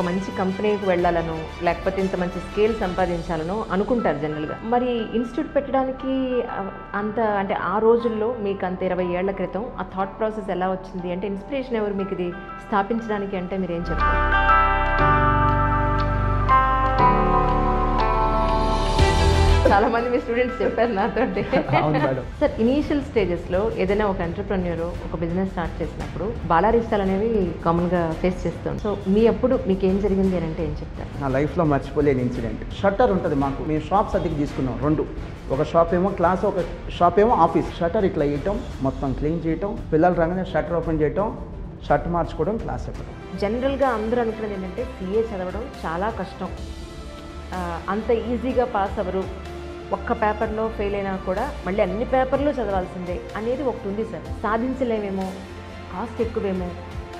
మంచి కంపెనీకి వెళ్ళాలనో లేకపోతే ఇంత మంచి స్కేల్ సంపాదించాలనో అనుకుంటారు జనరల్గా. మరి ఇన్స్టిట్యూట్ పెట్టడానికి అంత అంటే ఆ రోజుల్లో మీకు అంత 20 ఏళ్ల క్రితం ఆ థాట్ ప్రాసెస్ ఎలా వచ్చింది? అంటే ఇన్స్పిరేషన్ ఎవరు మీకు ఇది స్థాపించడానికి అంటే మీరు ఏం చెప్తారు? చాలా మంది మీ స్టూడెంట్స్ చెప్పారు నాతో. సార్, ఇనీషియల్ స్టేజెస్లో ఏదైనా ఒక ఎంటర్ప్రెన్యూర్ ఒక బిజినెస్ స్టార్ట్ చేసినప్పుడు బాలారిష్టాలు అనేవి కామన్గా ఫేస్ చేస్తాం. సో అప్పుడు మీకు ఏం జరిగింది అని అంటే ఏం చెప్తారు? నా లైఫ్లో మర్చిపోలేని ఇన్సిడెంట్. షట్టర్ ఉంటుంది మాకు, మేము షాప్స్ అద్దెకి తీసుకున్నాం 2. ఒక షాప్ ఏమో క్లాస్, ఒక షాప్ ఏమో ఆఫీస్. షట్టర్ ఇట్లా వేయటం, మొత్తం క్లీన్ చేయటం, పిల్లలు రాగానే షట్టర్ ఓపెన్ చేయటం, షర్ట్ మార్చుకోవడం, క్లాస్ చెప్పడం. జనరల్గా అందరూ అనుకునేది ఏంటంటే సిఏ చదవడం చాలా కష్టం, అంత ఈజీగా పాస్ అవ్వరు, ఒక్క పేపర్లో ఫెయిల్ అయినా కూడా మళ్ళీ అన్ని పేపర్లు చదవాల్సిందే అనేది ఒకటి ఉంది సార్. సాధించలేమేమో, కాస్ట్ ఎక్కువేమో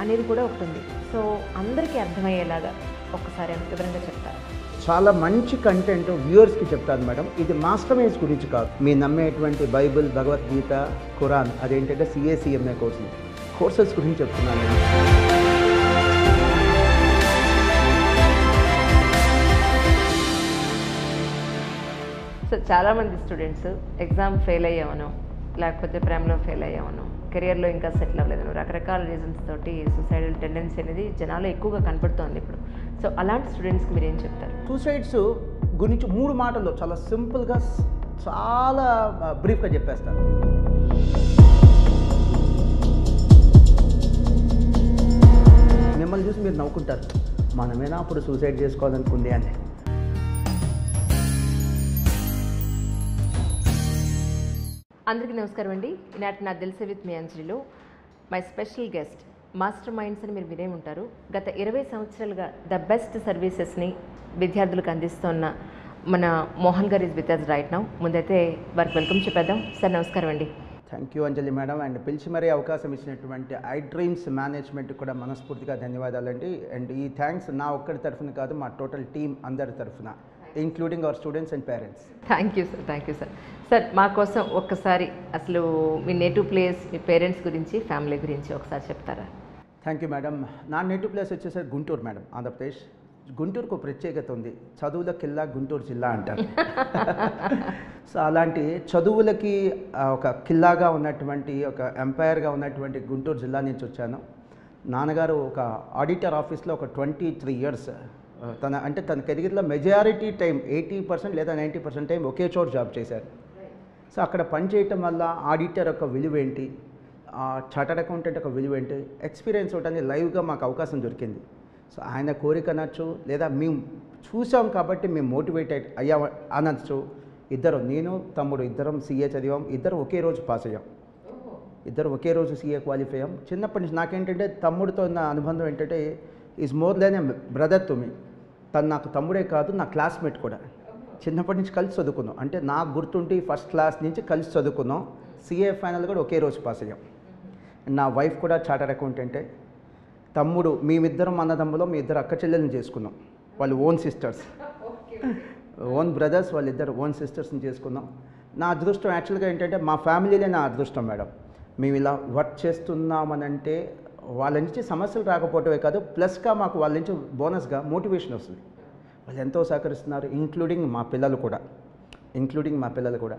అనేది కూడా ఒకటి ఉంది. సో అందరికీ అర్థమయ్యేలాగా ఒక్కసారి వివరంగా చెప్తారు. చాలా మంచి కంటెంట్ వ్యూవర్స్కి చెప్తాను మేడం. ఇది మాస్టర్ మైండ్స్ గురించి కాదు, మీరు నమ్మేటువంటి బైబిల్, భగవద్గీత, ఖురాన్, అదేంటంటే సిఏ కోర్సెస్ గురించి చెప్తున్నాను నేను. సో చాలామంది స్టూడెంట్స్ ఎగ్జామ్ ఫెయిల్ అయ్యామనో లేకపోతే ప్రేమలో ఫెయిల్ అయ్యామనో కెరియర్లో ఇంకా సెటిల్ అవ్వలేదనో రకరకాల రీజన్స్ తోటి సూసైడల్ టెండెన్సీ అనేది జనాలు ఎక్కువగా కనపడుతోంది ఇప్పుడు. సో అలాంటి స్టూడెంట్స్కి మీరు ఏం చెప్తారు? సూసైడ్స్ గురించి 3 మాటల్లో చాలా సింపుల్గా, చాలా బ్రీఫ్గా చెప్పేస్తాను. మిమ్మల్ని చూసి మీరు నవ్వుకుంటారు, మనమేనా అప్పుడు సూసైడ్ చేసుకోవాలనుకుంది అని. అందరికీ నమస్కారం అండి. ఈనాటి నా తెలిసే విత్ మీ అంజలిలో my special guest Master Minds అని మీరు వినే ఉంటారు. గత 20 సంవత్సరాలుగా ద బెస్ట్ సర్వీసెస్ని విద్యార్థులకు అందిస్తున్న మన మోహన్ గారు is with us right now. ముందైతే వారికి వెల్కమ్ చెప్పేద్దాం. సార్ నమస్కారం అండి. Thank you Anjali madam. And పిలిచి మరీ అవకాశం ఇచ్చినటువంటి ఐ డ్రీమ్స్ మేనేజ్మెంట్ కూడా మనస్ఫూర్తిగా ధన్యవాదాలండి. అండ్ ఈ థ్యాంక్స్ నా ఒక్కడి తరఫున కాదు, మా టోటల్ టీమ్ అందరి తరఫున, including our students and parents. Thank you sir, thank you sir. Sir మా కోసం ఒక్కసారి అసలు మీ నేటివ్ ప్లేస్, మీ పేరెంట్స్ గురించి, ఫ్యామిలీ గురించి ఒకసారి చెప్తారా? Thank you madam. నా నేటివ్ ప్లేస్ వచ్చేసరికి గుంటూరు మేడం, ఆంధ్రప్రదేశ్. గుంటూరుకు ప్రత్యేకత ఉంది, చదువుల కిల్లా గుంటూరు జిల్లా అంటారు. సో అలాంటి చదువులకి ఒక కిల్లాగా ఉన్నటువంటి, ఒక ఎంపైర్గా ఉన్నటువంటి గుంటూరు జిల్లా నుంచి వచ్చాను. నాన్నగారు ఒక ఆడిటర్ ఆఫీస్లో ఒక 23 years తన కెరీర్లో మెజారిటీ టైం 80% లేదా 90% టైం ఒకే చోట జాబ్ చేశారు. సో అక్కడ పనిచేయటం వల్ల ఆడిటర్ యొక్క విలువ ఏంటి, చార్టర్డ్ అకౌంటెంట్ యొక్క విలువ ఏంటి, ఎక్స్పీరియన్స్ ఒకటి లైవ్గా మాకు అవకాశం దొరికింది. సో ఆయన కోరిక అనొచ్చు, లేదా మేము చూసాం కాబట్టి మేము మోటివేట్ అయ్యా అనొచ్చు. నేను తమ్ముడు ఇద్దరం సిఏ చదివాం, ఇద్దరు ఒకే రోజు పాస్ అయ్యాం, ఇద్దరు ఒకే రోజు సిఏ క్వాలిఫై అయ్యాం. చిన్నప్పటి నుంచి నాకేంటంటే తమ్ముడితో ఉన్న అనుబంధం ఏంటంటే is more than a brother to me. తను నాకు తమ్ముడే కాదు, నా క్లాస్మేట్ కూడా. చిన్నప్పటి నుంచి కలిసి చదువుకున్నాం, అంటే నాకు గుర్తుండి ఫస్ట్ క్లాస్ నుంచి కలిసి చదువుకున్నాం. సిఏ ఫైనల్ కూడా ఒకే రోజు పాస్ అయ్యాం. నా వైఫ్ కూడా చార్టర్డ్ అకౌంటెంటే. తమ్ముడు, మేమిద్దరం అన్నదమ్ములో మీ ఇద్దరు అక్క చెల్లెలను చేసుకున్నాం. వాళ్ళు ఓన్ సిస్టర్స్, ఓన్ బ్రదర్స్, వాళ్ళిద్దరు ఓన్ సిస్టర్స్ని చేసుకున్నాం. నా అదృష్టం యాక్చువల్గా ఏంటంటే మా ఫ్యామిలీలే నా అదృష్టం మేడం. మేము ఇలా వర్క్ చేస్తున్నామనంటే వాళ్ళ నుంచి సమస్యలు రాకపోవటమే కాదు, ప్లస్గా మాకు వాళ్ళ నుంచి బోనస్గా మోటివేషన్ వస్తుంది. వాళ్ళు ఎంతో సహకరిస్తున్నారు, ఇంక్లూడింగ్ మా పిల్లలు కూడా.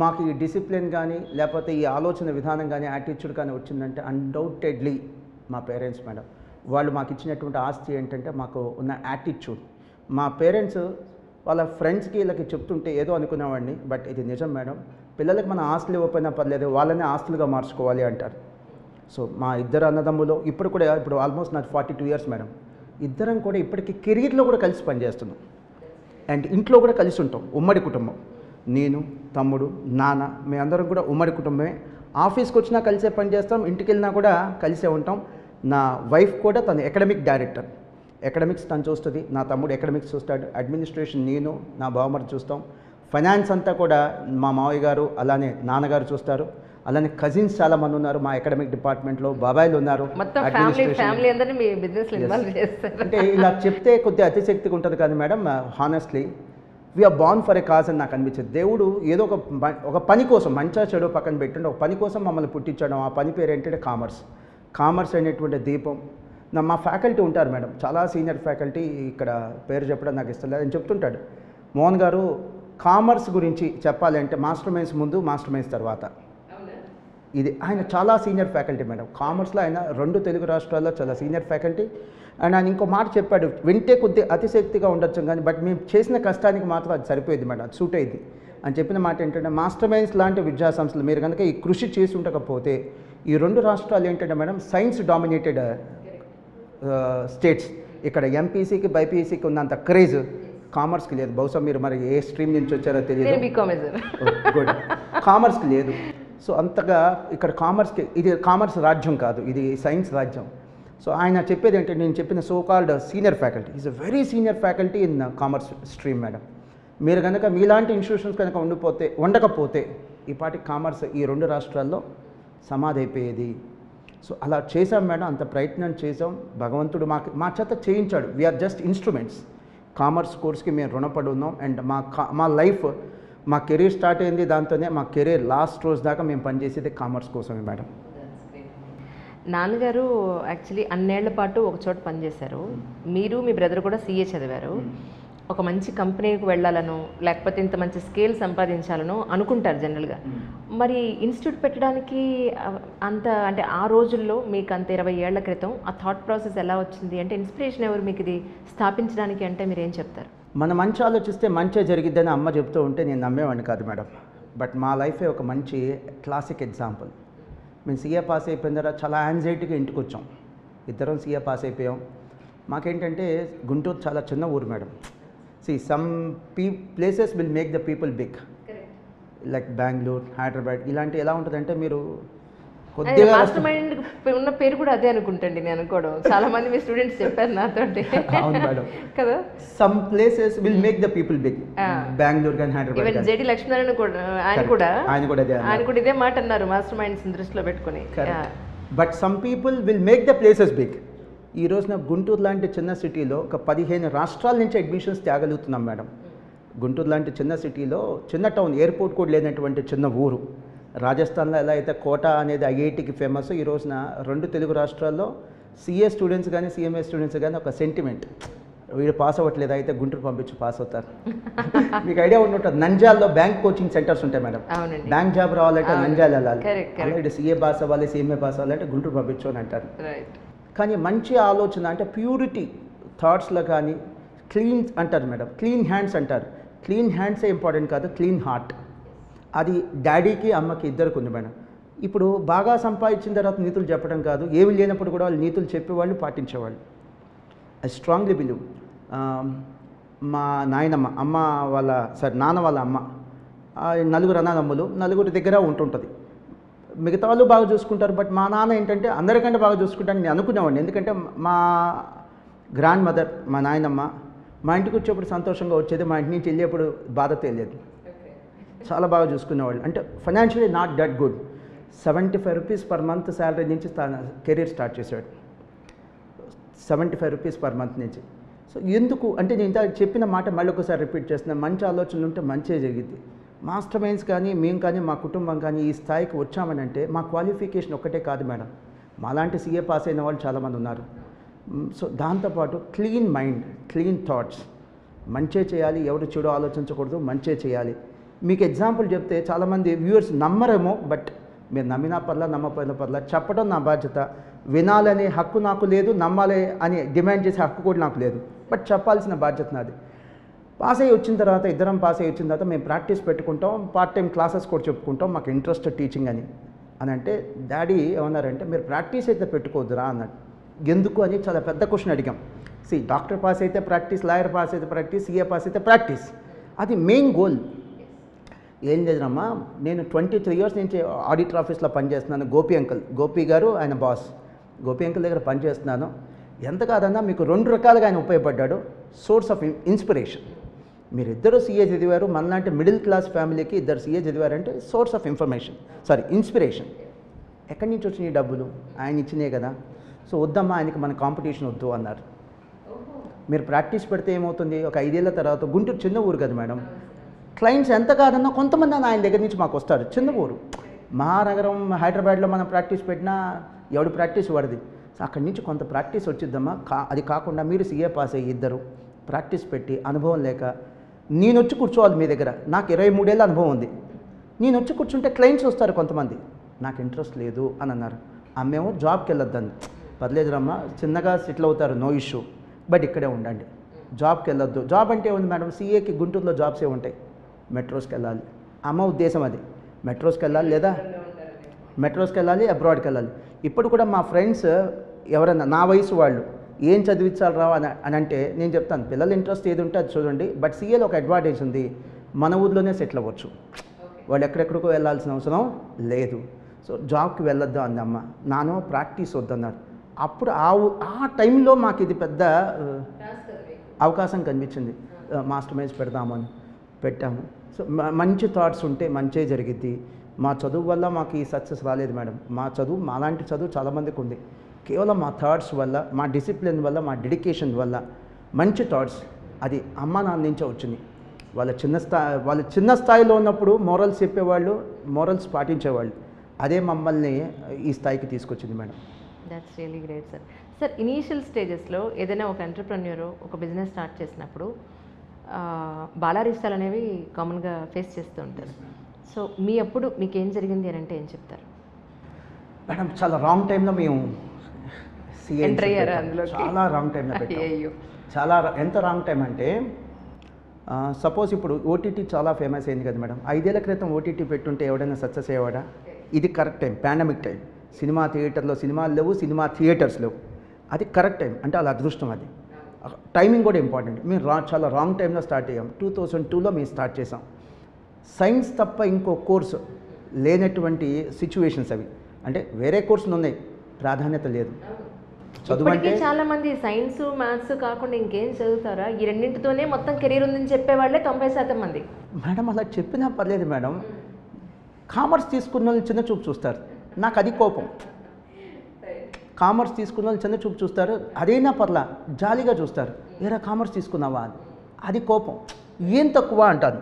మాకు ఈ డిసిప్లిన్ కానీ, లేకపోతే ఈ ఆలోచన విధానం కానీ, యాటిట్యూడ్ కానీ వచ్చిందంటే అన్డౌటెడ్లీ మా పేరెంట్స్ మేడం. వాళ్ళు మాకు ఇచ్చినటువంటి ఆస్తి ఏంటంటే మాకు ఉన్న యాటిట్యూడ్. మా పేరెంట్స్ వాళ్ళ ఫ్రెండ్స్కి వీళ్ళకి చెప్తుంటే ఏదో అనుకునేవాడిని, బట్ ఇది నిజం మేడం. పిల్లలకు మన ఆస్తులు ఇవ్వకపోయినా పర్లేదు, వాళ్ళనే ఆస్తులుగా మార్చుకోవాలి అంటారు. సో మా ఇద్దరు అన్నదమ్ములు ఇప్పుడు ఆల్మోస్ట్ నాకు 42 years మేడం. ఇద్దరం కూడా ఇప్పటికీ కెరీర్లో కూడా కలిసి పనిచేస్తున్నాం, అండ్ ఇంట్లో కూడా కలిసి ఉంటాం. ఉమ్మడి కుటుంబం, నేను, తమ్ముడు, నాన్న, మేమందరం కూడా ఉమ్మడి కుటుంబమే. ఆఫీస్కి వచ్చినా కలిసే పనిచేస్తాం, ఇంటికి వెళ్ళినా కూడా కలిసే ఉంటాం. నా వైఫ్ కూడా తను అకాడమిక్ డైరెక్టర్, ఎకడమిక్స్ తను చూస్తుంది, నా తమ్ముడు ఎకడమిక్స్ చూస్తాడు, అడ్మినిస్ట్రేషన్ నేను, నా బావమరి చూస్తాం. ఫైనాన్స్ అంతా కూడా మా మావయ్య గారు, అలానే నాన్నగారు చూస్తారు. అలానే కజిన్స్ చాలా మంది ఉన్నారు మా అకాడమిక్ డిపార్ట్మెంట్లో, బాబాయిలు ఉన్నారు. అంటే ఇలా చెప్తే కొద్దిగా అతిశక్తిగా ఉంటుంది కానీ madam, honestly we are born for a cause అని నాకు అనిపించింది. దేవుడు ఏదో ఒక పని కోసం, మంచా చెడు పక్కన పెట్టండి, ఒక పని కోసం మమ్మల్ని పుట్టించడం. ఆ పని పేరు ఏంటంటే కామర్స్ అనేటువంటి దీపం. మా ఫ్యాకల్టీ ఉంటారు మేడం, చాలా సీనియర్ ఫ్యాకల్టీ, ఇక్కడ పేరు చెప్పడం నాకు ఇష్టం లేదు, అని చెప్తుంటాడు, మోహన్ గారు కామర్స్ గురించి చెప్పాలంటే మాస్టర్ మైన్స్ ముందు, మాస్టర్ మైన్స్ తర్వాత. ఇది ఆయన చాలా సీనియర్ ఫ్యాకల్టీ మేడం, కామర్స్లో ఆయన 2 తెలుగు రాష్ట్రాల్లో చాలా సీనియర్ ఫ్యాకల్టీ. అండ్ ఆయన ఇంకో మాట చెప్పాడు, వింటే కొద్ది అతిశక్తిగా ఉండొచ్చు కానీ బట్ మేము చేసిన కష్టానికి మాత్రం అది సరిపోయింది మేడం, అది సూట్ అయింది అని చెప్పిన మాట ఏంటంటే, మాస్టర్ మైన్స్ లాంటి విద్యా సంస్థలు మీరు కనుక ఈ కృషి చేసి ఉండకపోతే, ఈ 2 రాష్ట్రాలు ఏంటంటే మేడం సైన్స్ డామినేటెడ్ స్టేట్స్. ఇక్కడ ఎంపీసీకి బైపీసీకి ఉన్నంత క్రేజ్ కామర్స్కి లేదు. బహుశా మీరు మరి ఏ స్ట్రీమ్ నుంచి వచ్చారో తెలియదు, గుడ్, కామర్స్కి లేదు. సో అంతగా ఇక్కడ కామర్స్కి, ఇది కామర్స్ రాజ్యం కాదు, ఇది సైన్స్ రాజ్యం. సో ఆయన చెప్పేది ఏంటంటే, నేను చెప్పిన so called senior faculty is a very senior faculty in commerce stream madam. మీరు కనుక మీలాంటి ఇన్స్టిట్యూషన్స్ కనుక ఉండకపోతే ఈ పాటి కామర్స్ ఈ 2 రాష్ట్రాల్లో సమాధి అయిపోయేది. సో అలా చేసాం మేడం, అంత ప్రయత్నం చేసాం, భగవంతుడు మా చేత చేయించాడు. We are just instruments. కామర్స్ కోర్స్కి మేము రుణపడి ఉన్నాం. అండ్ మా లైఫ్, మా కెరీర్ స్టార్ట్ అయింది దాంతోనే, మా కెరీర్ లాస్ట్ రోజు దాకా మేము పనిచేసేది కామర్స్ కోసమే మేడం. నాన్నగారు యాక్చువల్లీ అన్నేళ్ల పాటు ఒక చోట పనిచేశారు, మీరు మీ బ్రదర్ కూడా సీఏ చదివారు. ఒక మంచి కంపెనీకి వెళ్ళాలనో లేకపోతే ఇంత మంచి స్కేల్ సంపాదించాలనో అనుకుంటారు జనరల్గా. మరి ఇన్స్టిట్యూట్ పెట్టడానికి అంత అంటే ఆ రోజుల్లో మీకు అంత 20 ఏళ్ల క్రితం ఆ థాట్ ప్రాసెస్ ఎలా వచ్చింది? అంటే ఇన్స్పిరేషన్ ఎవరు మీకు ఇది స్థాపించడానికి అంటే మీరు ఏం చెప్తారు? మన మంచి ఆలోచిస్తే మంచి జరిగిద్దని అమ్మ చెప్తూ ఉంటే నేను నమ్మేవాడిని కాదు మేడం. బట్ మా లైఫే ఒక మంచి క్లాసిక్ ఎగ్జాంపుల్. మేము సీఏ పాస్ అయిపోయిన తర్వాత చాలా యాంగ్జైటీగా ఇంటికి వచ్చాం. ఇద్దరం సీఏ పాస్ అయిపోయాం. మాకేంటంటే గుంటూరు చాలా చిన్న ఊరు madam. some places will make the people big. Like Bengaluru, Hyderabad ఇలాంటి ఎలా ఉంటుందంటే మీరు కొద్దిగా మాస్టర్ మైండ్ ఉన్న పేరు కూడా అదే అనుకుంటండి నేను అనుకోవడం. చాలా మంది మీ స్టూడెంట్స్ చెప్పారు నాతోటి. అవును మేడం కదా, some places will make the people big. Bengaluru కానీ హైదరాబాద్. ఈవెన్ జేడి లక్ష్మీనారాయణ కూడా ఆయన కూడా ఇదే మాట అన్నారు, మాస్టర్ మైండ్స్ దృష్టిలో పెట్టుకుని. But some people will make the places big. ఈ రోజున గుంటూరు లాంటి చిన్న సిటీలో ఒక 15 రాష్ట్రాల నుంచి అడ్మిషన్స్ తేగలుగుతున్నాం మేడం. గుంటూరు లాంటి చిన్న సిటీలో, చిన్న టౌన్, ఎయిర్పోర్ట్ కూడా లేనటువంటి చిన్న ఊరు. రాజస్థాన్లో ఎలా అయితే కోట అనేది ఐఐటికి ఫేమస్, ఈ రోజున 2 తెలుగు రాష్ట్రాల్లో సిఏ స్టూడెంట్స్ కానీ సిఎంఏ స్టూడెంట్స్ కానీ ఒక సెంటిమెంట్, వీడు పాస్ అవ్వట్లేదు అయితే గుంటూరు పంపించి పాస్ అవుతారు. మీకు ఐడియా ఉంటుంటుంది, నంజాల్లో బ్యాంక్ కోచింగ్ సెంటర్స్ ఉంటాయి మేడం. బ్యాంక్ జాబ్ రావాలంటే నంజాల్ వెళ్ళాలి, అలాంటి సిఏ పాస్ అవ్వాలి, సిఎంఏ పాస్ అవ్వాలంటే గుంటూరు పంపించు అని అంటారు. కానీ మంచి ఆలోచన అంటే ప్యూరిటీ థాట్స్లో కానీ, క్లీన్ అంటారు మేడం, క్లీన్ హ్యాండ్స్ అంటారు. క్లీన్ హ్యాండ్సే ఇంపార్టెంట్ కాదు, క్లీన్ హార్ట్. అది డాడీకి అమ్మకి ఇద్దరికి ఉంది మేడం. ఇప్పుడు బాగా సంపాదించిన తర్వాత నీతులు చెప్పడం కాదు, ఏమి లేనప్పుడు కూడా వాళ్ళు నీతులు చెప్పేవాళ్ళు, పాటించేవాళ్ళు. I strongly believe. మా నాయనమ్మ, నాన్న వాళ్ళ అమ్మ, 4 అన్నదమ్ములు, 4 దగ్గర ఉంటుంటుంది. మిగతా వాళ్ళు బాగా చూసుకుంటారు. బట్ మా నాన్న ఏంటంటే అందరికంటే బాగా చూసుకుంటాను నేను అనుకునేవాడిని. ఎందుకంటే మా గ్రాండ్ మదర్, మా నాయనమ్మ మా ఇంటికి వచ్చేప్పుడు సంతోషంగా వచ్చేది, మా ఇంటి నుంచి వెళ్ళేప్పుడు బాధ తెలియదు. చాలా బాగా చూసుకునేవాళ్ళు. అంటే financially not that good. 75 rupees per month salary నుంచి కెరీర్ స్టార్ట్ చేశాడు. 75 రూపీస్ పర్ మంత్ నుంచి. సో ఎందుకు అంటే నేను ఇంత చెప్పిన మాట మళ్ళీ ఒకసారి రిపీట్ చేస్తున్నాను, మంచి ఆలోచనలు ఉంటే మంచిగా జరిగింది. మాస్టర్ మైండ్స్ కానీ, మేము కానీ, మా కుటుంబం కానీ ఈ స్థాయికి వచ్చామని అంటే మా క్వాలిఫికేషన్ ఒక్కటే కాదు మేడం, మాలాంటి సీఏ పాస్ అయిన వాళ్ళు చాలామంది ఉన్నారు. సో దాంతోపాటు క్లీన్ మైండ్, క్లీన్ థాట్స్, మంచే చేయాలి, ఎవరు చెడు ఆలోచించకూడదు, మంచే చేయాలి. మీకు ఎగ్జాంపుల్ చెప్తే చాలామంది వ్యూవర్స్ నమ్మరేమో, బట్ మీరు నమ్మినా పర్లా, నమ్మపోయినా పర్లా, చెప్పడం నా బాధ్యత. వినాలనే హక్కు నాకు లేదు, నమ్మాలి అని డిమాండ్ చేసే హక్కు కూడా నాకు లేదు, బట్ చెప్పాల్సిన బాధ్యత నాది. పాస్ అయ్యి వచ్చిన తర్వాత, ఇద్దరం పాస్ అయ్యి వచ్చిన తర్వాత మేము ప్రాక్టీస్ పెట్టుకుంటాం, పార్ట్ టైం క్లాసెస్ కూడా చెప్పుకుంటాం, మాకు ఇంట్రెస్ట్ టీచింగ్ అని అంటే డాడీ ఏమన్నారంటే, మీరు ప్రాక్టీస్ అయితే పెట్టుకోవద్దురా అన్నాడు. ఎందుకు అని చాలా పెద్ద క్వశ్చన్ అడిగాం. డాక్టర్ పాస్ అయితే ప్రాక్టీస్, లాయర్ పాస్ అయితే ప్రాక్టీస్, సీఏ పాస్ అయితే ప్రాక్టీస్, అది మెయిన్ గోల్. ఏం చేద్దామా, నేను 23 ఇయర్స్ నుంచి ఆడిటర్ ఆఫీస్లో పనిచేస్తున్నాను. గోపి గారు ఆయన బాస్, గోపి అంకుల్ దగ్గర పనిచేస్తున్నాను. ఎంత కాదన్నా మీకు 2 రకాలుగా ఆయన ఉపయోగపడ్డాడు. Source of inspiration. మీరిద్దరూ సీఏ చదివారు, మనలాంటి మిడిల్ క్లాస్ ఫ్యామిలీకి ఇద్దరు సీఏ చదివారంటే సోర్స్ ఆఫ్ ఇన్స్పిరేషన్. ఎక్కడి నుంచి వచ్చినాయి డబ్బులు? ఆయన ఇచ్చినాయి కదా. సో వద్దమ్మా, ఆయనకి మన కాంపిటీషన్ వద్దు అన్నారు. మీరు ప్రాక్టీస్ పెడితే ఏమవుతుంది, ఒక 5 ఏళ్ల తర్వాత, గుంటూరు చిన్న ఊరు కదా మేడం, క్లయింట్స్ ఎంత కాదన్నా కొంతమంది ఆయన దగ్గర నుంచి మాకు వస్తారు. చిన్న ఊరు, మహానగరం హైదరాబాద్లో మనం ప్రాక్టీస్ పెట్టినా ఎవడు ప్రాక్టీస్ పడది. సో అక్కడి నుంచి కొంత ప్రాక్టీస్ వచ్చిద్దామా అది కాకుండా మీరు సీఏ పాస్ అయ్యి ఇద్దరు ప్రాక్టీస్ పెట్టి అనుభవం లేక నేను వచ్చి కూర్చోవాలి మీ దగ్గర. నాకు 23 ఏళ్ళ అనుభవం ఉంది. నేను వచ్చి కూర్చుంటే క్లయింట్స్ వస్తారు కొంతమంది, నాకు ఇంట్రెస్ట్ లేదు అని అన్నారు. ఆమెమో జాబ్కి వెళ్ళొద్దని. పర్లేదు రమ్మ, చిన్నగా సెటిల్ అవుతారు, నో ఇష్యూ, బట్ ఇక్కడే ఉండండి, జాబ్కి వెళ్ళొద్దు. జాబ్ అంటే ఉంది మేడం, సీఏకి గుంటూరులో జాబ్స్ ఏ ఉంటాయి, మెట్రోస్కి వెళ్ళాలి. అమ్మ ఉద్దేశం అది, మెట్రోస్కి వెళ్ళాలి, లేదా మెట్రోస్కి వెళ్ళాలి, అబ్రాడ్కి వెళ్ళాలి. ఇప్పుడు కూడా మా ఫ్రెండ్స్ ఎవరన్నా నా వయసు వాళ్ళు ఏం చదివించాలి రా అని అంటే నేను చెప్తాను, పిల్లల ఇంట్రెస్ట్ ఏది ఉంటే అది చూడండి, బట్ సీఏలో ఒక అడ్వాంటేజ్ ఉంది, మన ఊర్లోనే సెటిల్ అవ్వచ్చు, వాళ్ళు ఎక్కడెక్కడికో వెళ్ళాల్సిన అవసరం లేదు. సో జాబ్కి వెళ్ళొద్దు అంది అమ్మ, నాను ప్రాక్టీస్ వద్దన్నారు. అప్పుడు ఆ టైంలో మాకు ఇది పెద్ద అవకాశం కనిపించింది, మాస్టర్ మైండ్స్ పెడదామని పెట్టాము. సో మంచి థాట్స్ ఉంటే మంచే జరిగిద్ది. మా చదువు వల్ల మాకు ఈ సక్సెస్ రాలేదు మేడం. మా చదువు, మాలాంటి చదువు చాలామందికి ఉంది, కేవలం మా థాట్స్ వల్ల, మా డిసిప్లిన్ వల్ల, మా డెడికేషన్ వల్ల, మంచి థాట్స్, అది అమ్మ నాన్న నుంచే వచ్చింది. వాళ్ళ చిన్న స్థాయిలో ఉన్నప్పుడు మోరల్స్ చెప్పేవాళ్ళు, మోరల్స్ పాటించేవాళ్ళు, అదే మమ్మల్ని ఈ స్థాయికి తీసుకొచ్చింది madam. That's really great sir. Sir, initial స్టేజెస్లో ఏదైనా ఒక ఎంటర్ప్రెన్యూర్ ఒక బిజినెస్ స్టార్ట్ చేసినప్పుడు బాలారిష్టాలు అనేవి కామన్గా ఫేస్ చేస్తూ ఉంటారు. సో అప్పుడు మీకేం జరిగింది అని అంటే ఏం చెప్తారు? మేడం చాలా రాంగ్ టైంలో మేము ఎంటర్ అయ్యారు అందులో, చాలా రాంగ్ టైంలో పెట్టాము. చాలా ఎంత రాంగ్ టైం అంటే, సపోజ్ ఇప్పుడు ఓటీటీ చాలా ఫేమస్ అయింది కదా మేడం, 5 ఏళ్ల క్రితం ఓటీటీ పెట్టుంటే ఎవడైనా సక్సెస్ అయ్యేవాడా? ఇది correct time, pandemic time, cinema థియేటర్లో సినిమాలు లేవు, సినిమా థియేటర్స్ లేవు, అది కరెక్ట్ టైం. అంటే అలా అదృష్టం, అది టైమింగ్ కూడా ఇంపార్టెంట్. మేము చాలా రాంగ్ టైంలో స్టార్ట్ అయ్యాం. 2002లో మేము స్టార్ట్ చేసాం. సైన్స్ తప్ప ఇంకో కోర్సు లేనటువంటి సిచ్యువేషన్స్ అవి. అంటే వేరే కోర్సులు ఉన్నాయి, ప్రాధాన్యత లేదు. చదువు అంటే చాలా మంది సైన్స్ మ్యాథ్స్ కాకుండా ఇంకేం చదువుతారా, ఈ రెండింటితోనే మొత్తం కెరీర్ ఉందని చెప్పేవాళ్ళే 90% మంది. మేడం అలా చెప్పినా పర్లేదు మేడం, కామర్స్ తీసుకున్న వాళ్ళు చిన్న చూపు చూస్తారు, నాకు అది కోపం. కామర్స్ తీసుకున్న వాళ్ళు చిన్న చూపు చూస్తారు, అదైనా పర్లా జాలీగా చూస్తారు, ఏరా కామర్స్ తీసుకున్నావా అని, అది కోపం. ఏం తక్కువ అంటాను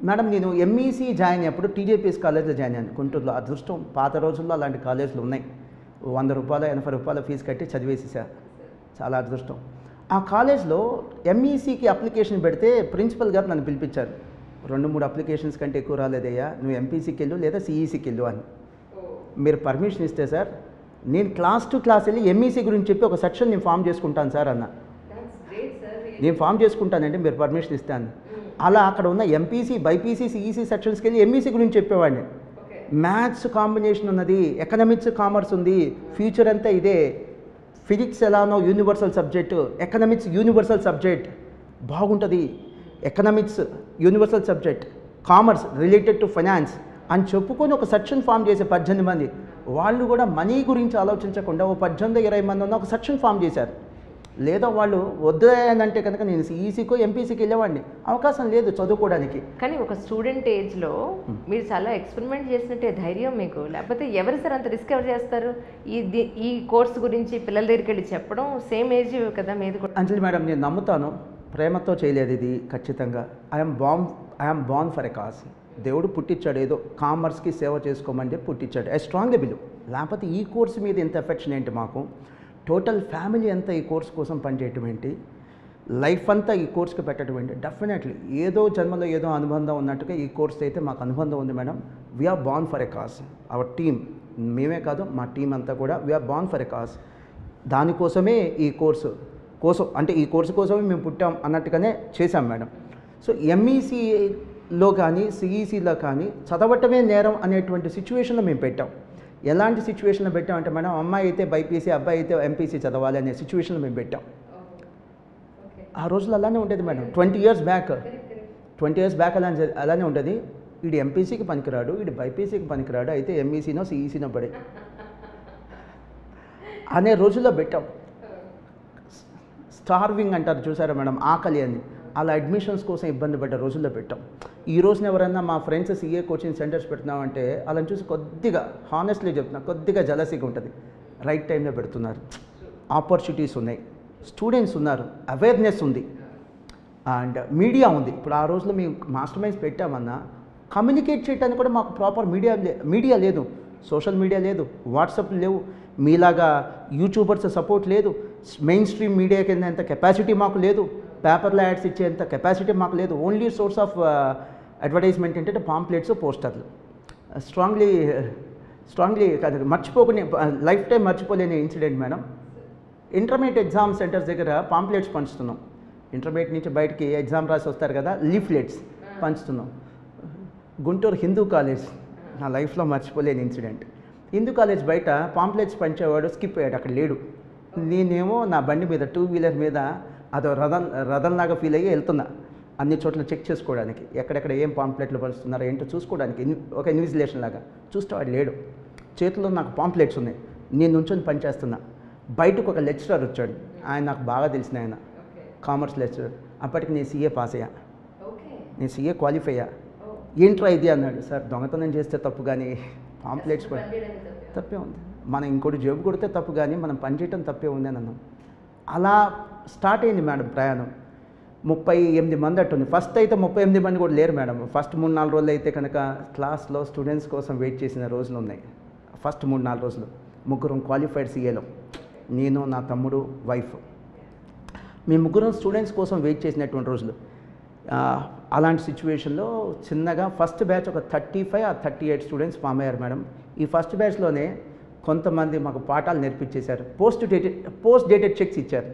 మేడం. నేను ఎంఈసీ జాయిన్ అయ్యేప్పుడు టీజేపీఎస్ కాలేజ్లో జాయిన్ అయ్యాను గుంటూరులో. అదృష్టం, పాత రోజుల్లో అలాంటి కాలేజీలు ఉన్నాయి. 100 రూపాయలు 80 రూపాయల ఫీజు కట్టి చదివేసేసారు, చాలా అదృష్టం. ఆ కాలేజ్లో ఎంఈసీకి అప్లికేషన్ పెడితే ప్రిన్సిపల్ గారు నన్ను పిలిపించారు. 2-3 అప్లికేషన్స్ కంటే ఎక్కువ రాలేదయ్యా, నువ్వు ఎంపీసీకి వెళ్ళు లేదా సిఈసీకి వెళ్ళు అని. మీరు పర్మిషన్ ఇస్తే సార్ నేను క్లాస్ టు క్లాస్ వెళ్ళి ఎంఈసీ గురించి చెప్పి ఒక సెక్షన్ నేను ఫామ్ చేసుకుంటాను సార్ అన్న. నేను ఫామ్ చేసుకుంటానండి, మీరు పర్మిషన్ ఇస్తాను. అలా అక్కడ ఉన్న ఎంపీసీ, బైపీసీ, సిఈసీ సెక్షన్స్కి వెళ్ళి ఎంఈసీ గురించి చెప్పేవాడిని. మ్యాథ్స్ కాంబినేషన్ ఉన్నది, ఎకనామిక్స్ కామర్స్ ఉంది, ఫ్యూచర్ అంతా ఇదే. ఫిజిక్స్ ఎలానో universal subject, economics universal subject బాగుంటుంది, economics universal subject, commerce related to finance అని చెప్పుకొని ఒక సెక్షన్ ఫామ్ చేసే 18 మంది. వాళ్ళు కూడా మనీ గురించి ఆలోచించకుండా ఓ 18-20 మంది ఉన్న ఒక సెక్షన్ ఫామ్ చేశారు. లేదా వాళ్ళు వద్దంటే కనుక నేను సిఈసీకో ఎంపీసీకి వెళ్ళేవాడిని, అవకాశం లేదు చదువుకోవడానికి. కానీ ఒక స్టూడెంట్ ఏజ్లో మీరు చాలా ఎక్స్పెరిమెంట్ చేసినట్టే ధైర్యం మీకు, లేకపోతే ఎవరు సార్ అంత రిస్క్ ఎవరు చేస్తారు? ఈ కోర్సు గురించి పిల్లల దగ్గరికి వెళ్ళి చెప్పడం, సేమ్ ఏజ్ కదా మీది కూడా. అంజలి మేడం, నేను నమ్ముతాను, ప్రేమతో చేయలేదు ఇది ఖచ్చితంగా. I'm born for a cause. దేవుడు పుట్టించాడు, ఏదో కామర్స్కి సేవ చేసుకోమని చెప్పి పుట్టించాడు. I strongly believe. లేకపోతే ఈ కోర్సు మీద ఎంత ఎఫెక్షన్ ఏంటి మాకు, టోటల్ ఫ్యామిలీ అంతా ఈ కోర్స్ కోసం పనిచేయటం ఏంటి, లైఫ్ అంతా ఈ కోర్స్కి పెట్టడం ఏంటి. డెఫినెట్లీ ఏదో జన్మలో ఏదో అనుబంధం ఉన్నట్టుగా ఈ కోర్స్ అయితే మాకు అనుబంధం ఉంది madam. We are born for a cause. Our team, మేమే కాదు మా టీం అంతా కూడా we are born for a cause. దానికోసమే ఈ కోర్సు కోసం, అంటే ఈ కోర్సు కోసమే మేము పుట్టాం అన్నట్టుగానే చేశాం మేడం. సో ఎంఈసీలో కానీ సిఈసీలో కానీ చదవటమే నేరం అనేటువంటి సిచ్యువేషన్లో మేము పెట్టాం. ఎలాంటి సిచ్యువేషన్లో పెట్టామంటే మేడం, అమ్మాయి అయితే బైపీసీ, అబ్బాయి అయితే ఎంపీసీ చదవాలి అనే సిచ్యువేషన్లో మేము పెట్టాం. ఆ రోజులు అలానే ఉండేది మేడం. 20 years బ్యాక్ అలానే ఉంటుంది. వీడు ఎంపీసీకి పనికిరాడు, వీడు బైపీసీకి పనికిరాడు, అయితే ఎంఈసీనో సిఈసీనో పడే అనే రోజుల్లో పెట్టాం. స్టార్వింగ్ అంటారు చూసారా మేడం, ఆకలి అని, అలా అడ్మిషన్స్ కోసం ఇబ్బంది పడ్డ రోజుల్లో పెట్టాం. ఈ రోజున ఎవరైనా మా ఫ్రెండ్స్ సీఏ కోచింగ్ సెంటర్స్ పెడుతున్నామంటే అలా చూసి కొద్దిగా హానెస్ట్లీ చెప్తున్నా, కొద్దిగా జలసీగా ఉంటుంది. రైట్ టైంలో పెడుతున్నారు, ఆపర్చునిటీస్ ఉన్నాయి, స్టూడెంట్స్ ఉన్నారు, అవేర్నెస్ ఉంది, అండ్ మీడియా ఉంది. ఇప్పుడు ఆ రోజులో మేము మాస్టర్ మైండ్స్ పెట్టామన్నా కమ్యూనికేట్ చేయడానికి కూడా మాకు ప్రాపర్ మీడియా లేదు, సోషల్ మీడియా లేదు, వాట్సాప్ లేవు. మీలాగా యూట్యూబర్స్ సపోర్ట్ లేదు, మెయిన్ స్ట్రీమ్ మీడియా కింద ఎంత కెపాసిటీ మాకు లేదు, పేపర్లో యాడ్స్ ఇచ్చేంత కెపాసిటీ మాకు లేదు. ఓన్లీ సోర్స్ ఆఫ్ అడ్వర్టైజ్మెంట్ ఏంటంటే పాంప్లెట్స్, పోస్టర్లు. స్ట్రాంగ్లీ మర్చిపోకునే లైఫ్ టైం మర్చిపోలేని incident madam. Intermediate exam centres దగ్గర పాంప్లెట్స్ పంచుతున్నాం. ఇంటర్మీడియట్ నుంచి బయటికి ఎగ్జామ్ రాసి వస్తారు కదా, లీఫ్లెట్స్ పంచుతున్నాం. గుంటూరు హిందూ కాలేజ్, నా లైఫ్లో మర్చిపోలేని ఇన్సిడెంట్. హిందూ కాలేజ్ బయట పాంప్లెట్స్ పంచేవాడు స్కిప్ అయ్యాడు, అక్కడ లేడు. నేనేమో నా బండి మీద 2 వీలర్ మీద అదో రథంలాగా ఫీల్ అయ్యి వెళ్తున్నా అన్ని చోట్ల చెక్ చేసుకోవడానికి, ఎక్కడెక్కడ ఏం పాంప్లెట్లు పరుస్తున్నారో ఏంటో చూసుకోవడానికి, ఒక ఇన్విజిలేషన్ లాగా. చూస్తే వాడు లేడు. చేతిలో నాకు పాంప్లెట్స్ ఉన్నాయి, నేను నుంచొని పనిచేస్తున్నా. బయటకు ఒక లెక్చరర్ వచ్చాడు, ఆయన నాకు బాగా తెలిసిన ఆయన, కామర్స్ లెక్చరర్. అప్పటికి నేను సీఏ పాస్ అయ్యా, నేను సీఏ క్వాలిఫై అయ్యా. ఏంట్రా ఇది అన్నాడు. సార్ దొంగతనం చేస్తే తప్పు కానీ పాంప్లెట్స్ తప్పే ఉంది, మనం ఇంకోటి జేబు కొడితే తప్పు కానీ మనం పనిచేయటం తప్పే ఉంది అని అన్నాం. అలా స్టార్ట్ అయింది మేడం ప్రయాణం. 38 మంది అట్టుంది. ఫస్ట్ అయితే 38 మంది కూడా లేరు మేడం. ఫస్ట్ 3-4 రోజులు అయితే కనుక క్లాస్లో స్టూడెంట్స్ కోసం వెయిట్ చేసిన రోజులు ఉన్నాయి. ఫస్ట్ 3-4 రోజులు 3 క్వాలిఫైడ్ సీఏలో, నేను, నా తమ్ముడు, వైఫ్, మేము 3 స్టూడెంట్స్ కోసం వెయిట్ చేసినటువంటి రోజులు. అలాంటి సిచ్యువేషన్లో చిన్నగా ఫస్ట్ బ్యాచ్ ఒక 35-38 స్టూడెంట్స్ ఫామ్ అయ్యారు మేడం. ఈ ఫస్ట్ బ్యాచ్లోనే కొంతమంది మాకు పాఠాలు నేర్పించేశారు. పోస్ట్ డేటెడ్ చెక్స్ ఇచ్చారు.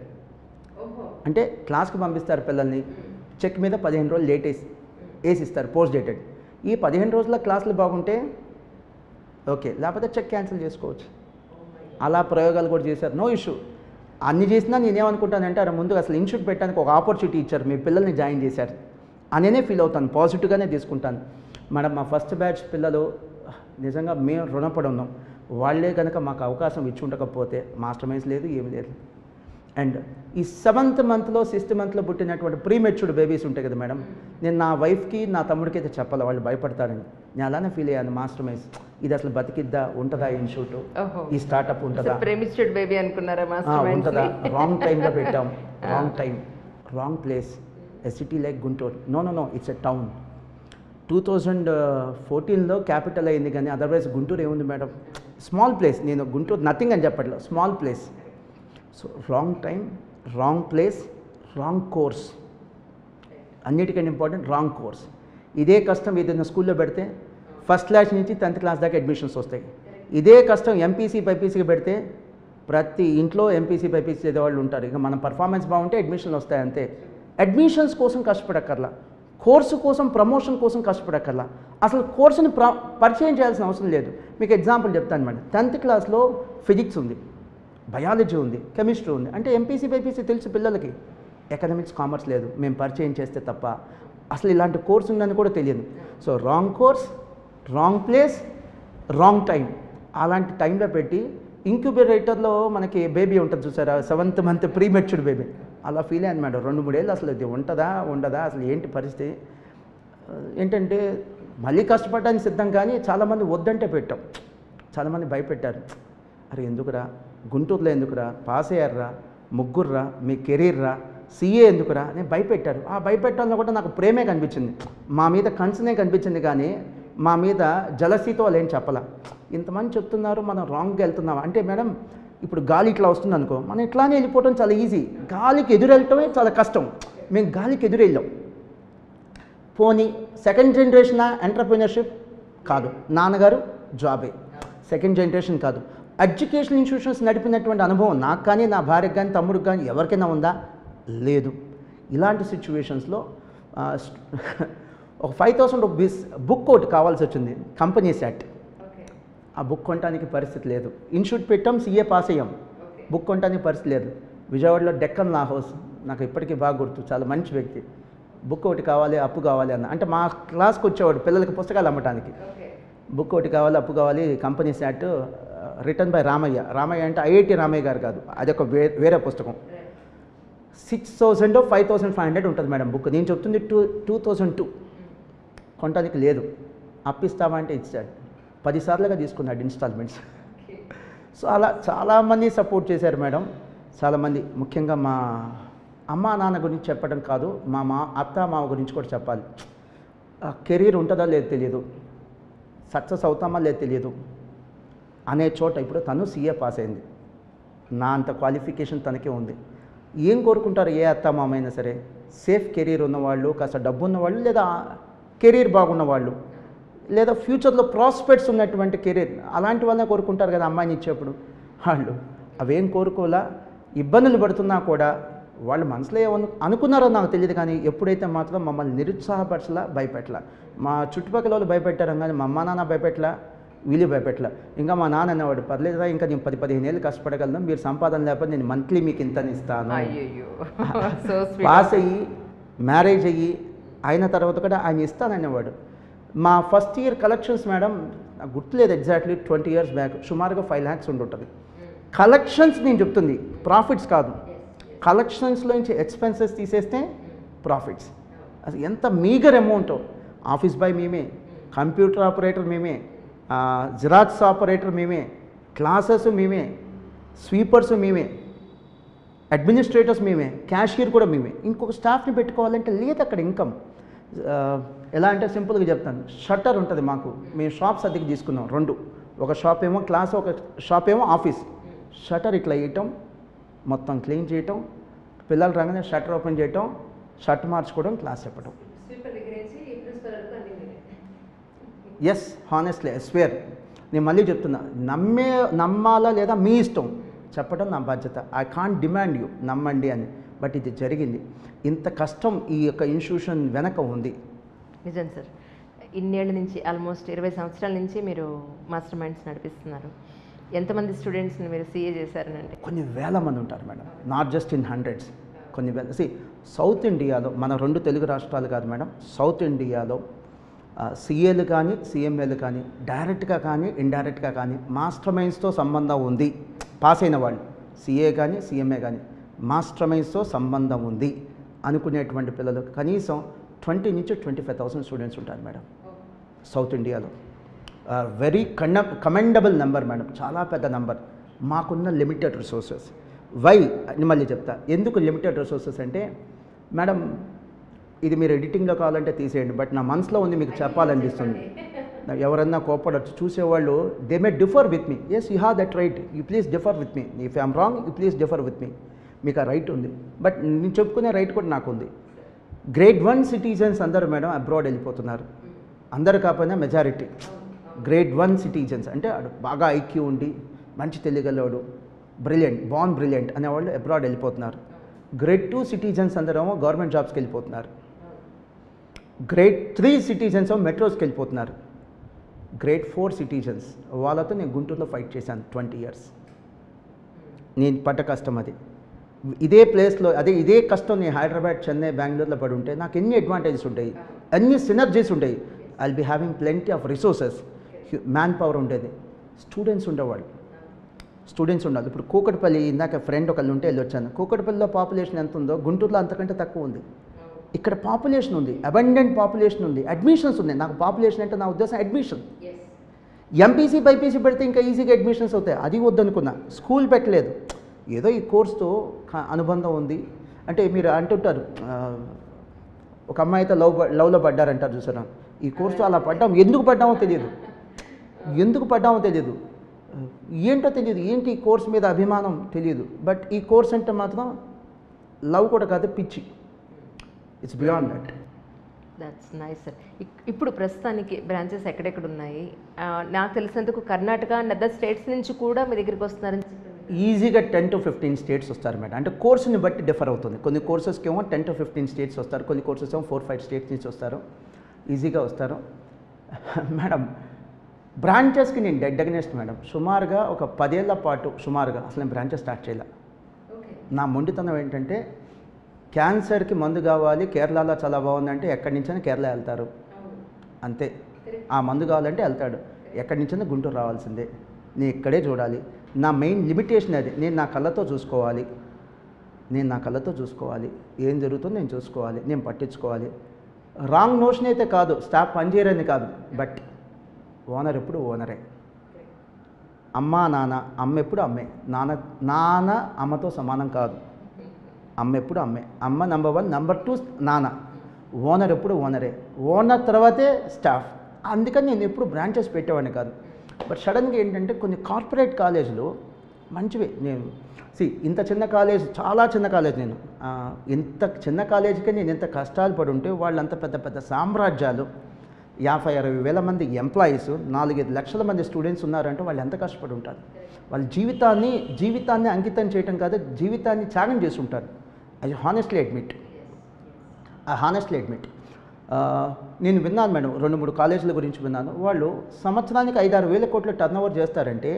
అంటే క్లాస్కి పంపిస్తారు పిల్లల్ని, చెక్ మీద 15 రోజులు లేట్ వేసి ఇస్తారు, పోస్ట్ డేటెడ్. ఈ 15 రోజుల క్లాసులు బాగుంటే ఓకే, లేకపోతే చెక్ క్యాన్సిల్ చేసుకోవచ్చు. అలా ప్రయోగాలు కూడా చేశారు, నో ఇష్యూ. అన్ని చేసినా నేనేమనుకుంటానంటే అరే ముందు అసలు ఇన్స్టిట్యూట్ పెట్టడానికి ఒక ఆపర్చునిటీ ఇచ్చారు, మీ పిల్లల్ని జాయిన్ చేశారు అనేనే ఫీల్ అవుతాను, పాజిటివ్గానే తీసుకుంటాను మేడం. మా ఫస్ట్ బ్యాచ్ పిల్లలు నిజంగా మేము రుణపడి ఉన్నాం. వాళ్ళే కనుక మాకు అవకాశం ఇచ్చి ఉండకపోతే మాస్టర్ మైండ్స్ లేదు, ఏమి లేదు. అండ్ ఈ 7th మంత్లో 6th మంత్లో పుట్టినటువంటి ప్రీమెచ్యూర్డ్ బేబీస్ ఉంటాయి కదా మేడం, నేను నా వైఫ్కి నా తమ్ముడికి అయితే చెప్పాలి, వాళ్ళు భయపడతారని. నేను అలానే ఫీల్ అయ్యాను, మాస్టర్ మైండ్స్ ఇది అసలు బతికిద్దా, ఉంటుందా ఇన్స్టిట్యూట్, ఈ స్టార్టప్ ఉంటుందా, ప్రీమెచ్యూర్డ్ బేబీ అనుకున్నారా ఉంటుందా. రాంగ్ టైంలో పెట్టాం, wrong time, wrong place. A city like Guntur, no it's a town. 2014లో క్యాపిటల్ అయింది, కానీ అదర్వైజ్ గుంటూరు ఏముంది మేడం, స్మాల్ ప్లేస్. నేను గుంటూరు నథింగ్ అని చెప్పట్లేదు, small place. So wrong time, wrong place, wrong course, అన్నిటికంటే ఇంపార్టెంట్ రాంగ్ కోర్స్. ఇదే కష్టం ఏదైనా స్కూల్లో పెడితే ఫస్ట్ క్లాస్ నుంచి 10th క్లాస్ దాకా అడ్మిషన్స్ వస్తాయి. ఇదే కష్టం ఎంపీసీ బైపీసీకి పెడితే ప్రతి ఇంట్లో ఎంపీసీ బైపీసీ చదివేవాళ్ళు ఉంటారు. ఇక మన పర్ఫార్మెన్స్ బాగుంటే అడ్మిషన్లు వస్తాయి అంతే. అడ్మిషన్స్ కోసం కష్టపడక్కర్లా, కోర్సు కోసం, ప్రమోషన్ కోసం కష్టపడక్కర్లా, అసలు కోర్సుని పరిచయం చేయాల్సిన అవసరం లేదు. మీకు ఎగ్జాంపుల్ చెప్తాను మేడం. 10th క్లాస్లో ఫిజిక్స్ ఉంది, బయాలజీ ఉంది, కెమిస్ట్రీ ఉంది. అంటే ఎంపీసీ బైపీసీ తెలుసు పిల్లలకి, ఎకనామిక్స్, కామర్స్ లేదు. మేము పరిచయం చేస్తే తప్ప అసలు ఇలాంటి కోర్స్ ఉందని కూడా తెలియదు. So wrong course, wrong place, wrong time. అలాంటి టైంలో పెట్టి ఇంక్యుబేటర్లో మనకి బేబీ ఉంటుంది చూసారా, 7th మంత్ ప్రీమెచ్యూర్డ్ బేబీ, అలా ఫీల్ అయ్యాను మేడం. 2-3 ఏళ్ళు అసలు ఇది ఉంటుందా ఉండదా, అసలు ఏంటి పరిస్థితి ఏంటంటే మళ్ళీ కష్టపడడానికి సిద్ధం, కానీ చాలామంది వద్దంటే పెట్టాం, చాలామంది భయపెట్టారు. అరే ఎందుకురా, గుంటూరులో ఎందుకురా, పాస్ అయ్యారా, ముగ్గురురా, మీ కెరీర్రా, సీఏ ఎందుకురా అని భయపెట్టారు. ఆ భయపెట్టాలని కూడా నాకు ప్రేమే కనిపించింది, మా మీద కన్సర్నే కనిపించింది, కానీ మా మీద జలసీతో వాళ్ళు ఏం చెప్పాలా. ఇంతమంది చెప్తున్నారు, మనం రాంగ్గా వెళ్తున్నాం అంటే మేడం, ఇప్పుడు గాలి ఇట్లా వస్తుంది అనుకో, మనం ఇట్లానే వెళ్ళిపోవడం చాలా ఈజీ, గాలికి ఎదురు వెళ్ళటమే చాలా కష్టం. మేము గాలికి ఎదురు వెళ్ళాం. పోనీ సెకండ్ జనరేషన్ ఎంటర్‌ప్రెన్యూర్‌షిప్ కాదు, నాన్నగారు జాబే, సెకండ్ జనరేషన్ కాదు. ఎడ్యుకేషన్ ఇన్స్టిట్యూషన్స్ నడిపినటువంటి అనుభవం నాకు కానీ, నా భార్యకు కానీ, తమ్ముడికి కానీ ఎవరికైనా ఉందా? లేదు. ఇలాంటి సిచ్యువేషన్స్లో ఒక 5,000 రూపీస్ బుక్ ఒకటి కావాల్సి వచ్చింది, కంపెనీస్ యాక్ట్. ఆ బుక్ కొనడానికి పరిస్థితి లేదు. ఇన్స్టిట్యూట్ పెట్టాం, సీఏ పాస్ అయ్యాం, బుక్ కొనడానికి పరిస్థితి లేదు. విజయవాడలో డెక్కన్ లా హౌస్, నాకు ఇప్పటికీ బాగా గుర్తు, చాలా మంచి వ్యక్తి. బుక్ ఒకటి కావాలి, అప్పు కావాలి అన్న, అంటే మా క్లాస్కి వచ్చేవాడు పిల్లలకి పుస్తకాలు అమ్మటానికి. బుక్ ఒకటి కావాలి, అప్పు కావాలి, companies act, return by Ramaiah. Ramaiah అంటే ఐఐటి రామయ్య గారు కాదు, అదొక వేరే పుస్తకం. 6,000 5,500 ఉంటుంది మేడం బుక్. నేను చెప్తుంది 2002. కొనడానికి లేదు. అప్పిస్తావా అంటే ఇచ్చాడు. 10 సార్లుగా తీసుకున్నాడు ఇన్స్టాల్మెంట్స్. సో అలా చాలామంది సపోర్ట్ చేశారు మేడం, చాలామంది. ముఖ్యంగా మా అమ్మ నాన్న గురించి చెప్పడం కాదు, మా అత్త మామ గురించి కూడా చెప్పాలి. కెరీర్ ఉంటుందా లేదు తెలియదు, సక్సెస్ అవుతామా లేదు తెలియదు, అనే చోట ఇప్పుడు తను సీఏ పాస్ అయింది. నా అంత క్వాలిఫికేషన్ తనకే ఉంది. ఏం కోరుకుంటారు ఏ అత్త మామ అయినా సరే? సేఫ్ కెరీర్ ఉన్నవాళ్ళు, కాస్త డబ్బు ఉన్నవాళ్ళు, లేదా కెరీర్ బాగున్న వాళ్ళు, లేదా ఫ్యూచర్లో ప్రాస్పెక్ట్స్ ఉన్నటువంటి కెరీర్, అలాంటి వాళ్ళనే కోరుకుంటారు కదా అమ్మాయిని ఇచ్చేప్పుడు. వాళ్ళు అవేం కోరుకోలా. ఇబ్బందులు పడుతున్నా కూడా వాళ్ళు మనసులో అనుకున్నారో నాకు తెలియదు, కానీ ఎప్పుడైతే మాత్రం మమ్మల్ని నిరుత్సాహపరచలా, భయపెట్టలా. మా చుట్టుపక్కల వాళ్ళు భయపెట్టారు కానీ మా అమ్మ నాన్న భయపెట్టలా, వీళ్ళు భయపెట్టలా. ఇంకా మా నాన్న అనేవాడు, పర్లేదురా ఇంకా నేను 10-15 ఏళ్ళు కష్టపడగలను, మీరు సంపాదన లేకపోతే నేను మంత్లీ మీకు ఇంతని ఇస్తాను. పాస్ అయ్యి మ్యారేజ్ అయ్యి అయిన తర్వాత కూడా ఆయన ఇస్తాననేవాడు. మా ఫస్ట్ ఇయర్ కలెక్షన్స్ మేడం నాకు గుర్తులేదు ఎగ్జాక్ట్లీ, 20 years బ్యాక్ సుమారుగా 5 lakhs ఉంటుంటుంది. కలెక్షన్స్ నేను చెప్తుంది, ప్రాఫిట్స్ కాదు. కలెక్షన్స్లో నుంచి ఎక్స్పెన్సెస్ తీసేస్తే ప్రాఫిట్స్. అది ఎంత మీగర్ అమౌంట్. ఆఫీస్ బాయ్ మేమే, కంప్యూటర్ ఆపరేటర్ మేమే, జిరాక్స్ ఆపరేటర్ మేమే, క్లాసెస్ మేమే, స్వీపర్స్ మేమే, అడ్మినిస్ట్రేటర్స్ మేమే, క్యాషియర్ కూడా మేమే. ఇంకొక స్టాఫ్ని పెట్టుకోవాలంటే లేదు అక్కడ ఇన్కమ్. ఎలా అంటే సింపుల్గా చెప్తాను, షట్టర్ ఉంటుంది మాకు. మేము షాప్స్ అద్దెకి తీసుకున్నాం 2. ఒక షాప్ ఏమో క్లాస్, ఒక షాప్ ఏమో ఆఫీస్. షట్టర్ ఇట్లా వేయటం, మొత్తం క్లీన్ చేయటం, పిల్లలు రాగానే షట్టర్ ఓపెన్ చేయటం, షర్ట్ మార్చుకోవడం, క్లాస్ చెప్పడం. Yes, honestly I swear. నేను మళ్ళీ చెప్తున్నా, నమ్మాలా లేదా మీ ఇష్టం, చెప్పడం నా బాధ్యత. ఐ కాంట్ డిమాండ్ యూ నమ్మండి అని. బట్ ఇది జరిగింది. ఇంత కష్టం ఈ యొక్క ఇన్స్టిట్యూషన్ వెనక ఉంది. నిజం సార్. ఇన్నేళ్ళ నుంచి ఆల్మోస్ట్ 20 సంవత్సరాల నుంచి మీరు మాస్టర్ మైండ్స్ నడిపిస్తున్నారు. ఎంతమంది స్టూడెంట్స్ని మీరు సీఏ చేశారనండి? కొన్ని వేల మంది ఉంటారు madam, not just in hundreds, కొన్ని వేల. సౌత్ ఇండియాలో, మన 2 తెలుగు రాష్ట్రాలు కాదు మేడం, సౌత్ ఇండియాలో సీఏలు కానీ సీఎంఏలు కానీ డైరెక్ట్గా కానీ ఇండైరెక్ట్గా కానీ మాస్టర్ మైండ్స్తో సంబంధం ఉంది. పాస్ అయిన వాళ్ళు సీఏ కానీ సీఎంఏ కానీ మాస్టర్ మైండ్స్తో సంబంధం ఉంది అనుకునేటువంటి పిల్లలు కనీసం 20 నుంచి 25,000 స్టూడెంట్స్ ఉంటారు మేడం సౌత్ ఇండియాలో. వెరీ కమెండబుల్ నెంబర్ మేడం, చాలా పెద్ద నెంబర్. మాకున్న లిమిటెడ్ రిసోర్సెస్. వై అని మళ్ళీ చెప్తా, ఎందుకు లిమిటెడ్ రిసోర్సెస్ అంటే మేడం, ఇది మీరు ఎడిటింగ్లో కావాలంటే తీసేయండి, బట్ నా మనసులో ఉంది మీకు చెప్పాలనిపిస్తుంది. ఎవరన్నా కోపడచ్చు చూసేవాళ్ళు, they may differ with me. Yes, you have that right, you please differ with me. If I'm wrong, you please differ with me. మీకు ఆ రైట్ ఉంది. బట్ నేను చెప్పుకునే రైట్ కూడా నాకు ఉంది. గ్రేడ్ 1 సిటిజన్స్ అందరూ మేడం అబ్రాడ్ వెళ్ళిపోతున్నారు. అందరు కాకపోయినా మెజారిటీ గ్రేడ్ 1 సిటిజన్స్ అంటే బాగా ఐక్యూ ఉండి మంచి తెలియగలవాడు, బ్రిలియంట్, బాన్ బ్రిలియంట్ అనేవాళ్ళు అబ్రాడ్ వెళ్ళిపోతున్నారు. గ్రేడ్ 2 సిటిజన్స్ అందరేమో గవర్నమెంట్ జాబ్స్కి వెళ్ళిపోతున్నారు. గ్రేడ్ 3 సిటిజన్స్ ఏమో మెట్రోస్కి వెళ్ళిపోతున్నారు. గ్రేడ్ 4 సిటిజన్స్ వాళ్ళతో నేను గుంటూరులో ఫైట్ చేశాను 20 years. నేను పడ్డ కష్టం అది. ఇదే ప్లేస్లో ఇదే కష్టం నేను హైదరాబాద్, చెన్నై, బెంగళూరులో పడి ఉంటే నాకు ఎన్ని అడ్వాంటేజెస్ ఉంటాయి, అన్ని సినర్జీస్ ఉంటాయి. I'll be having plenty of resources, man power ఉండేది, స్టూడెంట్స్ ఉండేవాళ్ళు. స్టూడెంట్స్ ఉండాలి. ఇప్పుడు కూకట్పల్లి, ఇందాక ఫ్రెండ్ ఒకళ్ళు ఉంటే వెళ్ళొచ్చాను. కూకట్పల్లిలో పాపులేషన్ ఎంత ఉందో గుంటూరులో అంతకంటే తక్కువ ఉంది. ఇక్కడ పాపులేషన్ ఉంది, అబండెంట్ పాపులేషన్ ఉంది, అడ్మిషన్స్ ఉన్నాయి. నాకు పాపులేషన్ అంటే నా ఉద్దేశం అడ్మిషన్. ఎంపీసీ బైపీసీ పెడితే ఇంకా ఈజీగా అడ్మిషన్స్ అవుతాయి, అది వద్దనుకున్నా. స్కూల్ పెట్టలేదు, ఏదో ఈ కోర్సుతో అనుబంధం ఉంది అంటే. మీరు అంటుంటారు ఒక అమ్మాయితో లవ్లో పడ్డారంటారు చూసారా, ఈ కోర్సుతో అలా పడ్డాం. ఎందుకు పడ్డామో తెలియదు, ఏంటో తెలియదు, ఏంటి ఈ కోర్సు మీద అభిమానం తెలియదు. బట్ ఈ కోర్స్ అంటే మాత్రం లవ్ కూడా కాదు, పిచ్చి. It's beyond that. That's nice sir. ఇప్పుడు ప్రస్తుతానికి బ్రాంచెస్ ఎక్కడెక్కడ ఉన్నాయి? నాకు తెలిసినందుకు కర్ణాటక అండ్ అదర్ స్టేట్స్ నుంచి కూడా మీ దగ్గరికి వస్తున్నారని ఈజీగా 10 to 15 స్టేట్స్ వస్తారు మేడం. అంటే కోర్సుని బట్టి డిఫర్ అవుతుంది. కొన్ని కోర్సెస్కి ఏమో 10 to 15 స్టేట్స్ వస్తారు, కొన్ని కోర్సెస్ ఏమో 4-5 స్టేట్స్ నుంచి వస్తారు. ఈజీగా వస్తారు మేడం. బ్రాంచెస్కి నేను డెడ్ అగెనెస్ట్ మేడం. సుమారుగా ఒక 10 ఏళ్ల పాటు సుమారుగా అసలు నేను బ్రాంచెస్ స్టార్ట్ చేయాలి. నా మొండితనం ఏంటంటే, క్యాన్సర్కి మందు కావాలి, కేరళలో చాలా బాగుందంటే ఎక్కడి నుంచైనా కేరళ వెళ్తారు, అంతే. ఆ మందు కావాలంటే వెళ్తాడు, ఎక్కడి నుంచైనా గుంటూరు రావాల్సిందే. నేను ఇక్కడే చూడాలి. నా మెయిన్ లిమిటేషన్ అది. నేను నా కళ్ళతో చూసుకోవాలి, ఏం జరుగుతుందో నేను చూసుకోవాలి, నేను పట్టించుకోవాలి. రాంగ్ నోషన్ అయితే కాదు, స్టాఫ్ పనిచేయరని కాదు, బట్ ఓనర్ ఎప్పుడు ఓనరే. అమ్మ నాన్న, అమ్మ ఎప్పుడు అమ్మే. నాన్న అమ్మతో సమానం కాదు, అమ్మ ఎప్పుడు అమ్మే. అమ్మ నెంబర్ 1, నెంబర్ 2 నాన్న. ఓనర్ ఎప్పుడు ఓనరే. ఓనర్ తర్వాతే స్టాఫ్. అందుకని నేను ఎప్పుడు బ్రాంచెస్ పెట్టేవాడిని కాదు. బట్ సడన్గా ఏంటంటే కొన్ని కార్పొరేట్ కాలేజీలు మంచివి. నేను ఇంత చిన్న కాలేజ్, చాలా చిన్న కాలేజ్, నేను ఇంత చిన్న కాలేజీకే నేను ఎంత కష్టాలు పడి ఉంటే వాళ్ళంత పెద్ద పెద్ద సామ్రాజ్యాలు, 50-60 వేల మంది ఎంప్లాయీస్, 4-5 లక్షల మంది స్టూడెంట్స్ ఉన్నారంటే వాళ్ళు ఎంత కష్టపడి ఉంటారు. వాళ్ళ జీవితాన్ని అంకితం చేయటం కాదు, జీవితాన్ని త్యాగం చేసి ఉంటారు. I honestly admit. నేను విన్నాను మేడం, 2-3 కాలేజీల గురించి విన్నాను. వాళ్ళు సంవత్సరానికి 5-6 వేల కోట్ల టర్న్ ఓవర్ చేస్తారంటే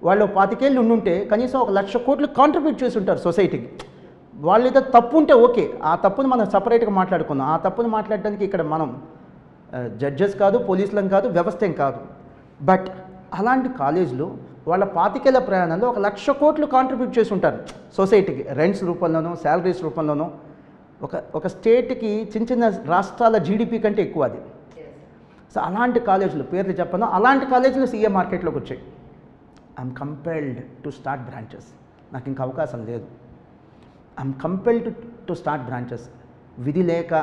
వాళ్ళు 25 ఏళ్ళు ఉండుంటే కనీసం 1 లక్ష కోట్లు కాంట్రిబ్యూట్ చేసి ఉంటారు సొసైటీకి. వాళ్ళ ఏదో తప్పు ఉంటే ఓకే, ఆ తప్పును మనం సపరేట్గా మాట్లాడుకుందాం. ఆ తప్పును మాట్లాడడానికి ఇక్కడ మనం జడ్జెస్ కాదు, పోలీసులం కాదు, వ్యవస్థ ఏం కాదు. బట్ అలాంటి కాలేజీలు వాళ్ళ 25 ఏళ్ల ప్రయాణంలో 1 లక్ష కోట్లు కాంట్రిబ్యూట్ చేసి ఉంటారు సొసైటీకి, రెంట్స్ రూపంలోనూ, శాలరీస్ రూపంలోనూ. ఒక స్టేట్కి చిన్న రాష్ట్రాల జీడిపి కంటే ఎక్కువ అది. సో అలాంటి కాలేజీలు పేర్లు చెప్పను, అలాంటి కాలేజీలు సీఏ మార్కెట్లోకి వచ్చాయి. I'm compelled to start branches. నాకు ఇంక అవకాశం లేదు. I'm compelled to start branches. విధి లేక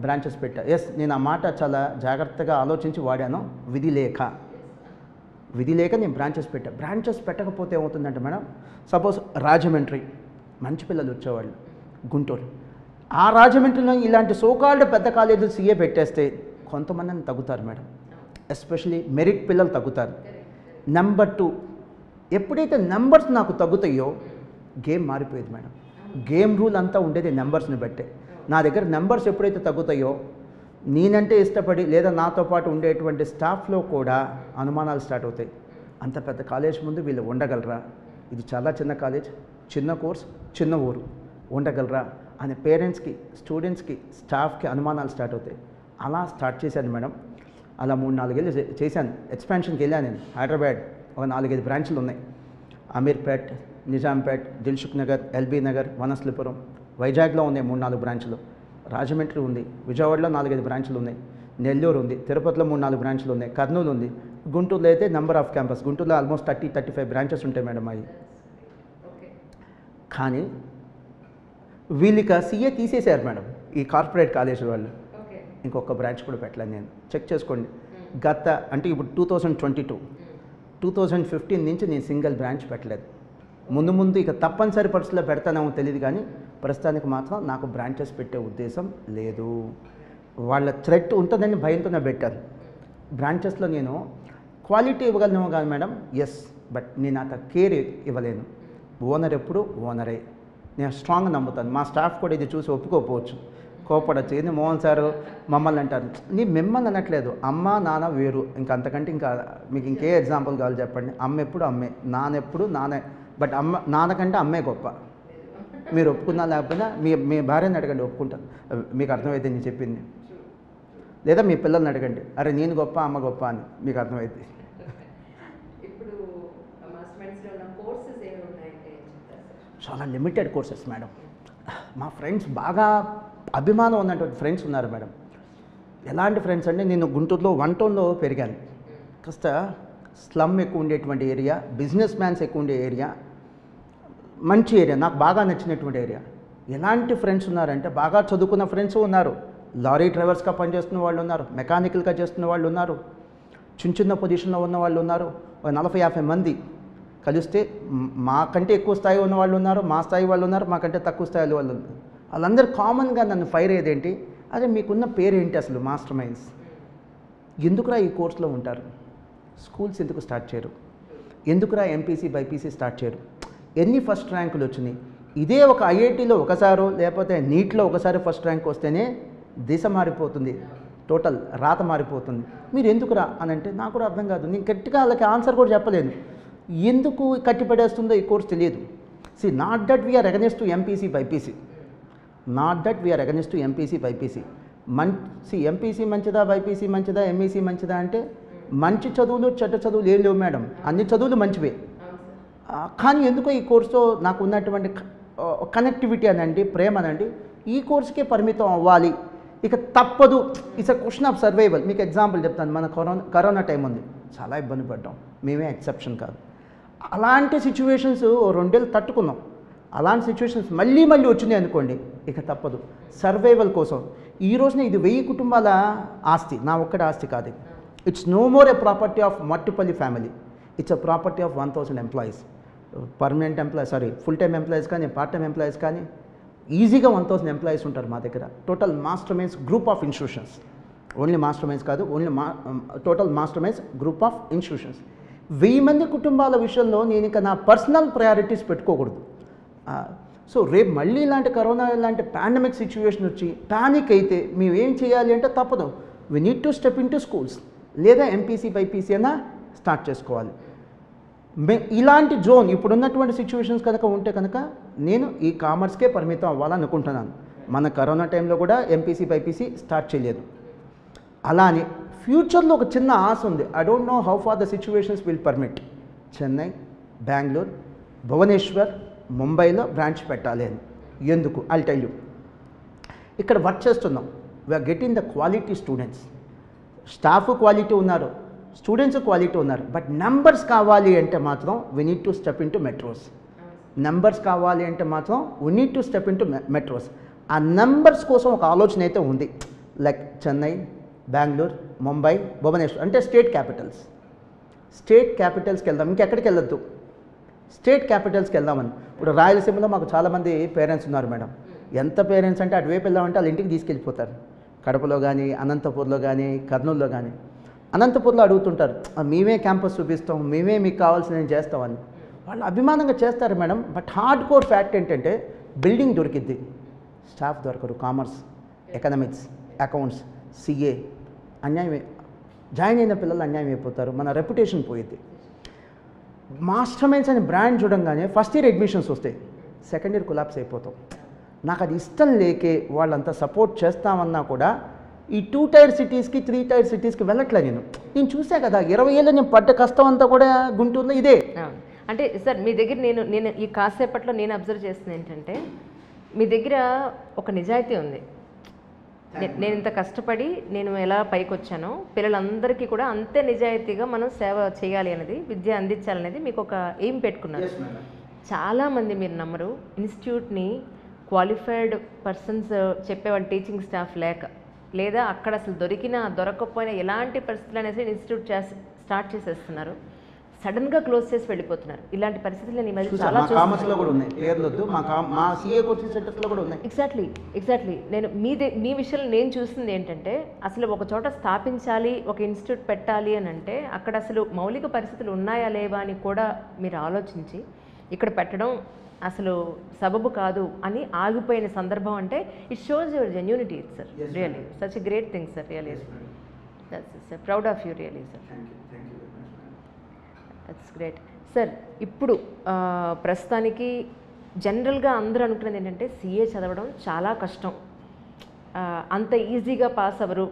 బ్రాంచెస్ పెట్టా. ఎస్, నేను ఆ మాట చాలా జాగ్రత్తగా ఆలోచించి వాడాను. విధి లేక నేను బ్రాంచెస్ పెట్టా. బ్రాంచెస్ పెట్టకపోతే ఏమవుతుందంటే మేడం, సపోజ్ రాజమండ్రి మంచి పిల్లలు వచ్చేవాళ్ళు, గుంటూరు, ఆ రాజమండ్రిలో ఇలాంటి సోకాల్డ్ పెద్ద కాలేజీలు సీఏ పెట్టేస్తే కొంతమందిని తగ్గుతారు మేడం. ఎస్పెషలీ మెరిట్ పిల్లలు తగ్గుతారు. నెంబర్ 2, ఎప్పుడైతే నెంబర్స్ నాకు తగ్గుతాయో గేమ్ మారిపోయేది మేడం. గేమ్ రూల్ అంతా ఉండేది నెంబర్స్ని బట్టే. నా దగ్గర నెంబర్స్ ఎప్పుడైతే తగ్గుతాయో నేనంటే ఇష్టపడి లేదా నాతో పాటు ఉండేటువంటి స్టాఫ్లో కూడా అనుమానాలు స్టార్ట్ అవుతాయి. అంత పెద్ద కాలేజ్ ముందు వీళ్ళు ఉండగలరా, ఇది చాలా చిన్న కాలేజ్, చిన్న కోర్స్, చిన్న ఊరు, ఉండగలరా అనే పేరెంట్స్కి, స్టూడెంట్స్కి, స్టాఫ్కి అనుమానాలు స్టార్ట్ అవుతాయి. అలా స్టార్ట్ చేశాను మేడం. అలా 3-4 ఏళ్ళు చేశాను. ఎక్స్పాన్షన్కి వెళ్ళాను నేను. హైదరాబాద్ ఒక 4-5 బ్రాంచ్లు ఉన్నాయి. అమీర్పేట్, నిజాంపేట్, దిల్సుఖ్ నగర్, ఎల్బీ నగర్, వనస్థలిపురం, వైజాగ్లో ఉన్నాయి 3-4 బ్రాంచ్లు, రాజమండ్రి ఉంది, విజయవాడలో 4-5 బ్రాంచ్లు ఉన్నాయి, నెల్లూరు ఉంది, తిరుపతిలో 3-4 బ్రాంచ్లు ఉన్నాయి, కర్నూలు ఉంది, గుంటూరులో అయితే నెంబర్ ఆఫ్ క్యాంపస్, గుంటూరులో ఆల్మోస్ట్ 30-35 బ్రాంచెస్ ఉంటాయి మేడం. అవి కానీ వీళ్ళకి సీఏ తీసేశారు మేడం ఈ కార్పొరేట్ కాలేజ్ వాళ్ళు. ఇంకొక బ్రాంచ్ కూడా పెట్టలేదు నేను. చెక్ చేసుకోండి. అంటే ఇప్పుడు 2015 నుంచి నేను సింగిల్ బ్రాంచ్ పెట్టలేదు. ముందు ఇక తప్పనిసరి పరిస్థితుల్లో పెడతానేమో తెలియదు, కానీ ప్రస్తుతానికి మాత్రం నాకు బ్రాంచెస్ పెట్టే ఉద్దేశం లేదు. వాళ్ళ థ్రెట్ ఉంటుందని భయంతోనే పెట్టారు. బ్రాంచెస్లో నేను క్వాలిటీ ఇవ్వగలను కాదు మేడం, ఎస్, బట్ నేను అంత కేర్ ఇవ్వలేను. ఓనర్ ఎప్పుడు ఓనరే. నేను స్ట్రాంగ్ నమ్ముతాను. మా స్టాఫ్ కూడా ఇది చూసి ఒప్పుకోకపోవచ్చు, కోపడచ్చు. ఏంది మోహన్ సారు మమ్మల్ని అంటారు. మిమ్మల్ని అనట్లేదు, అమ్మ నాన్న వేరు, ఇంకా అంతకంటే ఇంకా మీకు ఇంకే ఎగ్జాంపుల్ కావాలి చెప్పండి. అమ్మ ఎప్పుడు అమ్మే, నాన్నెప్పుడు నాన్నే. బట్ నాన్నకంటే అమ్మే గొప్ప. మీరు ఒప్పుకున్నా లేకపోయినా మీ భార్యని అడగండి, ఒప్పుకుంటాను. మీకు అర్థమైతే నేను చెప్పింది. లేదా మీ పిల్లల్ని అడగండి, అరే నేను గొప్ప అమ్మ గొప్ప అని, మీకు అర్థమైతే. చాలా లిమిటెడ్ కోర్సెస్ మేడం. మా ఫ్రెండ్స్ బాగా అభిమానం ఉన్నటువంటి ఫ్రెండ్స్ ఉన్నారు మేడం. ఎలాంటి ఫ్రెండ్స్ అంటే, నేను గుంటూరులో 1 టౌన్లో పెరిగాను. కాస్త స్లమ్ ఎక్కువ ఉండేటువంటి ఏరియా, బిజినెస్ మ్యాన్స్ ఎక్కువ ఉండే ఏరియా, మంచి ఏరియా, నాకు బాగా నచ్చినటువంటి ఏరియా. ఎలాంటి ఫ్రెండ్స్ ఉన్నారంటే, బాగా చదువుకున్న ఫ్రెండ్స్ ఉన్నారు, లారీ డ్రైవర్స్గా పనిచేస్తున్న వాళ్ళు ఉన్నారు, మెకానికల్గా చేస్తున్న వాళ్ళు ఉన్నారు, చిన్న పొజిషన్లో ఉన్న వాళ్ళు ఉన్నారు. 40-50 మంది కలిస్తే మాకంటే ఎక్కువ స్థాయి ఉన్న వాళ్ళు ఉన్నారు, మా స్థాయి వాళ్ళు ఉన్నారు, మాకంటే తక్కువ స్థాయి వాళ్ళు ఉన్నారు. వాళ్ళందరూ కామన్గా నన్ను ఫైర్ అయ్యేదేంటి, అదే మీకున్న పేరేంటి అసలు, మాస్టర్ మైండ్స్ ఎందుకురా ఈ కోర్సులో ఉంటారు, స్కూల్స్ ఎందుకు స్టార్ట్ చేయరు, ఎందుకురా ఎంపీసీ బైపీసీ స్టార్ట్ చేయరు, ఎన్ని ఫస్ట్ ర్యాంకులు వచ్చినాయి, ఇదే ఒక ఐఐటీలో ఒకసారో లేకపోతే నీట్లో ఒకసారి ఫస్ట్ ర్యాంక్ వస్తేనే దిశ మారిపోతుంది, టోటల్ రాత మారిపోతుంది. మీరు ఎందుకురా అని అంటే నాకు కూడా అర్థం కాదు. నేను గట్టిగా వాళ్ళకి ఆన్సర్ కూడా చెప్పలేను. ఎందుకు కట్టిపడేస్తుందో ఈ కోర్స్ తెలియదు. Not that we are against to MPC BiPC, not that we are against to MPC BiPC. MPC మంచిదా, బైపీసీ మంచిదా, ఎంఈసీ మంచిదా అంటే మంచి చదువులు చెడ్డ చదువులు ఏం లేవు మేడం, అన్ని చదువులు మంచివే. కానీ ఎందుకో ఈ కోర్సుతో నాకు ఉన్నటువంటి కనెక్టివిటీ అనండి, ప్రేమ అనండి, ఈ కోర్సుకే పరిమితం అవ్వాలి, ఇక తప్పదు. It's a question of survival. మీకు ఎగ్జాంపుల్ చెప్తాను. మన కరోనా టైం ఉంది, చాలా ఇబ్బంది పడ్డాం, మేమే ఎక్సెప్షన్ కాదు. అలాంటి సిచ్యువేషన్స్ 2 ఏళ్ళు తట్టుకున్నాం. అలాంటి సిచ్యువేషన్స్ మళ్ళీ వచ్చినాయి అనుకోండి, ఇక తప్పదు. సర్వైవల్ కోసం ఈ రోజున ఇది 1000 కుటుంబాల ఆస్తి, నా ఒక్కడి ఆస్తి కాదు. It's no more a property of Mattupalli family. It's a property of 1000 employees. Permanent employees, full time employees కానీ, పార్ట్ టైమ్ ఎంప్లాయీస్ కానీ ఈజీగా 1000 ఎంప్లాయీస్ ఉంటారు మా దగ్గర. Total Master Minds group of institutions, only Master Minds కాదు, total Master Minds group of institutions. 1000 మంది కుటుంబాల విషయంలో నేను ఇంకా నా పర్సనల్ ప్రయారిటీస్ పెట్టుకోకూడదు. సో రేపు మళ్ళీ ఇలాంటి కరోనా ఇలాంటి పాండమిక్ సిచ్యువేషన్ వచ్చి ప్యానిక్ అయితే మేము ఏం చేయాలి అంటే తప్పదు, we need to step in to schools, లేదా ఎంపీసీ బైపీసీ అయినా స్టార్ట్ చేసుకోవాలి. ఇలాంటి జోన్ ఇప్పుడున్నటువంటి సిచ్యువేషన్స్ కనుక ఉంటే కనుక నేను ఈ కామర్స్కే పరిమితం అవ్వాలనుకుంటున్నాను. మన కరోనా టైంలో కూడా ఎంపీసీ బైపీసీ స్టార్ట్ చేయలేదు. అలానే ఫ్యూచర్లో ఒక చిన్న ఆశ ఉంది. I don't know how far the situations will permit. Chennai, Bengaluru, Bhubaneswar, ముంబైలో బ్రాంచ్ పెట్టాలి అని. ఎందుకు? I'll tell you. ఇక్కడ వర్క్ చేస్తున్నాం, we are getting the quality students. Staff quality ఉన్నారు, స్టూడెంట్స్ క్వాలిటీ ఉన్నారు. బట్ నెంబర్స్ కావాలి అంటే మాత్రం we need to step in to metros. Numbers కావాలి అంటే మాత్రం we need to step in to metros. ఆ నెంబర్స్ కోసం ఒక ఆలోచన అయితే ఉంది. లైక్ చెన్నై, బెంగళూరు, ముంబై, భువనేశ్వర్ అంటే స్టేట్ క్యాపిటల్స్. స్టేట్ క్యాపిటల్స్కి వెళ్దాం, ఇంకెక్కడికి వెళ్ళొద్దు, స్టేట్ క్యాపిటల్స్కి వెళ్దామని. ఇప్పుడు రాయలసీమలో మాకు చాలామంది పేరెంట్స్ ఉన్నారు మేడం. ఎంత పేరెంట్స్ అంటే అటువైపు వెళ్దామంటే వాళ్ళ ఇంటికి తీసుకెళ్ళిపోతారు. కడపలో కానీ, అనంతపూర్లో కానీ, కర్నూలులో కానీ. అనంతపూర్లో అడుగుతుంటారు, మేమే క్యాంపస్ చూపిస్తాం, మేమే మీకు కావాల్సినవి చేస్తామని. వాళ్ళు అభిమానంగా చేస్తారు madam. But hard core fact ఏంటంటే బిల్డింగ్ దొరికిద్ది, స్టాఫ్ దొరకరు. కామర్స్, ఎకనామిక్స్, అకౌంట్స్, సిఏ అన్యాయమే. జాయిన్ అయిన పిల్లలు అన్యాయం అయిపోతారు, మన రెప్యుటేషన్ పోయిద్ది. మాస్టర్ మైండ్స్ అనే బ్రాండ్ చూడంగానే ఫస్ట్ ఇయర్ అడ్మిషన్స్ వస్తాయి, సెకండ్ ఇయర్ కొలాప్స్ అయిపోతాం. నాకు అది ఇష్టం లేకే వాళ్ళంతా సపోర్ట్ చేస్తామన్నా కూడా ఈ 2 టైర్ సిటీస్కి 3 టైర్ సిటీస్కి వెళ్ళట్లే. నేను చూసా కదా 20 ఏళ్ళు నేను పడ్డ కష్టం అంతా కూడా గుంటూరులో ఇదే. అంటే సార్ మీ దగ్గర నేను ఈ కాసేపట్లో నేను అబ్జర్వ్ చేస్తుంది ఏంటంటే మీ దగ్గర ఒక నిజాయితీ ఉంది. నేను ఇంత కష్టపడి నేను ఎలా పైకి వచ్చానో పిల్లలందరికీ కూడా అంతే నిజాయితీగా మనం సేవ చేయాలి అనేది, విద్య అందించాలనేది మీకు ఒక ఎయిమ్ పెట్టుకున్నారు. చాలామంది మీరు నమ్మరు, ఇన్స్టిట్యూట్ని క్వాలిఫైడ్ పర్సన్స్ చెప్పేవాళ్ళు టీచింగ్ స్టాఫ్ లేక, లేదా అక్కడ అసలు దొరకపోయినా ఎలాంటి పరిస్థితులు అనేసి ఇన్స్టిట్యూట్ స్టార్ట్ చేసేస్తున్నారు, సడన్గా క్లోజ్ చేసి వెళ్ళిపోతున్నారు. ఇలాంటి పరిస్థితులు నేను ఈ మధ్య చాలా ఎగ్జాక్ట్లీ నేను మీ విషయంలో నేను చూసింది ఏంటంటే అసలు ఒక చోట స్థాపించాలి, ఒక ఇన్స్టిట్యూట్ పెట్టాలి అని అంటే అక్కడ అసలు మౌలిక పరిస్థితులు ఉన్నాయా లేవా అని కూడా మీరు ఆలోచించి ఇక్కడ పెట్టడం అసలు సబబు కాదు అని ఆగిపోయిన సందర్భం అంటే it shows your genuinity sir. Really such a great thing sir. Really that's proud of you really sir. That's great sir. ఇప్పుడు ప్రస్తుతానికి జనరల్గా అందరూ అనుకునేది ఏంటంటే సిఏ చదవడం చాలా కష్టం, అంత ఈజీగా పాస్ అవ్వరు,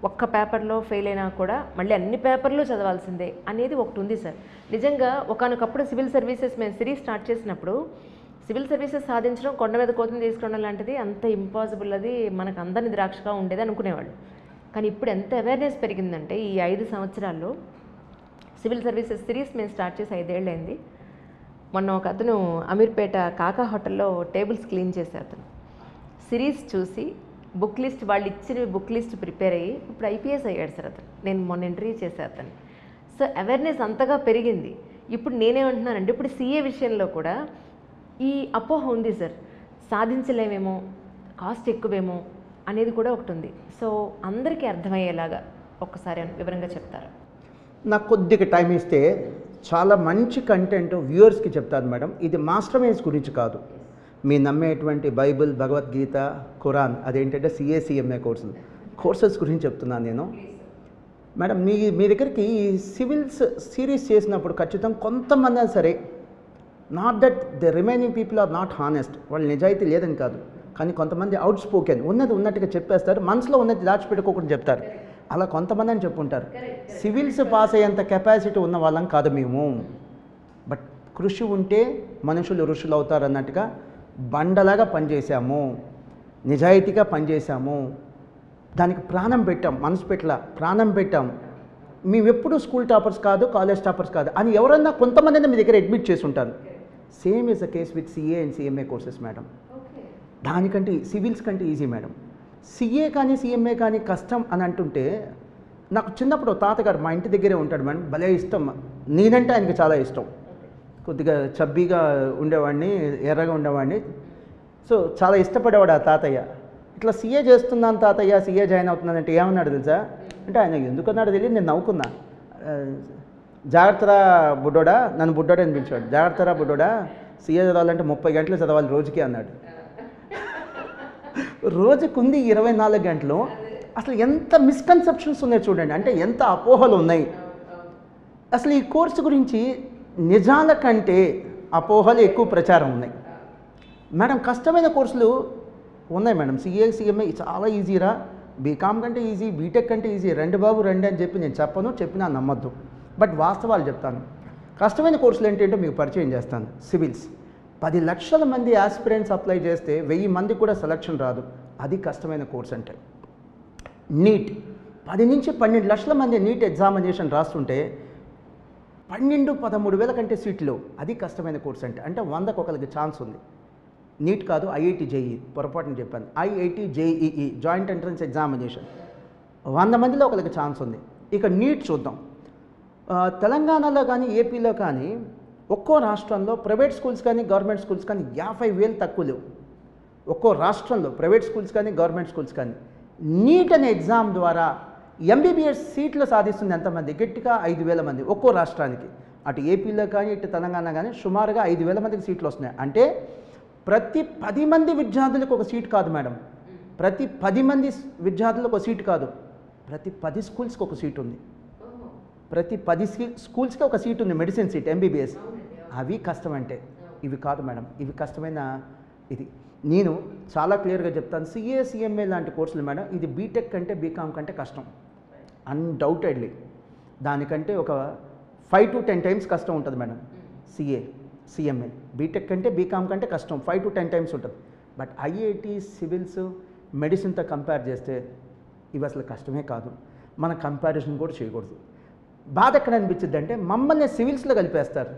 ఒక్క పేపర్లో ఫెయిల్ అయినా కూడా మళ్ళీ అన్ని పేపర్లు చదవాల్సిందే అనేది ఒకటి ఉంది సార్. నిజంగా ఒకానొకప్పుడు సివిల్ సర్వీసెస్ మేము సిరీస్ స్టార్ట్ చేసినప్పుడు సివిల్ సర్వీసెస్ సాధించడం కొండ మీద కోతను తీసుకురావడం లాంటిది అంత ఇంపాసిబుల్, అది మనకు అందరిని ద్రాక్షగా ఉండేది అనుకునేవాళ్ళు. కానీ ఇప్పుడు ఎంత అవేర్నెస్ పెరిగిందంటే ఈ 5 సంవత్సరాల్లో సివిల్ సర్వీసెస్ సిరీస్ మేము స్టార్ట్ చేసి 5 ఏళ్ళు అయింది. మొన్న ఒక అతను అమీర్పేట కాకా హోటల్లో టేబుల్స్ క్లీన్ చేసే అతను సిరీస్ చూసి బుక్ లిస్ట్ వాళ్ళు ఇచ్చిన బుక్ లిస్ట్ ప్రిపేర్ అయ్యి ఇప్పుడు ఐపీఎస్ అయ్యాడు సార్ అతను. నేను మొన్న ఇంటర్వ్యూ చేసే అతను. సో అవేర్నెస్ అంతగా పెరిగింది. ఇప్పుడు నేనేమంటున్నానంటే ఇప్పుడు సిఏ విషయంలో కూడా ఈ అపోహ ఉంది సార్, సాధించలేమేమో, కాస్ట్ ఎక్కువేమో అనేది కూడా ఒకటి ఉంది. సో అందరికీ అర్థమయ్యేలాగా ఒక్కసారి వివరంగా చెప్తారా? నాకు కొద్దిగా టైం ఇస్తే చాలా మంచి కంటెంట్ వ్యూవర్స్కి చెప్తాను మేడం. ఇది మాస్టర్ మైండ్స్ గురించి కాదు, మీ నమ్మేటువంటి బైబిల్, భగవద్గీత, ఖురాన్, అదేంటంటే సిఏ కోర్సెస్ గురించి చెప్తున్నాను నేను మేడం. మీ దగ్గరికి ఈ సివిల్స్ సిరీస్ చేసినప్పుడు ఖచ్చితంగా కొంతమంది సరే, not that the remaining people are not honest, వాళ్ళు నిజాయితీ లేదని కాదు, కానీ కొంతమంది అవుట్ స్పోకెన్, ఉన్నట్టుగా చెప్పేస్తారు, మనసులో ఉన్నది దాచిపెట్టుకోకుండా చెప్తారు. అలా కొంతమంది అని చెప్పుంటారు. సివిల్స్ పాస్ అయ్యేంత కెపాసిటీ ఉన్న వాళ్ళం కాదు మేము. బట్ కృషి ఉంటే మనుషులు ఋషులు అవుతారు అన్నట్టుగా బండలాగా పనిచేసాము, నిజాయితీగా పనిచేసాము, దానికి ప్రాణం పెట్టాం, మనసు పెట్టలా ప్రాణం పెట్టాం. మేము ఎప్పుడు స్కూల్ టాపర్స్ కాదు, కాలేజ్ టాపర్స్ కాదు అని ఎవరన్నా కొంతమంది మీ దగ్గర అడ్మిట్ చేసి ఉంటారు. Same is the case with CA and CMA courses madam. దానికంటే సివిల్స్ కంటే ఈజీ మేడం. సిఏ కానీ సిఎంఏ కానీ కష్టం అని అంటుంటే నాకు చిన్నప్పుడు తాతగారు మా ఇంటి దగ్గరే ఉంటాడు మేడం, భలే ఇష్టం. నేనంటే ఆయనకి చాలా ఇష్టం. కొద్దిగా చబ్బీగా ఉండేవాడిని, ఎర్రగా ఉండేవాడిని. సో చాలా ఇష్టపడేవాడు ఆ తాతయ్య. ఇట్లా సీఏ చేస్తున్నాను తాతయ్య, సీఏ జాయిన్ అవుతున్నానంటే ఏమన్నాడు తెలుసా? అంటే ఆయన ఎందుకన్నాడు తెలియదు, నేను నవ్వుకున్నా. జాగ్రత్తరా బుడ్డోడా, నన్ను బుడ్డోడా అని పిలిచాడు. జాగ్రత్తరా బుడ్డోడా, సీఏ చదవాలంటే 30 గంటలు చదవాలి రోజుకి అన్నాడు. రోజుకుంది 24 గంటలు. అసలు ఎంత మిస్కన్సెప్షన్స్ ఉన్నాయి చూడండి, అంటే ఎంత అపోహలు ఉన్నాయి. అసలు ఈ కోర్సు గురించి నిజాల కంటే అపోహలు ఎక్కువ ప్రచారం ఉన్నాయి మేడం. కష్టమైన కోర్సులు ఉన్నాయి మేడం. సిఏ సిఎంఏ చాలా ఈజీరా, బీకామ్ కంటే ఈజీ, బీటెక్ కంటే ఈజీ, రండి బాబు రండి అని చెప్పి నేను చెప్పను, చెప్పినా నమ్మద్దు. బట్ వాస్తవాలు చెప్తాను. కష్టమైన కోర్సులు ఏంటంటే మీకు పరిచయం చేస్తాను. సివిల్స్ 10 లక్షల మంది ఆస్పిరెంట్స్ అప్లై చేస్తే 1000 మంది కూడా సెలక్షన్ రాదు. అది కష్టమైన కోర్స్ అంటే. నీట్ 10 నుంచి 12 లక్షల మంది నీట్ ఎగ్జామినేషన్ రాస్తుంటే 12-13 వేల కంటే సీట్లు. అది కష్టమైన కోర్స్ అంటే. అంటే 100కి ఒకరికి ఛాన్స్ ఉంది. నీట్ కాదు, ఐఐటి జేఈ, పొరపాటుని చెప్పాను. IIT JEE, joint entrance examination, 100 మందిలో ఒకరికి ఛాన్స్ ఉంది. ఇక నీట్ చూద్దాం. తెలంగాణలో కానీ ఏపీలో కానీ ఒక్కో రాష్ట్రంలో ప్రైవేట్ స్కూల్స్ కానీ గవర్నమెంట్ స్కూల్స్ కానీ 50,000 తక్కువ లేవు. ఒక్కో రాష్ట్రంలో ప్రైవేట్ స్కూల్స్ కానీ గవర్నమెంట్ స్కూల్స్ కానీ. నీట్ అనే ఎగ్జామ్ ద్వారా ఎంబీబీఎస్ సీట్లు సాధిస్తుంది ఎంతమంది? గట్టిగా 5,000 మంది ఒక్కో రాష్ట్రానికి. అటు ఏపీలో కానీ ఇటు తెలంగాణ కానీ సుమారుగా 5,000 మందికి సీట్లు వస్తున్నాయి. అంటే ప్రతి 10 మంది విద్యార్థులకు ఒక సీట్ కాదు మేడం, ప్రతి 10 మంది విద్యార్థులకు ఒక సీట్ కాదు, ప్రతి 10 స్కూల్స్కి ఒక సీట్ ఉంది. ప్రతి 10 స్కూల్స్కి ఒక సీట్ ఉంది, మెడిసిన్ సీట్, ఎంబీబీఎస్. అవి కష్టం అంటే. ఇవి కాదు మేడం, ఇవి కష్టమైన ఇది. నేను చాలా క్లియర్గా చెప్తాను. సిఏ సిఎంఏ లాంటి కోర్సులు మేడం, ఇది బీటెక్ కంటే బీకామ్ కంటే కష్టం అన్డౌటెడ్లీ. దానికంటే ఒక 5 to 10 టైమ్స్ కష్టం ఉంటుంది మేడం. సిఏ సిఎంఏ బీటెక్ కంటే బీకామ్ కంటే కష్టం 5 to 10 టైమ్స్ ఉంటుంది. బట్ ఐఐటి సివిల్స్ మెడిసిన్తో కంపేర్ చేస్తే ఇవి అసలు కష్టమే కాదు. మన కంపారిజన్ కూడా చేయకూడదు. బాధ ఎక్కడ అనిపించింది అంటే మమ్మల్ని సివిల్స్లో కలిపేస్తారు,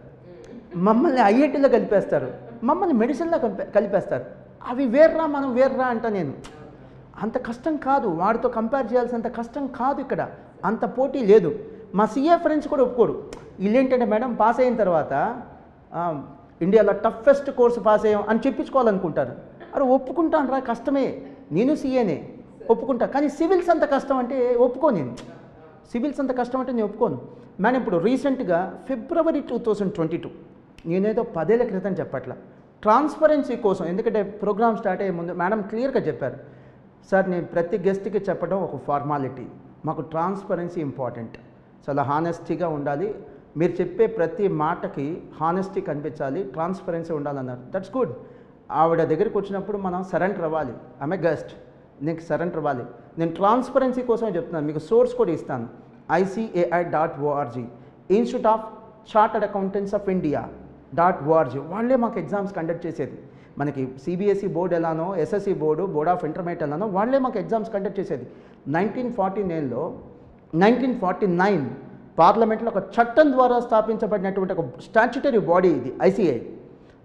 మమ్మల్ని ఐఐటీలో కలిపేస్తారు, మమ్మల్ని మెడిసిన్లో కలిపేస్తారు. అవి వేర్రా మనం వేర్రా అంట. నేను అంత కష్టం కాదు, వాడితో కంపేర్ చేయాల్సినంత కష్టం కాదు. ఇక్కడ అంత పోటీ లేదు. మా సిఏ ఫ్రెండ్స్ కూడా ఒప్పుకోరు. వీళ్ళేంటంటే మేడం పాస్ అయిన తర్వాత ఇండియాలో టఫెస్ట్ కోర్సు పాస్ అయ్యాం అని చెప్పించుకోవాలనుకుంటారు. అరే ఒప్పుకుంటాను రా, కష్టమే, నేను సిఏనే ఒప్పుకుంటా. కానీ సివిల్స్ అంత కష్టం అంటే ఒప్పుకో. నేను సివిల్స్ అంత కష్టం అంటే నేను ఒప్పుకోను మేడం. ఇప్పుడు రీసెంట్గా February 2022, నేనేదో 10 ఏళ్ల క్రితం చెప్పట్లా, ట్రాన్స్పరెన్సీ కోసం, ఎందుకంటే ప్రోగ్రామ్ స్టార్ట్ అయ్యే ముందు మేడం క్లియర్గా చెప్పారు, సార్ నేను ప్రతి గెస్ట్కి చెప్పడం ఒక ఫార్మాలిటీ, మాకు ట్రాన్స్పరెన్సీ ఇంపార్టెంట్, చాలా హానెస్టీగా ఉండాలి, మీరు చెప్పే ప్రతి మాటకి హానెస్టీ కనిపించాలి, ట్రాన్స్పరెన్సీ ఉండాలన్నారు. That's good. ఆవిడ దగ్గరికి వచ్చినప్పుడు మనం సరెండర్ అవ్వాలి. ఆమె గెస్ట్, నీకు సరెండర్ అవ్వాలి. నేను ట్రాన్స్పరెన్సీ కోసమే చెప్తున్నాను. మీకు సోర్స్ కూడా ఇస్తాను. ICAI.org, institute of chartered accountants of India dot org. వాళ్ళే మాకు ఎగ్జామ్స్ కండక్ట్ చేసేది. మనకి సిబిఎస్ఈ బోర్డు ఎలానో, SSC board, board of intermediate ఎలానో వాళ్ళే మాకు ఎగ్జామ్స్ కండక్ట్ చేసేది. 1949 పార్లమెంట్లో ఒక చట్టం ద్వారా స్థాపించబడినటువంటి ఒక స్టాచ్యుటరీ బాడీ ఇది ICAI.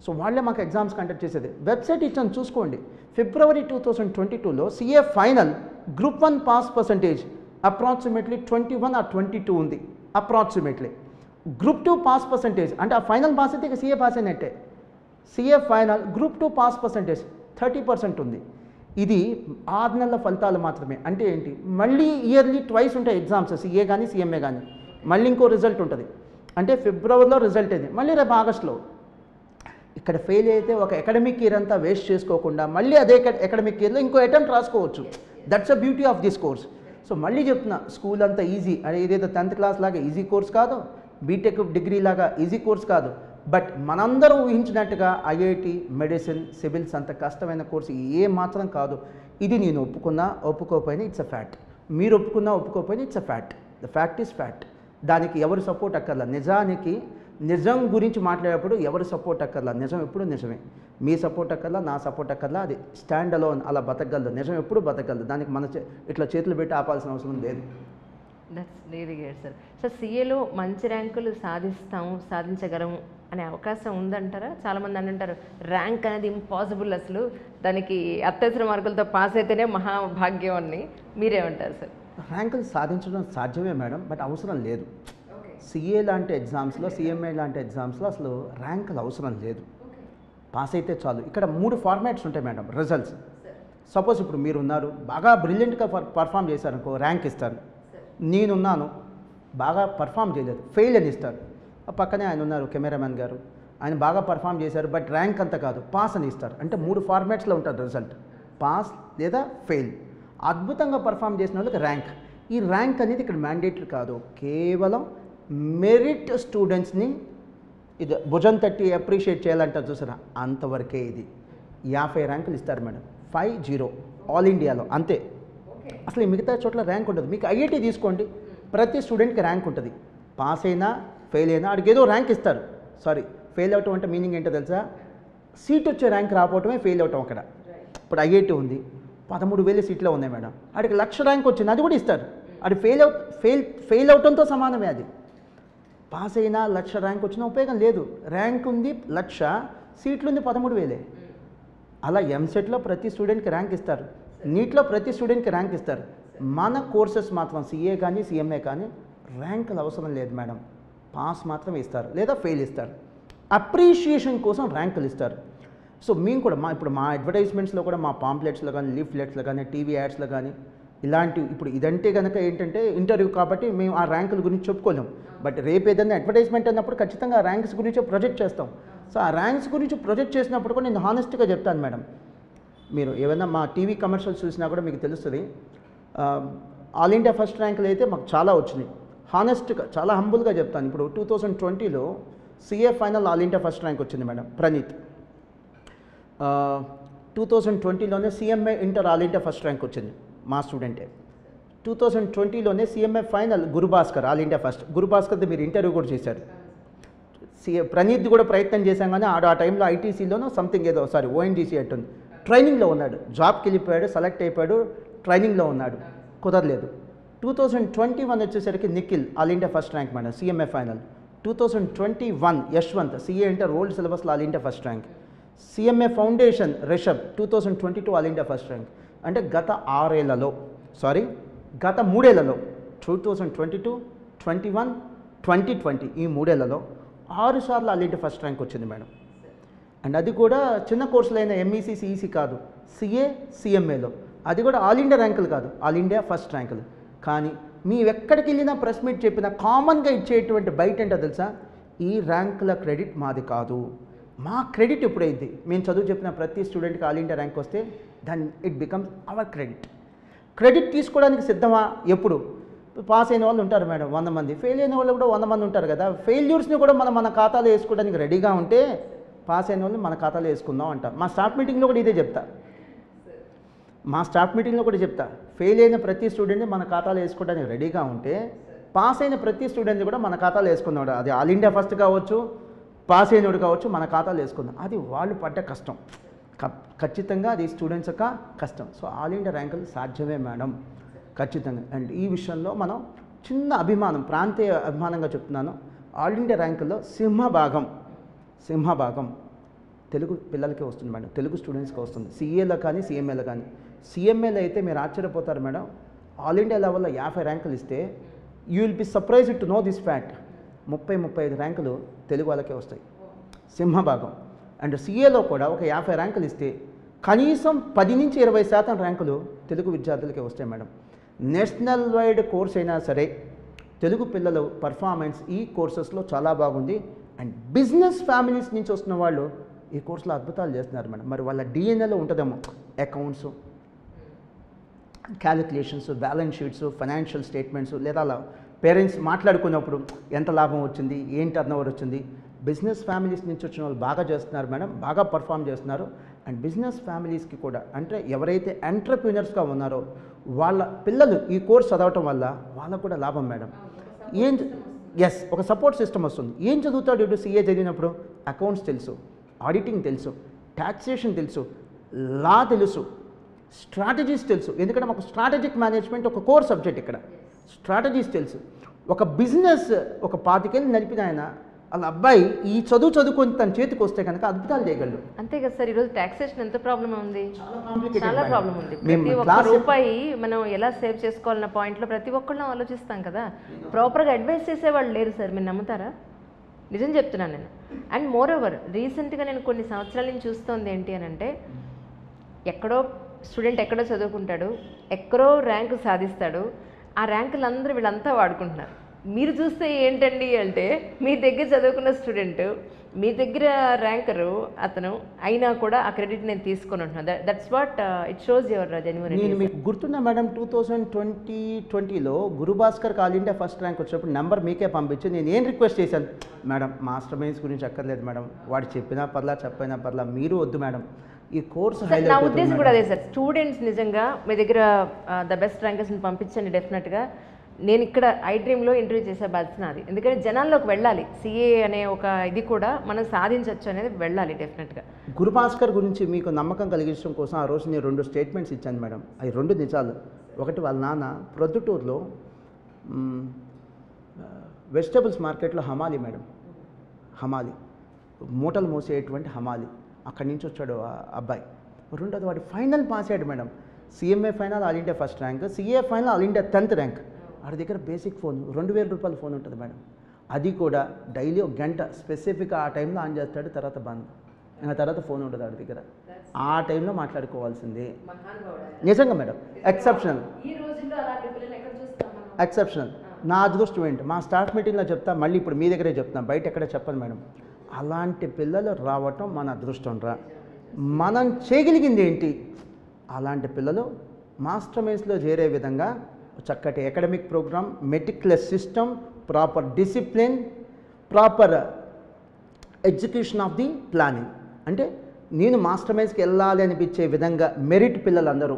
సో వాళ్ళే మాకు ఎగ్జామ్స్ కండక్ట్ చేసేది. వెబ్సైట్ ఇచ్చాను చూసుకోండి. February 2022లో CA final group 1 pass percentage approximately 21 or 22 ఉంది. అప్రాక్సిమేట్లీ గ్రూప్ 2 పాస్ పర్సంటేజ్, అంటే ఆ ఫైనల్ పాస్ అయితే ఇక సిఏ పాస్ అయినట్టే. CA final group 2 pass percentage 30% ఉంది. ఇది 6 నెలల ఫలితాలు మాత్రమే. అంటే ఏంటి, మళ్ళీ ఇయర్లీ ట్వైస్ ఉంటాయి ఎగ్జామ్స్, సిఏ కానీ సిఎంఏ కానీ. మళ్ళీ ఇంకో రిజల్ట్ ఉంటుంది. అంటే ఫిబ్రవరిలో రిజల్ట్ అయింది, మళ్ళీ రేపు ఆగస్టులో. ఇక్కడ ఫెయిల్ అయితే ఒక అకాడమిక్ ఇయర్ అంతా వేస్ట్ చేసుకోకుండా మళ్ళీ అదే అకాడమిక్ ఇయర్లో ఇంకో అటెంప్ట్ రాసుకోవచ్చు. That's a beauty of this course. So మళ్ళీ చెప్తున్నా, స్కూల్ అంతా ఈజీ అని, ఇదేదో 10th క్లాస్ లాగా ఈజీ కోర్స్ కాదు, బీటెక్ డిగ్రీ లాగా ఈజీ కోర్స్ కాదు. బట్ మనందరం ఊహించినట్టుగా ఐఐటి, మెడిసిన్, సివిల్స్ అంత కష్టమైన కోర్సు ఏ మాత్రం కాదు. ఇది నేను ఒప్పుకున్నా ఒప్పుకోకపోయినా ఇట్స్ అ ఫ్యాక్ట్. మీరు ఒప్పుకున్నా ఒప్పుకోకపోయినా it's a fact. The fact is fact. దానికి ఎవరు సపోర్ట్ అక్కర్లా. నిజానికి నిజం గురించి మాట్లాడేటప్పుడు ఎవరు సపోర్ట్ అక్కర్లా. నిజం ఎప్పుడు నిజమే. మీ సపోర్ట్ అక్కర్లా, నా సపోర్ట్ అక్కర్లా. అది స్టాండ్ అలోన్ అలా బతకగలదు. నిజం ఎప్పుడు బతకగలదు. దానికి మన ఇట్లా చేతులు పెట్టి ఆపాల్సిన అవసరం లేదు. That's really great sir. Sir సిఏలో మంచి ర్యాంకులు సాధించగలము అనే అవకాశం ఉందంటారా? చాలామంది అంటారు ర్యాంక్ అనేది ఇంపాసిబుల్, అసలు దానికి అత్యవసర మార్కులతో పాస్ అయితేనే మహాభాగ్యం అని. మీరేమంటారు సార్? ర్యాంకులు సాధించడం సాధ్యమే మేడం, బట్ అవసరం లేదు. సిఏ లాంటి ఎగ్జామ్స్లో, సిఎంఏ లాంటి ఎగ్జామ్స్లో అసలు ర్యాంకులు అవసరం లేదు. పాస్ అయితే చాలు. ఇక్కడ 3 ఫార్మాట్స్ ఉంటాయి మేడం రిజల్ట్స్. సపోజ్ ఇప్పుడు మీరు ఉన్నారు, బాగా బ్రిలియంట్గా పర్ఫామ్ చేశారనుకో ర్యాంక్ ఇస్తారు. నేనున్నాను, బాగా పర్ఫామ్ చేయలేదు, ఫెయిల్ అని ఇస్తారు. పక్కనే ఆయన ఉన్నారు కెమెరామెన్ గారు, ఆయన బాగా పర్ఫామ్ చేశారు బట్ ర్యాంక్ అంత కాదు, పాస్ అని ఇస్తారు. అంటే 3 ఫార్మాట్స్లో ఉంటుంది రిజల్ట్, పాస్ లేదా ఫెయిల్. అద్భుతంగా పర్ఫామ్ చేసిన వాళ్ళకి ర్యాంక్. ఈ ర్యాంక్ అనేది ఇక్కడ మ్యాండేటరీ కాదు, కేవలం మెరిట్ స్టూడెంట్స్ని ఇది భుజం తట్టి అప్రిషియేట్ చేయాలంటారు చూసారా, అంతవరకే. ఇది 50 ర్యాంకులు ఇస్తారు మేడం, 50 ఆల్ ఇండియాలో అంతే. అసలు ఈ మిగతా చోట్ల ర్యాంక్ ఉంటుంది. మీకు ఐఐటి తీసుకోండి, ప్రతి స్టూడెంట్కి ర్యాంక్ ఉంటుంది. పాస్ అయినా ఫెయిల్ అయినా అడిగి ఏదో ర్యాంక్ ఇస్తారు. సారీ, ఫెయిల్ అవటం అంటే మీనింగ్ ఏంటో తెలుసా, సీట్ వచ్చే ర్యాంక్ రాకపోవటమే ఫెయిల్ అవటం. అక్కడ ఇప్పుడు ఐఐటి ఉంది, 13,000 సీట్లో ఉన్నాయి మేడం, అడికి 1,00,000 ర్యాంక్ వచ్చింది, అది కూడా ఇస్తారు. అది ఫెయిల్ అవటంతో సమానమే. అది పాస్ అయినా 1,00,000 ర్యాంక్ వచ్చినా ఉపయోగం లేదు. ర్యాంక్ ఉంది 1,00,000, సీట్లు ఉంది 13,000. అలా ఎంసెట్లో ప్రతి స్టూడెంట్కి ర్యాంక్ ఇస్తారు, నీట్లో ప్రతి స్టూడెంట్కి ర్యాంక్ ఇస్తారు. మన కోర్సెస్ మాత్రం సిఏ కానీ సిఎంఏ కానీ ర్యాంకులు అవసరం లేదు మేడం, పాస్ మాత్రం ఇస్తారు లేదా ఫెయిల్ ఇస్తారు. అప్రిషియేషన్ కోసం ర్యాంకులు ఇస్తారు. సో మేము కూడా ఇప్పుడు మా అడ్వర్టైజ్మెంట్స్లో కూడా, మా పాంప్లెట్స్లో కానీ, లీఫ్లెట్స్లో కానీ, టీవీ యాడ్స్లో కానీ ఇలాంటివి, ఇప్పుడు ఇదంటే కనుక ఏంటంటే ఇంటర్వ్యూ కాబట్టి మేము ఆ ర్యాంకుల గురించి చెప్పుకోలేం. బట్ రేపు ఏదైనా అడ్వర్టైజ్మెంట్ అన్నప్పుడు ఖచ్చితంగా ఆ ర్యాంక్స్ గురించి ప్రొజెక్ట్ చేస్తాం. సో ఆ ర్యాంక్స్ గురించి ప్రొజెక్ట్ చేసినప్పుడు కూడా నేను హానెస్ట్గా చెప్తాను మేడం. మీరు ఏమైనా మా టీవీ కమర్షియల్స్ చూసినా కూడా మీకు తెలుస్తుంది. ఆల్ ఇండియా ఫస్ట్ ర్యాంకులు అయితే మాకు చాలా వచ్చినాయి. హానెస్ట్గా, చాలా హంబుల్గా చెప్తాను. ఇప్పుడు 2020లో CA final all India first rank వచ్చింది మేడం, ప్రణీత్. 2020లోనే CMA inter all India first rank వచ్చింది, మా స్టూడెంటే. 2020లోనే CMA final Gurubhaskar all India first. గురుభాస్కర్ది మీరు ఇంటర్వ్యూ కూడా చేశారు. ప్రణీత్ కూడా ప్రయత్నం చేశాం కానీ ఆ టైంలో ఐటీసీలోనో సంథింగ్ ఏదో, సారీ ఓఎన్జీసీ అట్టుంది, ట్రైనింగ్లో ఉన్నాడు. జాబ్కి వెళ్ళిపోయాడు, సెలెక్ట్ అయిపోయాడు, ట్రైనింగ్లో ఉన్నాడు, కుదరలేదు. 2021 వచ్చేసరికి Nikhil all India first rank madam, CMA final. 2021 Yashwanth CA inter old సిలబస్లో all India first rank. CMA foundation Rishabh 2022 all India first rank. అంటే గత 3 ఏళ్లలో 2022, 21, 2020 ఈ 3 ఏళ్లలో 6 సార్లు ఆల్ ఇండియా ఫస్ట్ ర్యాంక్ వచ్చింది మేడం. అండ్ అది కూడా చిన్న కోర్సులైన ఎంఈసీ సిఈసీ కాదు, సిఏ సిఎంఏలో. అది కూడా ఆల్ ఇండియా ర్యాంకులు కాదు, ఆల్ ఇండియా ఫస్ట్ ర్యాంకులు. కానీ మేము ఎక్కడికి వెళ్ళినా ప్రెస్ మీట్ చెప్పినా కామన్గా ఇచ్చేటువంటి బయట ఏంటో తెలుసా, ఈ ర్యాంకుల క్రెడిట్ మాది కాదు, మా క్రెడిట్ ఎప్పుడైంది మేము చదువు చెప్పిన ప్రతి స్టూడెంట్కి ఆల్ ఇండియా ర్యాంక్ వస్తే then it becomes our credit. Credit తీసుకోవడానికి సిద్ధమా? ఎప్పుడు? పాస్ అయిన వాళ్ళు ఉంటారు మేడం 100 మంది, ఫెయిల్ అయిన వాళ్ళు కూడా 100 మంది ఉంటారు కదా. ఫెయిల్యూర్స్ని కూడా మన ఖాతాలో వేసుకోవడానికి రెడీగా ఉంటే పాస్ అయిన వాళ్ళు మన ఖాతాలో వేసుకుందాం అంట. మా స్టాఫ్ మీటింగ్లో కూడా ఇదే చెప్తా, ఫెయిల్ అయిన ప్రతి స్టూడెంట్ని మన ఖాతాలో వేసుకోవడానికి రెడీగా ఉంటే పాస్ అయిన ప్రతి స్టూడెంట్ని కూడా మన ఖాతాలో వేసుకుందాం. అది ఆల్ ఇండియా ఫస్ట్ కావచ్చు, పాస్ అయినోడు కావచ్చు, మన ఖాతాలో వేసుకుందాం. అది వాళ్ళు పడ్డ కష్టం, ఖచ్చితంగా అది స్టూడెంట్స్ యొక్క కష్టం. సో ఆల్ ఇండియా ర్యాంకులు సాధ్యమే మేడం, ఖచ్చితంగా. అండ్ ఈ విషయంలో మనం చిన్న అభిమానం, ప్రాంతీయ అభిమానంగా చెప్తున్నాను, ఆల్ ఇండియా ర్యాంకుల్లో సింహభాగం తెలుగు పిల్లలకే వస్తుంది మేడం, తెలుగు స్టూడెంట్స్కి వస్తుంది. సిఏలో కానీ సిఎంఏలో కానీ. సిఎంఏలో అయితే మీరు ఆశ్చర్యపోతారు మేడం, ఆల్ ఇండియా లెవెల్లో 50 ర్యాంకులు ఇస్తే you will be surprised to know this fact, 30-35 ర్యాంకులు తెలుగు వాళ్ళకే వస్తాయి, సింహభాగం. అండ్ సిఏలో కూడా ఒక 50 ర్యాంకులు ఇస్తే కనీసం 10-20% ర్యాంకులు తెలుగు విద్యార్థులకే వస్తాయి మేడం. నేషనల్ వైడ్ కోర్స్ అయినా సరే తెలుగు పిల్లలు పర్ఫార్మెన్స్ ఈ కోర్సెస్లో చాలా బాగుంది. అండ్ బిజినెస్ ఫ్యామిలీస్ నుంచి వస్తున్న వాళ్ళు ఈ కోర్సులో అద్భుతాలు చేస్తున్నారు మేడం. మరి వాళ్ళ డిఎన్ఏలో ఉంటుందేమో accounts, calculations, balance sheets, financial statements, లేదా అలా పేరెంట్స్ మాట్లాడుకున్నప్పుడు ఎంత లాభం వచ్చింది, ఏం టర్నోవర్ వచ్చింది. బిజినెస్ ఫ్యామిలీస్ నుంచి వచ్చిన వాళ్ళు బాగా చేస్తున్నారు మేడం, బాగా పర్ఫామ్ చేస్తున్నారు. అండ్ బిజినెస్ ఫ్యామిలీస్కి కూడా, అంటే ఎవరైతే ఎంటర్ప్రీనర్స్గా ఉన్నారో వాళ్ళ పిల్లలు ఈ కోర్స్ చదవటం వల్ల వాళ్ళకు కూడా లాభం మేడం. ఒక సపోర్ట్ సిస్టమ్ వస్తుంది. ఏం చదువుతాడు ఇప్పుడు సిఏ చదివినప్పుడు? అకౌంట్స్ తెలుసు, ఆడిటింగ్ తెలుసు, ట్యాక్సేషన్ తెలుసు, లా తెలుసు, స్ట్రాటజీస్ తెలుసు. ఎందుకంటే మాకు స్ట్రాటజిక్ మేనేజ్మెంట్ ఒక కోర్ సబ్జెక్ట్. ఇక్కడ స్ట్రాటజీస్ తెలుసు. ఒక బిజినెస్ ఒక 25 ఏళ్ళు నడిపిన ఆయన వాళ్ళ అబ్బాయి ఈ చదువుకొని తన చేతికి వస్తే కనుక అద్భుతాలు చేయగలడు. అంతే కదా సార్, ఈరోజు టాక్సేషన్ ఎంత ప్రాబ్లం ఉంది, Complicated చాలా మేడం. ప్రాబ్లం ఉంది. మేము ప్రతి ఒక్క class- రూపాయి మనం ఎలా సేవ్ చేసుకోవాలన్న పాయింట్లో ప్రతి ఒక్కళ్ళం ఆలోచిస్తాం కదా. ప్రాపర్గా అడ్వైస్ చేసేవాళ్ళు లేరు సార్, మీరు నమ్ముతారా? నిజం చెప్తున్నాను నేను. అండ్ మోర్ ఓవర్ రీసెంట్గా నేను కొన్ని సంవత్సరాల నుంచి చూస్తోంది ఏంటి అని అంటే, ఎక్కడో స్టూడెంట్ ఎక్కడో చదువుకుంటాడు, ఎక్కడో ర్యాంకు సాధిస్తాడు, ఆ ర్యాంకులు అందరూ వీళ్ళంతా వాడుకుంటున్నారు. మీరు చూస్తే ఏంటండి అంటే, మీ దగ్గర చదువుకున్న స్టూడెంట్, మీ దగ్గర ర్యాంకరు అతను అయినా కూడా ఆ క్రెడిట్ నేను తీసుకొని ఉంటున్నాను. That's what it shows your genuine. నేను మీకు గుర్తున్నా మేడం, 2020లో Gurubhaskar all India first rank వచ్చినప్పుడు నెంబర్ మీకే పంపించి నేను ఏం రిక్వెస్ట్ చేశాను, మేడం మాస్టర్ మైన్స్ గురించి అక్కర్లేదు మేడం, వాడు చెప్పినా పర్లా చెప్పైనా పర్లా, మీరు వద్దు మేడం, ఈ కోర్సు నా ఉద్దేశం కూడా అదే సార్. స్టూడెంట్స్ నిజంగా మీ దగ్గర ద బెస్ట్ ర్యాంకర్స్ని పంపించండి డెఫినెట్గా. నేను ఇక్కడ ఐ డ్రీమ్లో ఇంటర్వ్యూ చేసే బాధ్యత నాది, ఎందుకంటే జనాల్లోకి వెళ్ళాలి. సిఏ అనే ఒక ఇది కూడా మనం సాధించవచ్చు అనేది వెళ్ళాలి డెఫినెట్గా. గురుభాస్కర్ గురించి మీకు నమ్మకం కలిగించడం కోసం ఆ రోజు నేను 2 స్టేట్మెంట్స్ ఇచ్చాను మేడం. అవి 2 నిజాలు. ఒకటి, వాళ్ళ నాన్న ప్రొద్దుటూరులో వెజిటబుల్స్ మార్కెట్లో హమాలి మేడం, హమాలి మూటలు మోసేటువంటి హమాలి, అక్కడి నుంచి వచ్చాడు ఆ అబ్బాయి. రెండోది, వాడు ఫైనల్ పాస్ అయ్యాడు madam, CMA final all India first rank, CA final all India 10th rank. వాడి దగ్గర బేసిక్ ఫోన్ 2000 రూపాయల ఫోన్ ఉంటుంది మేడం, అది కూడా డైలీ 1 గంట స్పెసిఫిక్గా ఆ టైంలో ఆన్ చేస్తాడు, తర్వాత బంద్, ఇంకా తర్వాత ఫోన్ ఉంటుంది వాడి దగ్గర, ఆ టైంలో మాట్లాడుకోవాల్సిందే. నిజంగా మేడం, ఎక్సెప్షనల్, ఎక్సెప్షనల్. నా అదృష్టం ఏంటి, మా స్టాఫ్ మీటింగ్లో చెప్తా, మళ్ళీ ఇప్పుడు మీ దగ్గరే చెప్తాను, బయట ఎక్కడ చెప్పను మేడం. అలాంటి పిల్లలు రావటం మన అదృష్టం రా. మనం చేయగలిగింది ఏంటి, అలాంటి పిల్లలు మాస్టర్ మైన్స్లో చేరే విధంగా చక్కటి academic program, meticulous system, proper discipline, proper execution of the planning. అంటే నేను మాస్టర్ మైన్స్కి వెళ్ళాలి అనిపించే విధంగా మెరిట్ పిల్లలందరూ,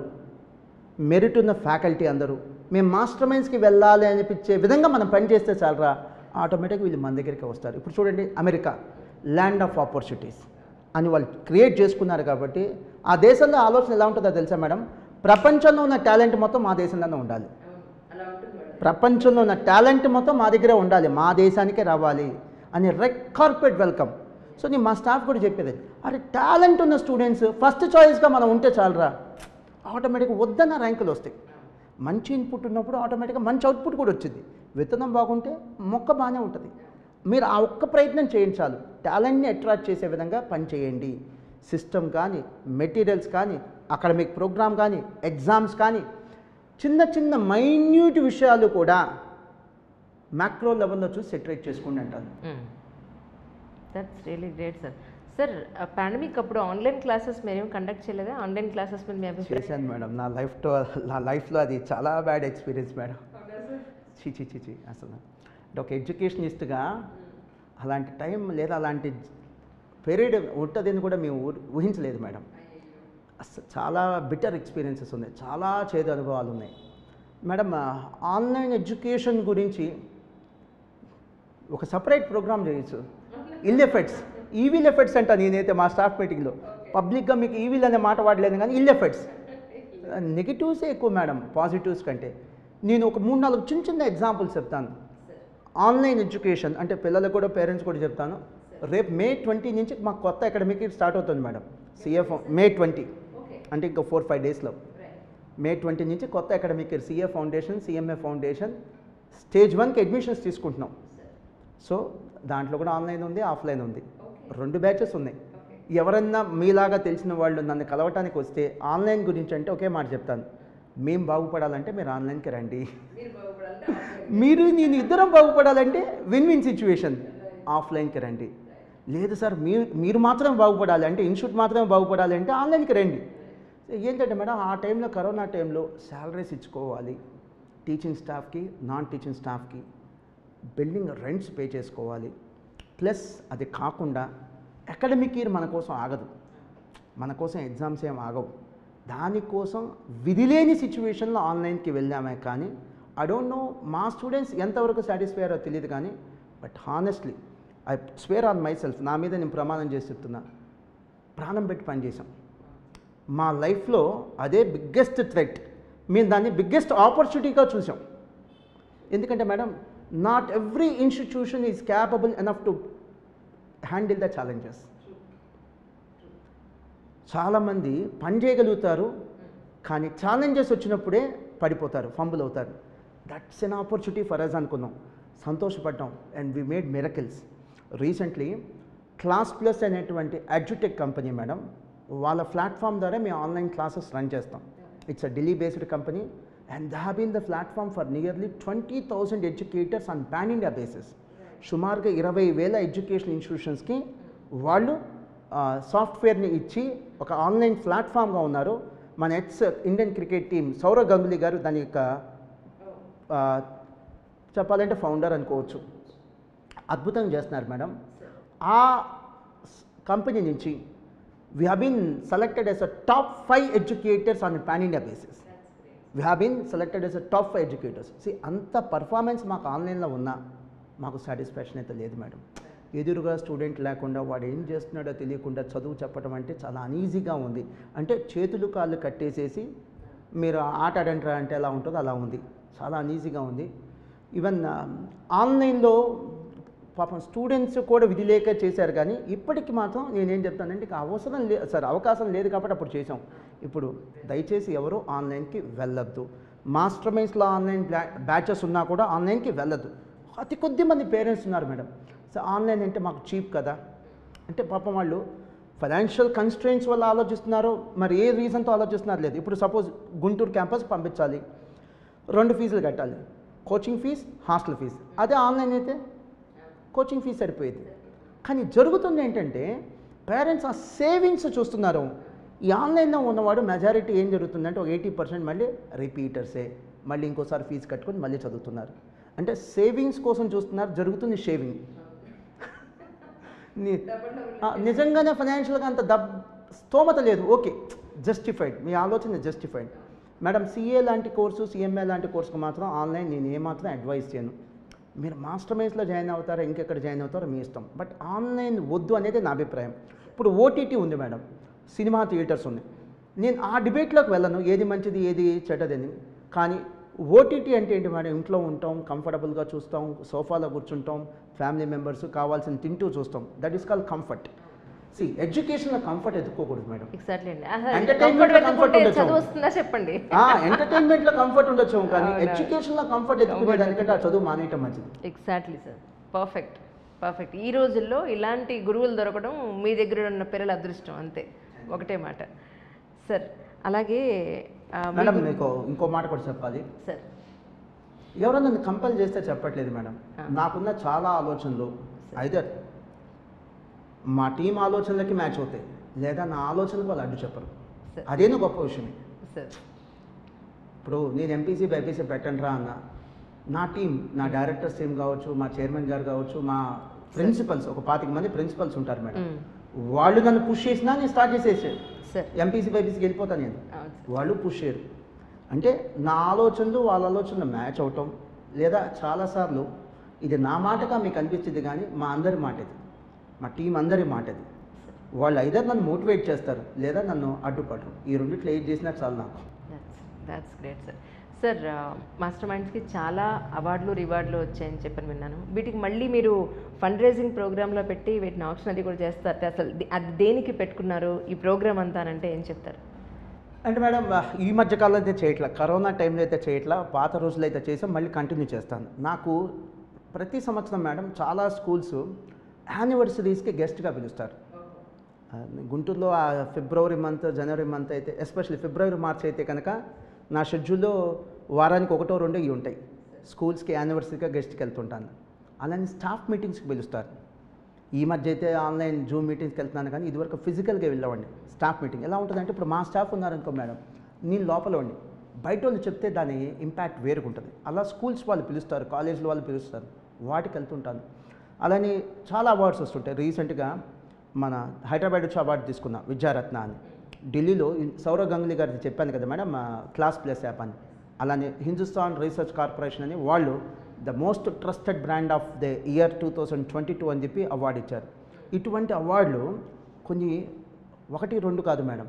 మెరిట్ ఉన్న ఫ్యాకల్టీ అందరూ మేము మాస్టర్ మైన్స్కి వెళ్ళాలి అనిపించే విధంగా మనం పనిచేస్తే చాలరా, ఆటోమేటిక్గా వీళ్ళు మన దగ్గరికి వస్తారు. ఇప్పుడు చూడండి, అమెరికా ల్యాండ్ ఆఫ్ ఆపర్చునిటీస్ అని వాళ్ళు క్రియేట్ చేసుకున్నారు. కాబట్టి ఆ దేశంలో ఆలోచన ఎలా ఉంటుందో తెలుసా మేడం, ప్రపంచంలో ఉన్న టాలెంట్ మొత్తం మా దేశంలోనే ఉండాలి, ప్రపంచంలో ఉన్న టాలెంట్ మొత్తం మా దగ్గరే ఉండాలి, మా దేశానికే రావాలి అని కార్పొరేట్ వెల్కమ్. సో నేను మా స్టాఫ్ కూడా చెప్పేది, అరే టాలెంట్ ఉన్న స్టూడెంట్స్ ఫస్ట్ చాయిస్గా మనం ఉంటే చాలరా, ఆటోమేటిక్గా వద్దన్న ర్యాంకులు వస్తాయి. మంచి ఇన్పుట్ ఉన్నప్పుడు ఆటోమేటిక్గా మంచి అవుట్పుట్ కూడా వచ్చింది. విత్తనం బాగుంటే మొక్క బాగానే ఉంటుంది. మీరు ఆ ఒక్క ప్రయత్నం చేయండి చాలు, టాలెంట్ని అట్రాక్ట్ చేసే విధంగా పని చేయండి. సిస్టమ్ కానీ, మెటీరియల్స్ కానీ, అకాడమిక్ ప్రోగ్రామ్ కానీ, ఎగ్జామ్స్ కానీ, చిన్న చిన్న మైన్యూట్ విషయాలు కూడా మ్యాక్రో లెవెల్లో చూసి సెటరేట్ చేసుకోండి అంటారు. That's really great sir. Sir, pandemic అప్పుడు ఆన్లైన్ క్లాసెస్ మీరేం కండక్ట్ చేయలేదా? ఆన్లైన్ క్లాసెస్ మీద మీ అభిప్రాయం? చేశాను మేడం, నా లైఫ్లో అది చాలా బ్యాడ్ ఎక్స్పీరియన్స్ మేడం. చిచి అసలు అంటే ఒక ఎడ్యుకేషనిస్ట్గా అలాంటి టైం లేదా అలాంటి పీరియడ్ ఉంటుందని కూడా మేము ఊహించలేదు మేడం. అసలు చాలా బిటర్ ఎక్స్పీరియన్సెస్ ఉన్నాయి, చాలా చేదు అనుభవాలు ఉన్నాయి మేడం. ఆన్లైన్ ఎడ్యుకేషన్ గురించి ఒక సపరేట్ ప్రోగ్రామ్ చేయొచ్చు. ఇల్ ఎఫెక్ట్స్, ఈవిల్ ఎఫెక్ట్స్ అంట. నేనైతే మా స్టాఫ్ మీటింగ్లో పబ్లిక్గా మీకు ఈవిల్ అనే మాట వాడలేదు, కానీ ఇల్ ఎఫెక్ట్స్, నెగిటివ్సే ఎక్కువ మేడం పాజిటివ్స్ కంటే. నేను ఒక 3-4 చిన్న చిన్న ఎగ్జాంపుల్స్ చెప్తాను. ఆన్లైన్ ఎడ్యుకేషన్ అంటే పిల్లలకు కూడా, పేరెంట్స్ కూడా చెప్తాను. రేపు May 20 నుంచి మాకు కొత్త అకాడమిక్ ఇయర్ స్టార్ట్ అవుతుంది మేడం. సిఎఫ్ May 20 అంటే ఇంకా 4-5 డేస్లో May 20 నుంచి కొత్త academic year CA foundation, CMA foundation stage 1కి అడ్మిషన్స్ తీసుకుంటున్నాం. సో దాంట్లో కూడా ఆన్లైన్ ఉంది, ఆఫ్లైన్ ఉంది, 2 బ్యాచెస్ ఉన్నాయి. ఎవరన్నా మీలాగా తెలిసిన వాళ్ళు నన్ను కలవటానికి వస్తే ఆన్లైన్ గురించి అంటే ఒకే మాట చెప్తాను, మేము బాగుపడాలంటే మీరు ఆన్లైన్కి రండి, మీరు నేను ఇద్దరం బాగుపడాలంటే విన్ విన్ సిచ్యువేషన్, ఆఫ్లైన్కి రండి. లేదు సార్ మీరు మాత్రమే బాగుపడాలి అంటే, ఇన్స్టిట్యూట్ మాత్రమే బాగుపడాలి అంటే ఆన్లైన్కి రండి. ఏంటంటే మేడం, ఆ టైంలో కరోనా టైంలో శాలరీస్ ఇచ్చుకోవాలి, టీచింగ్ స్టాఫ్కి, నాన్ టీచింగ్ స్టాఫ్కి బిల్డింగ్ రెంట్స్ పే చేసుకోవాలి. ప్లస్ అది కాకుండా అకాడమిక్ ఇయర్ మన కోసం ఆగదు, మన కోసం ఎగ్జామ్స్ ఏం ఆగవు. దానికోసం విధిలేని సిచ్యువేషన్లో ఆన్లైన్కి వెళ్ళామే. కానీ ఐ డోంట్ నో మా స్టూడెంట్స్ ఎంతవరకు సాటిస్ఫై అయ్యారో తెలియదు, కానీ but honestly I square on my self, నా మీద నేను ప్రమాణం చేసి చెప్తున్నా, ప్రాణం పెట్టి పనిచేసాం. మా లైఫ్లో అదే బిగ్గెస్ట్ థ్రెట్, మేము దాన్ని బిగ్గెస్ట్ ఆపర్చునిటీగా చూసాం. ఎందుకంటే madam, not every institution is capable enough to handle the challenges. చాలామంది పని చేయగలుగుతారు, కానీ ఛాలెంజెస్ వచ్చినప్పుడే పడిపోతారు, ఫంబుల్ అవుతారు. That's an opportunity for us అనుకున్నాం, సంతోషపడ్డాం, and we made miracles. Recently class plus అనేటువంటి ఎడ్యుటెక్ కంపెనీ మేడం, వాళ్ళ ప్లాట్ఫామ్ ద్వారా మేము ఆన్లైన్ క్లాసెస్ రన్ చేస్తాం. It's a Delhi based company and they have been the platform for nearly 20,000 educators on pan India basis. సుమారుగా 20,000 education ఇన్స్టిట్యూషన్స్కి వాళ్ళు సాఫ్ట్వేర్ని ఇచ్చి ఒక ఆన్లైన్ ప్లాట్ఫామ్గా ఉన్నారు. మన Indian cricket team Sourav Ganguly garu దాని యొక్క చెప్పాలంటే ఫౌండర్ అనుకోవచ్చు. అద్భుతంగా చేస్తున్నారు మేడం. ఆ కంపెనీ నుంచి we have been selected as a top 5 educators on pan India basis. We have been selected as a top 5 educators. అంత పర్ఫార్మెన్స్ మాకు ఆన్లైన్లో ఉన్నా మాకు సాటిస్ఫాక్షన్ అయితే లేదు మేడం. ఎదురుగా స్టూడెంట్ లేకుండా వాడు ఏం చేస్తున్నాడో తెలియకుండా చదువు చెప్పడం అంటే చాలా అన్ఈజీగా ఉంది. అంటే చేతులు కాళ్ళు కట్టేసేసి మీరు ఆట ఆడంటారా అంటే ఎలా ఉంటుందో అలా ఉంది, చాలా అన్ఈజీగా ఉంది. ఈవెన్ ఆన్లైన్లో పాపం స్టూడెంట్స్ కూడా విధి లేక చేశారు, కానీ ఇప్పటికి మాత్రం నేనేం చెప్తానంటే ఇక అవసరం లేదు సార్, అవకాశం లేదు కాబట్టి అప్పుడు చేసాం. ఇప్పుడు దయచేసి ఎవరు ఆన్లైన్కి వెళ్ళొద్దు. మాస్టర్ మైండ్స్లో ఆన్లైన్ బ్యాచెస్ ఉన్నా కూడా ఆన్లైన్కి వెళ్ళొద్దు. అతి కొద్ది మంది పేరెంట్స్ ఉన్నారు మేడం. సో ఆన్లైన్ అంటే మాకు చీప్ కదా అంటే పాపం వాళ్ళు ఫైనాన్షియల్ కన్స్ట్రెయింట్స్ వల్ల ఆలోచిస్తున్నారు, మరి ఏ రీజన్తో ఆలోచిస్తున్నారు లేదు. ఇప్పుడు సపోజ్ గుంటూరు క్యాంపస్ పంపించాలి, 2 ఫీజులు కట్టాలి, కోచింగ్ ఫీజ్, హాస్టల్ ఫీజ్. అదే ఆన్లైన్ అయితే కోచింగ్ ఫీజ్ సరిపోయేది. కానీ జరుగుతుంది ఏంటంటే పేరెంట్స్ ఆ సేవింగ్స్ చూస్తున్నారు. ఈ ఆన్లైన్లో ఉన్నవాడు మెజారిటీ ఏం జరుగుతుందంటే ఒక 80% మళ్ళీ రిపీటర్సే, మళ్ళీ ఇంకోసారి ఫీజు కట్టుకొని మళ్ళీ చదువుతున్నారు. అంటే సేవింగ్స్ కోసం చూస్తున్నారు, జరుగుతుంది షేవింగ్. నిజంగానే ఫైనాన్షియల్గా అంత స్తోమత లేదు, ఓకే, జస్టిఫైడ్, మీ ఆలోచన జస్టిఫైడ్. మేడం సిఏ లాంటి కోర్సు, సిఎంఏ లాంటి కోర్సుకు మాత్రం ఆన్లైన్ నేను ఏమాత్రం అడ్వైస్ చేయను. మీరు మాస్టర్ మైండ్స్లో జాయిన్ అవుతారో ఇంకెక్కడ జాయిన్ అవుతారో మీ ఇష్టం, బట్ ఆన్లైన్ వద్దు అనేది నా అభిప్రాయం. ఇప్పుడు ఓటీటీ ఉంది మేడం, సినిమా థియేటర్స్ ఉన్నాయి. నేను ఆ డిబేట్లోకి వెళ్ళను ఏది మంచిది ఏది చెడ్డదని. కానీ ఓటీటీ అంటే ఏంటి మేడం, ఇంట్లో ఉంటాం, కంఫర్టబుల్గా చూస్తాం, సోఫాలో కూర్చుంటాం, ఫ్యామిలీ మెంబర్స్ కావాల్సిన తింటూ చూస్తాం. That is call comfort. సి ఎడ్యుకేషన్లో కంఫర్ట్ ఎత్తుకోకూడదు మేడం. ఎగ్జాక్ట్లీ అండి. ఎంటర్టైన్మెంట్లో కంఫర్ట్ ఉండొచ్చు, చదువు వస్తుందా చెప్పండి. ఎంటర్టైన్మెంట్లో కంఫర్ట్ ఉండొచ్చు, కానీ ఎడ్యుకేషన్లో కంఫర్ట్ ఎత్తుకునే దానికంటే ఆ చదువు మానేయటం మంచిది. Exactly sir, perfect perfect. ఈ రోజుల్లో ఇలాంటి గురువులు దొరకడం మీ దగ్గర ఉన్న పిల్లల అదృష్టం, అంతే, ఒకటే మాట సార్. అలాగే మేడం మీకు ఇంకో మాట కూడా చెప్పాలి సార్. ఎవరో నన్ను కంపల్ చేస్తే చెప్పట్లేదు మేడం. నాకున్న చాలా ఆలోచనలు ఐదర్ మా టీం ఆలోచనలకి మ్యాచ్ అవుతాయి, లేదా నా ఆలోచనలకు వాళ్ళు అడ్డు చెప్పరు. అదేనో గొప్ప విషయమే సార్. ఇప్పుడు నేను ఎంపీసీ బైపీసీ పెట్టండి రా అన్న, నా టీం, నా డైరెక్టర్స్ టీం కావచ్చు, మా చైర్మన్ గారు కావచ్చు, మా ప్రిన్సిపల్స్, ఒక 25 మంది ప్రిన్సిపల్స్ ఉంటారు మేడం, వాళ్ళు నన్ను పుష్ చేసినా నేను స్టార్ట్ చేసేసాను ఎంపీసీ బైపీసీకి వెళ్ళిపోతాను నేను. వాళ్ళు పుష్ చేయరు. అంటే నా ఆలోచనలు వాళ్ళ ఆలోచనలు మ్యాచ్ అవటం, లేదా చాలాసార్లు ఇది నా మాటగా మీకు అనిపించింది, కానీ మా అందరి మాట ఇది, మా టీం అందరి మాట ఇది. వాళ్ళు ఐదర్ నన్ను మోటివేట్ చేస్తారు, లేదా నన్ను అడ్డుపడరు. ఈ రెండిట్లో ఏది చేసినా చాలు నాకు. That's great sir. సార్ మాస్టర్ మైండ్స్కి చాలా అవార్డులు రివార్డులు వచ్చాయని చెప్పని విన్నాను. వీటికి మళ్ళీ మీరు ఫండ్ రైజింగ్ ప్రోగ్రాంలో పెట్టి వీటిని ఆప్షన్ అది కూడా చేస్తారు. అసలు అది దేనికి పెట్టుకున్నారు ఈ ప్రోగ్రామ్ అంతా అంటే ఏం చెప్తారు? అంటే మేడం ఈ మధ్యకాలంలో అయితే చేయట్లా, కరోనా టైంలో అయితే చేయట్లా, పాత రోజులు అయితే చేసాం, మళ్ళీ కంటిన్యూ చేస్తాను. నాకు ప్రతి సంవత్సరం మేడం చాలా స్కూల్స్ యానివర్సరీస్కి గెస్ట్గా పిలుస్తారు. గుంటూరులో ఫిబ్రవరి మంత్, జనవరి మంత్ అయితే, ఎస్పెషల్లీ ఫిబ్రవరి, మార్చ్ అయితే కనుక నా షెడ్యూల్లో వారానికి 1-2 ఇవి ఉంటాయి. స్కూల్స్కి యానివర్సరీగా గెస్ట్కి వెళ్తుంటాను. అలానే స్టాఫ్ మీటింగ్స్కి పిలుస్తారు. ఈ మధ్య అయితే ఆన్లైన్ జూమ్ మీటింగ్స్కి వెళ్తున్నాను, కానీ ఇదివరకు ఫిజికల్గా వెళ్ళేవాడిని. స్టాఫ్ మీటింగ్ ఎలా ఉంటుందంటే, ఇప్పుడు మా స్టాఫ్ ఉన్నారనుకో మేడం, నేను లోపల ఉండి బయట వాళ్ళు చెప్తే దాని ఇంపాక్ట్ వేరుకుంటుంది. అలా స్కూల్స్ వాళ్ళు పిలుస్తారు, కాలేజ్లో వాళ్ళు పిలుస్తారు, వాటికి వెళ్తుంటాను. అలానే చాలా అవార్డ్స్ వస్తుంటాయి. రీసెంట్గా మన హైదరాబాద్ వచ్చి అవార్డు తీసుకున్నా, విద్యారత్న అని. ఢిల్లీలో సౌరవ్ గంగూలీ గారిది చెప్పాను కదా మేడం, క్లాస్ ప్లస్ యాప్ అని. అలానే హిందుస్థాన్ రీసెర్చ్ కార్పొరేషన్ అని వాళ్ళు the most trusted brand of the year 2022 అని చెప్పి అవార్డు ఇచ్చారు. ఇటువంటి అవార్డులు కొన్ని 1-2 కాదు మేడం,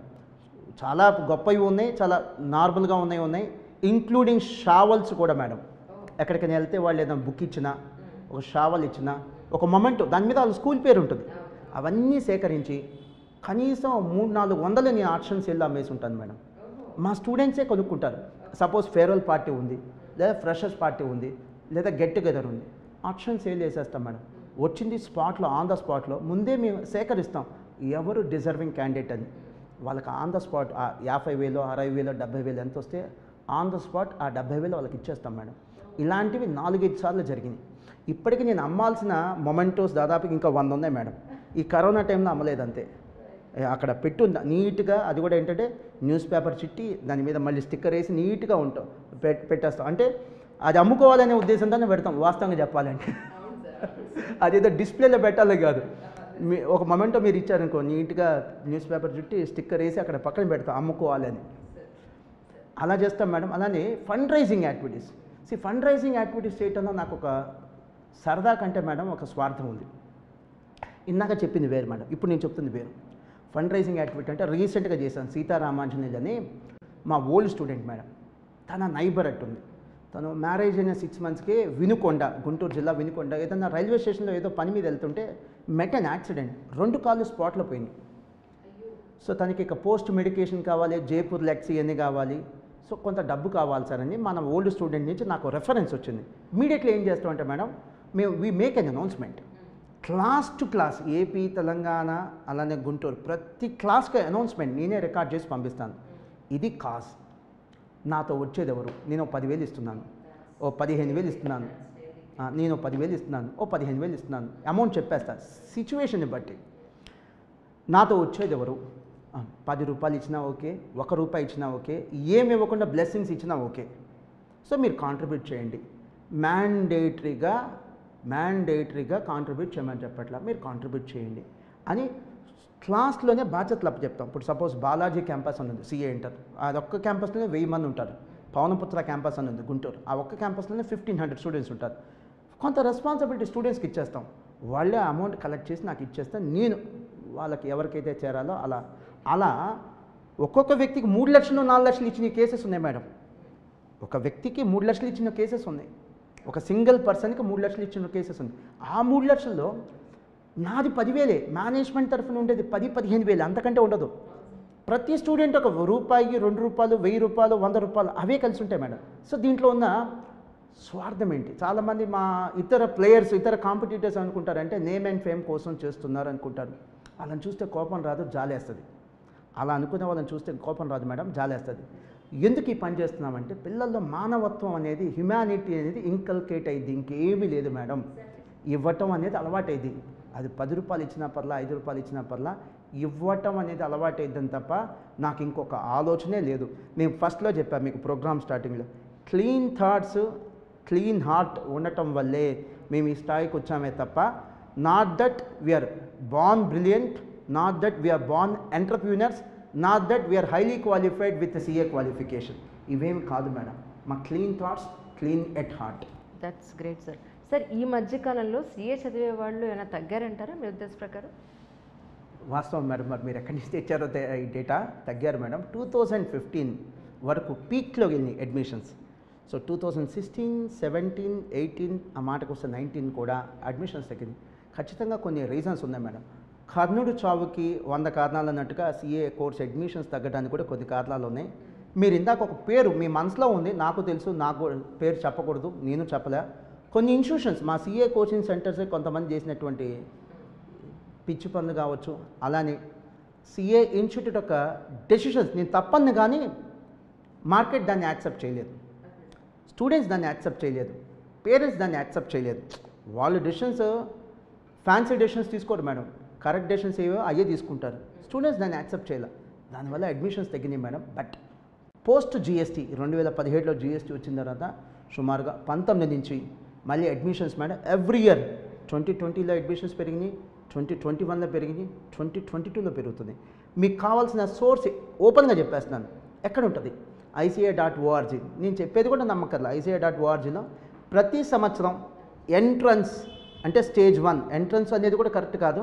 చాలా గొప్పవి ఉన్నాయి, చాలా నార్మల్గా ఉన్నాయి, ఇంక్లూడింగ్ షావల్స్ కూడా మేడం. ఎక్కడికైనా వెళ్తే వాళ్ళు ఏదైనా బుక్ ఇచ్చినా, ఒక షావల్ ఇచ్చినా, ఒక మొమెంట్ దాని మీద వాళ్ళ స్కూల్ పేరు ఉంటుంది, అవన్నీ సేకరించి కనీసం 300-400 నేను ఆక్షన్ సేల్లో అమ్మేసి ఉంటాను మేడం. మా స్టూడెంట్సే కొనుక్కుంటారు. సపోజ్ ఫేర్వెల్ పార్టీ ఉంది, లేదా ఫ్రెషర్స్ పార్టీ ఉంది, లేదా గెట్ టుగెదర్ ఉంది, ఆక్షన్ సేల్ చేసేస్తాం మేడం. వచ్చింది స్పాట్లో, ఆన్ ద స్పాట్లో ముందే మేము సేకరిస్తాం ఎవరు డిజర్వింగ్ క్యాండిడేట్ అని. వాళ్ళకి ఆన్ ద స్పాట్ 50,000, 60,000, 70,000 ఎంత వస్తే ఆన్ ద స్పాట్ ఆ 70,000 వాళ్ళకి ఇచ్చేస్తాం మేడం. ఇలాంటివి 4-5 సార్లు జరిగినాయి. ఇప్పటికీ నేను అమ్మాల్సిన మొమెంటోస్ దాదాపుకి ఇంకా 100 ఉన్నాయి మేడం. ఈ కరోనా టైంలో అమ్మలేదు అంతే. అక్కడ పెట్టుందా నీట్గా, అది కూడా ఏంటంటే న్యూస్ పేపర్ చిట్టి దాని మీద మళ్ళీ స్టిక్కర్ వేసి నీట్గా ఉంటాం పెట్టేస్తాం. అంటే అది అమ్ముకోవాలనే ఉద్దేశంతోనే పెడతాం వాస్తవంగా చెప్పాలంటే. అదేదో డిస్ప్లేలో పెట్టాలి కాదు. ఒక మొమెంటో మీరు ఇచ్చారనుకో, నీట్గా న్యూస్ పేపర్ చుట్టి స్టిక్కర్ వేసి అక్కడ పక్కన పెడతాం అమ్ముకోవాలని. అలా చేస్తాం మేడం. అలానే fund raising activities. Fund raising activities చేయటంలో నాకు ఒక సరదా కంటే మేడం ఒక స్వార్థం ఉంది. ఇందాక చెప్పింది వేరు మేడం, ఇప్పుడు నేను చెప్తుంది వేరు. ఫండ్ రైజింగ్ యాక్టివిటీ అంటే రీసెంట్గా చేశాను. సీతారామాంజనేయులు అని మా ఓల్డ్ స్టూడెంట్ మేడం, తన నైబర్ అట్టుంది. తను మ్యారేజ్ అయిన 6 monthsకే వినుకొండ, గుంటూరు జిల్లా వినుకొండ, ఏదన్నా రైల్వే స్టేషన్లో ఏదో పని మీద వెళ్తుంటే మెట్ అన్ యాక్సిడెంట్, 2 కాళ్ళు స్పాట్లో పోయినాయి. సో తనకి ఇక పోస్ట్ మెడికేషన్ కావాలి, జైపూర్ లెక్సీ అన్నీ కావాలి. సో కొంత డబ్బు కావాలి సార్ అని మన ఓల్డ్ స్టూడెంట్ నుంచి నాకు రెఫరెన్స్ వచ్చింది. ఇమీడియట్లీ ఏం చేస్తామంటే madam, we make an announcement class to class, AP, Telangana, అలానే గుంటూరు, ప్రతి క్లాస్కి అనౌన్స్మెంట్ నేనే రికార్డ్ చేసి పంపిస్తాను. ఇది కాజ్, నాతో వచ్చేది ఎవరు, నేను 10,000 ఇస్తున్నాను, 15,000 ఇస్తున్నాను, నేను 10,000 ఇస్తున్నాను, 15,000 ఇస్తున్నాను, అమౌంట్ చెప్పేస్తా సిచ్యువేషన్ని బట్టి. నాతో వచ్చేది ఎవరు, 10 రూపాయలు ఇచ్చినా ఓకే, 1 రూపాయి ఇచ్చినా ఓకే, ఏమి ఇవ్వకుండా బ్లెస్సింగ్స్ ఇచ్చినా ఓకే. సో మీరు కాంట్రిబ్యూట్ చేయండి. మ్యాండేటరీగా కాంట్రిబ్యూట్ చేయమని చెప్పట్లా, మీరు కాంట్రిబ్యూట్ చేయండి అని క్లాస్లోనే బాధ్యతలు అప్పు చెప్తాం. ఇప్పుడు సపోజ్ బాలాజీ క్యాంపస్ అని ఉంది, సిఏ ఇంటర్, అదొక్క క్యాంపస్లోనే 1000 మంది ఉంటారు. పవనపుత్ర క్యాంపస్ అని ఉంది గుంటూరు, ఆ ఒక్క క్యాంపస్లోనే 1,500 స్టూడెంట్స్ ఉంటారు. కొంత రెస్పాన్సిబిలిటీ స్టూడెంట్స్కి ఇచ్చేస్తాం. వాళ్ళే అమౌంట్ కలెక్ట్ చేసి నాకు ఇచ్చేస్తాను, నేను వాళ్ళకి ఎవరికైతే చేరాలో అలా ఒక్కొక్క వ్యక్తికి 3 లక్షలు 4 లక్షలు ఇచ్చిన కేసెస్ ఉన్నాయి మేడం. ఒక వ్యక్తికి 3 లక్షలు ఇచ్చిన కేసెస్ ఉన్నాయి, ఒక సింగిల్ పర్సన్కి 3 లక్షలు ఇచ్చిన కేసెస్ ఉంది. ఆ 3 లక్షల్లో నాది 10,000, మేనేజ్మెంట్ తరఫున ఉండేది 10-15,000, అంతకంటే ఉండదు. ప్రతి స్టూడెంట్ ఒక రూపాయి, 2 రూపాయలు, 1000 రూపాయలు, 100 రూపాయలు అవే కలిసి ఉంటాయి మేడం. సో దీంట్లో ఉన్న స్వార్థం ఏంటి? చాలామంది మా ఇతర ప్లేయర్స్, ఇతర కాంపిటీటర్స్ అనుకుంటారంటే నేమ్ అండ్ ఫేమ్ కోసం చేస్తున్నారు అనుకుంటారు. వాళ్ళని చూస్తే కోపం రాదు, జాలేస్తుంది. అలా అనుకునే వాళ్ళని చూస్తే కోపం రాదు మేడం, జాలేస్తుంది. ఎందుకు ఈ పని చేస్తున్నామంటే పిల్లల్లో మానవత్వం అనేది, హ్యుమానిటీ అనేది ఇంకల్కేట్ అయింది, ఇంకేమీ లేదు మేడం. ఇవ్వటం అనేది అలవాటైంది. అది 10 రూపాయలు ఇచ్చినా పర్లా, 5 రూపాయలు ఇచ్చినా పర్లా, ఇవ్వటం అనేది అలవాటైద్దని తప్ప నాకు ఇంకొక ఆలోచనే లేదు. నేను ఫస్ట్లో చెప్పాను మీకు ప్రోగ్రామ్ స్టార్టింగ్లో, క్లీన్ థాట్స్, క్లీన్ హార్ట్ ఉండటం వల్లే మేము ఈ స్థాయికి వచ్చామే తప్ప, not that we are born brilliant, not that we are born entrepreneurs, not that we are highly qualified with CA qualification. ఇవేమి కాదు మేడం, మా clean thoughts, clean at heart. That's great sir. Sir ఈ మధ్యకాలంలో సిఏ చదివే వాళ్ళు ఏమైనా తగ్గారంటారా మీ ఉద్దేశ ప్రకారం? వాస్తవం మేడం, మరి మీరు ఎక్కడి నుంచి తెచ్చారో ఈ డేటా, తగ్గారు మేడం. 2015 వరకు పీక్లో వెళ్ళినాయి అడ్మిషన్స్. సో 2016, 17, 18 ఆ మాటకు వస్తే 19 కూడా అడ్మిషన్స్ తగ్గింది. ఖచ్చితంగా కొన్ని రీజన్స్ ఉన్నాయి మేడం. కర్ణుడు చావుకి 100 కారణాలు అన్నట్టుగా సిఏ కోర్స్ అడ్మిషన్స్ తగ్గడానికి కూడా కొన్ని కారణాలు ఉన్నాయి. మీరు ఇందాక ఒక పేరు మీ మనసులో ఉంది, నాకు తెలుసు, నాకు పేరు చెప్పకూడదు, నేను చెప్పలే. కొన్ని ఇన్స్టిట్యూషన్స్ మా సిఏ కోచింగ్ సెంటర్సే కొంతమంది చేసినటువంటి పిచ్చి పనులు కావచ్చు. అలానే సిఏ ఇన్స్టిట్యూట్ యొక్క డెసిషన్స్, నేను తప్పని కానీ మార్కెట్ దాన్ని యాక్సెప్ట్ చేయలేదు, స్టూడెంట్స్ దాన్ని యాక్సెప్ట్ చేయలేదు, పేరెంట్స్ దాన్ని యాక్సెప్ట్ చేయలేదు. వాళ్ళు డెసిషన్స్ ఫ్యాన్సీ డెసిషన్స్ తీసుకోరు మేడం, కరెక్ట్ డెసిషన్స్ ఏవో అయ్యే తీసుకుంటారు. స్టూడెంట్స్ దాన్ని యాక్సెప్ట్ చేయాలి, దానివల్ల అడ్మిషన్స్ తగ్గినాయి మేడం. బట్ పోస్ట్ జిఎస్టీ 2017లో జిఎస్టీ వచ్చిన తర్వాత సుమారుగా 19 నుంచి మళ్ళీ అడ్మిషన్స్ మేడం ఎవ్రీ ఇయర్ 2020లో అడ్మిషన్స్ పెరిగినాయి, 2021లో పెరిగినాయి, 2022లో పెరుగుతుంది. మీకు కావాల్సిన సోర్స్ ఓపెన్గా చెప్పేస్తున్నాను, ఎక్కడ ఉంటుంది? ICA.org. నేను చెప్పేది కూడా నమ్మకర్లా. ICA.orgలో ప్రతి సంవత్సరం ఎంట్రన్స్ అంటే స్టేజ్ 1, ఎంట్రన్స్ అనేది కూడా కరెక్ట్ కాదు,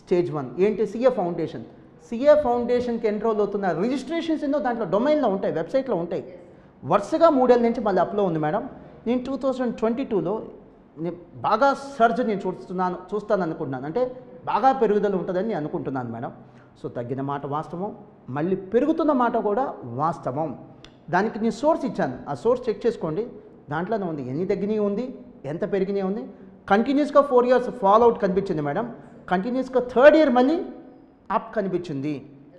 స్టేజ్ 1 ఏంటి? CA foundation. సిఏ ఫౌండేషన్కి ఎన్రోల్ అవుతున్న రిజిస్ట్రేషన్స్ ఎన్నో దాంట్లో డొమైన్లో ఉంటాయి, వెబ్సైట్లో ఉంటాయి. వరుసగా 3 ఏళ్ళ నుంచి మళ్ళీ అప్లో ఉంది మేడం. నేను 2022లో బాగా సర్జ్ నేను చూస్తాను అనుకుంటున్నాను. అంటే బాగా పెరుగుదల ఉంటుందని నేను అనుకుంటున్నాను మేడం. సో తగ్గిన మాట వాస్తవం, మళ్ళీ పెరుగుతున్న మాట కూడా వాస్తవం. దానికి నేను సోర్స్ ఇచ్చాను, ఆ సోర్స్ చెక్ చేసుకోండి, దాంట్లోనే ఉంది ఎన్ని తగ్గినాయి ఉంది, ఎంత పెరిగినాయి ఉంది. కంటిన్యూస్గా 4 years ఫాల్ అవుట్ కనిపించింది మేడం, కంటిన్యూస్గా 3rd year మళ్ళీ అప్ కనిపించింది.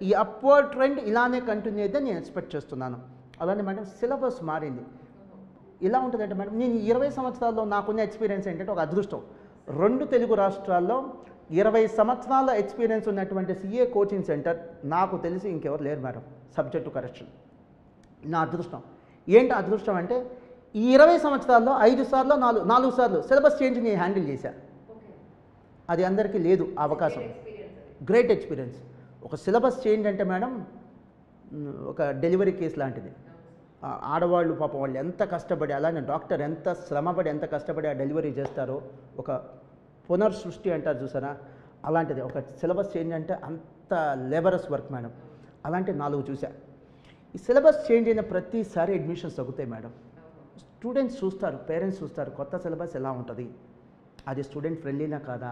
ఈ అప్వర్డ్ ట్రెండ్ ఇలానే కంటిన్యూ అయితే నేను ఎక్స్పెక్ట్ చేస్తున్నాను. అలానే మేడం సిలబస్ మారింది. ఇలా ఉంటుందంటే మేడం, నేను 20 సంవత్సరాల్లో నాకున్న ఎక్స్పీరియన్స్ ఏంటంటే ఒక అదృష్టం. 2 తెలుగు రాష్ట్రాల్లో 20 సంవత్సరాల ఎక్స్పీరియన్స్ ఉన్నటువంటి సిఏ కోచింగ్ సెంటర్ నాకు తెలిసి ఇంకెవరు లేరు మేడం. సబ్జెక్టు కరెక్షన్ నా అదృష్టం. ఏంటి అదృష్టం అంటే ఈ 20 సంవత్సరాల్లో 5 సార్లు 4 సార్లు సిలబస్ చేంజ్ నేను హ్యాండిల్ చేశాను. అది అందరికీ లేదు అవకాశం. Great experience. ఒక సిలబస్ చేంజ్ అంటే మేడం ఒక డెలివరీ కేసు లాంటిది. ఆడవాళ్ళు పాపం వాళ్ళు ఎంత కష్టపడి, అలానే డాక్టర్ ఎంత శ్రమపడి ఎంత కష్టపడి ఆ డెలివరీ చేస్తారో, ఒక పునర్సృష్టి అంటారు చూసారా, అలాంటిది. ఒక సిలబస్ చేంజ్ అంటే అంత లేబరస్ వర్క్ మేడం. అలాంటి 4 చూసా. ఈ సిలబస్ చేంజ్ అయిన ప్రతిసారి అడ్మిషన్స్ తగ్గుతాయి మేడం. స్టూడెంట్స్ చూస్తారు, పేరెంట్స్ చూస్తారు కొత్త సిలబస్ ఎలా ఉంటుంది, అది స్టూడెంట్ ఫ్రెండ్లీనా కాదా,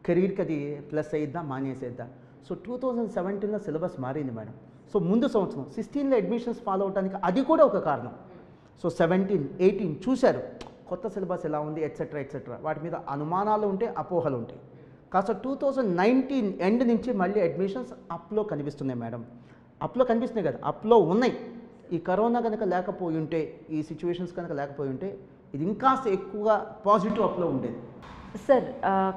కెరీర్కి అది ప్లస్ అయ్యిద్దా మానేసేద్దా. సో 2017లో సిలబస్ మారింది మేడం. సో ముందు సంవత్సరం 16లో అడ్మిషన్స్ ఫాలో అవడానికి అది కూడా ఒక కారణం. సో 17, 18 చూశారు కొత్త సిలబస్ ఎలా ఉంది ఎట్సెట్రా ఎట్సెట్రా, వాటి మీద అనుమానాలు ఉంటాయి, అపోహలు ఉంటాయి. కాస్త 2019 ఎండ్ నుంచి మళ్ళీ అడ్మిషన్స్ అప్లో కనిపిస్తున్నాయి మేడం. అప్లో కనిపిస్తున్నాయి కదా, అప్లో ఉన్నాయి. ఈ కరోనా కనుక లేకపోయి ఉంటే, ఈ సిచ్యువేషన్స్ కనుక లేకపోయి ఉంటే ఇది ఇంకా ఎక్కువగా పాజిటివ్ అప్లో ఉండేది. సార్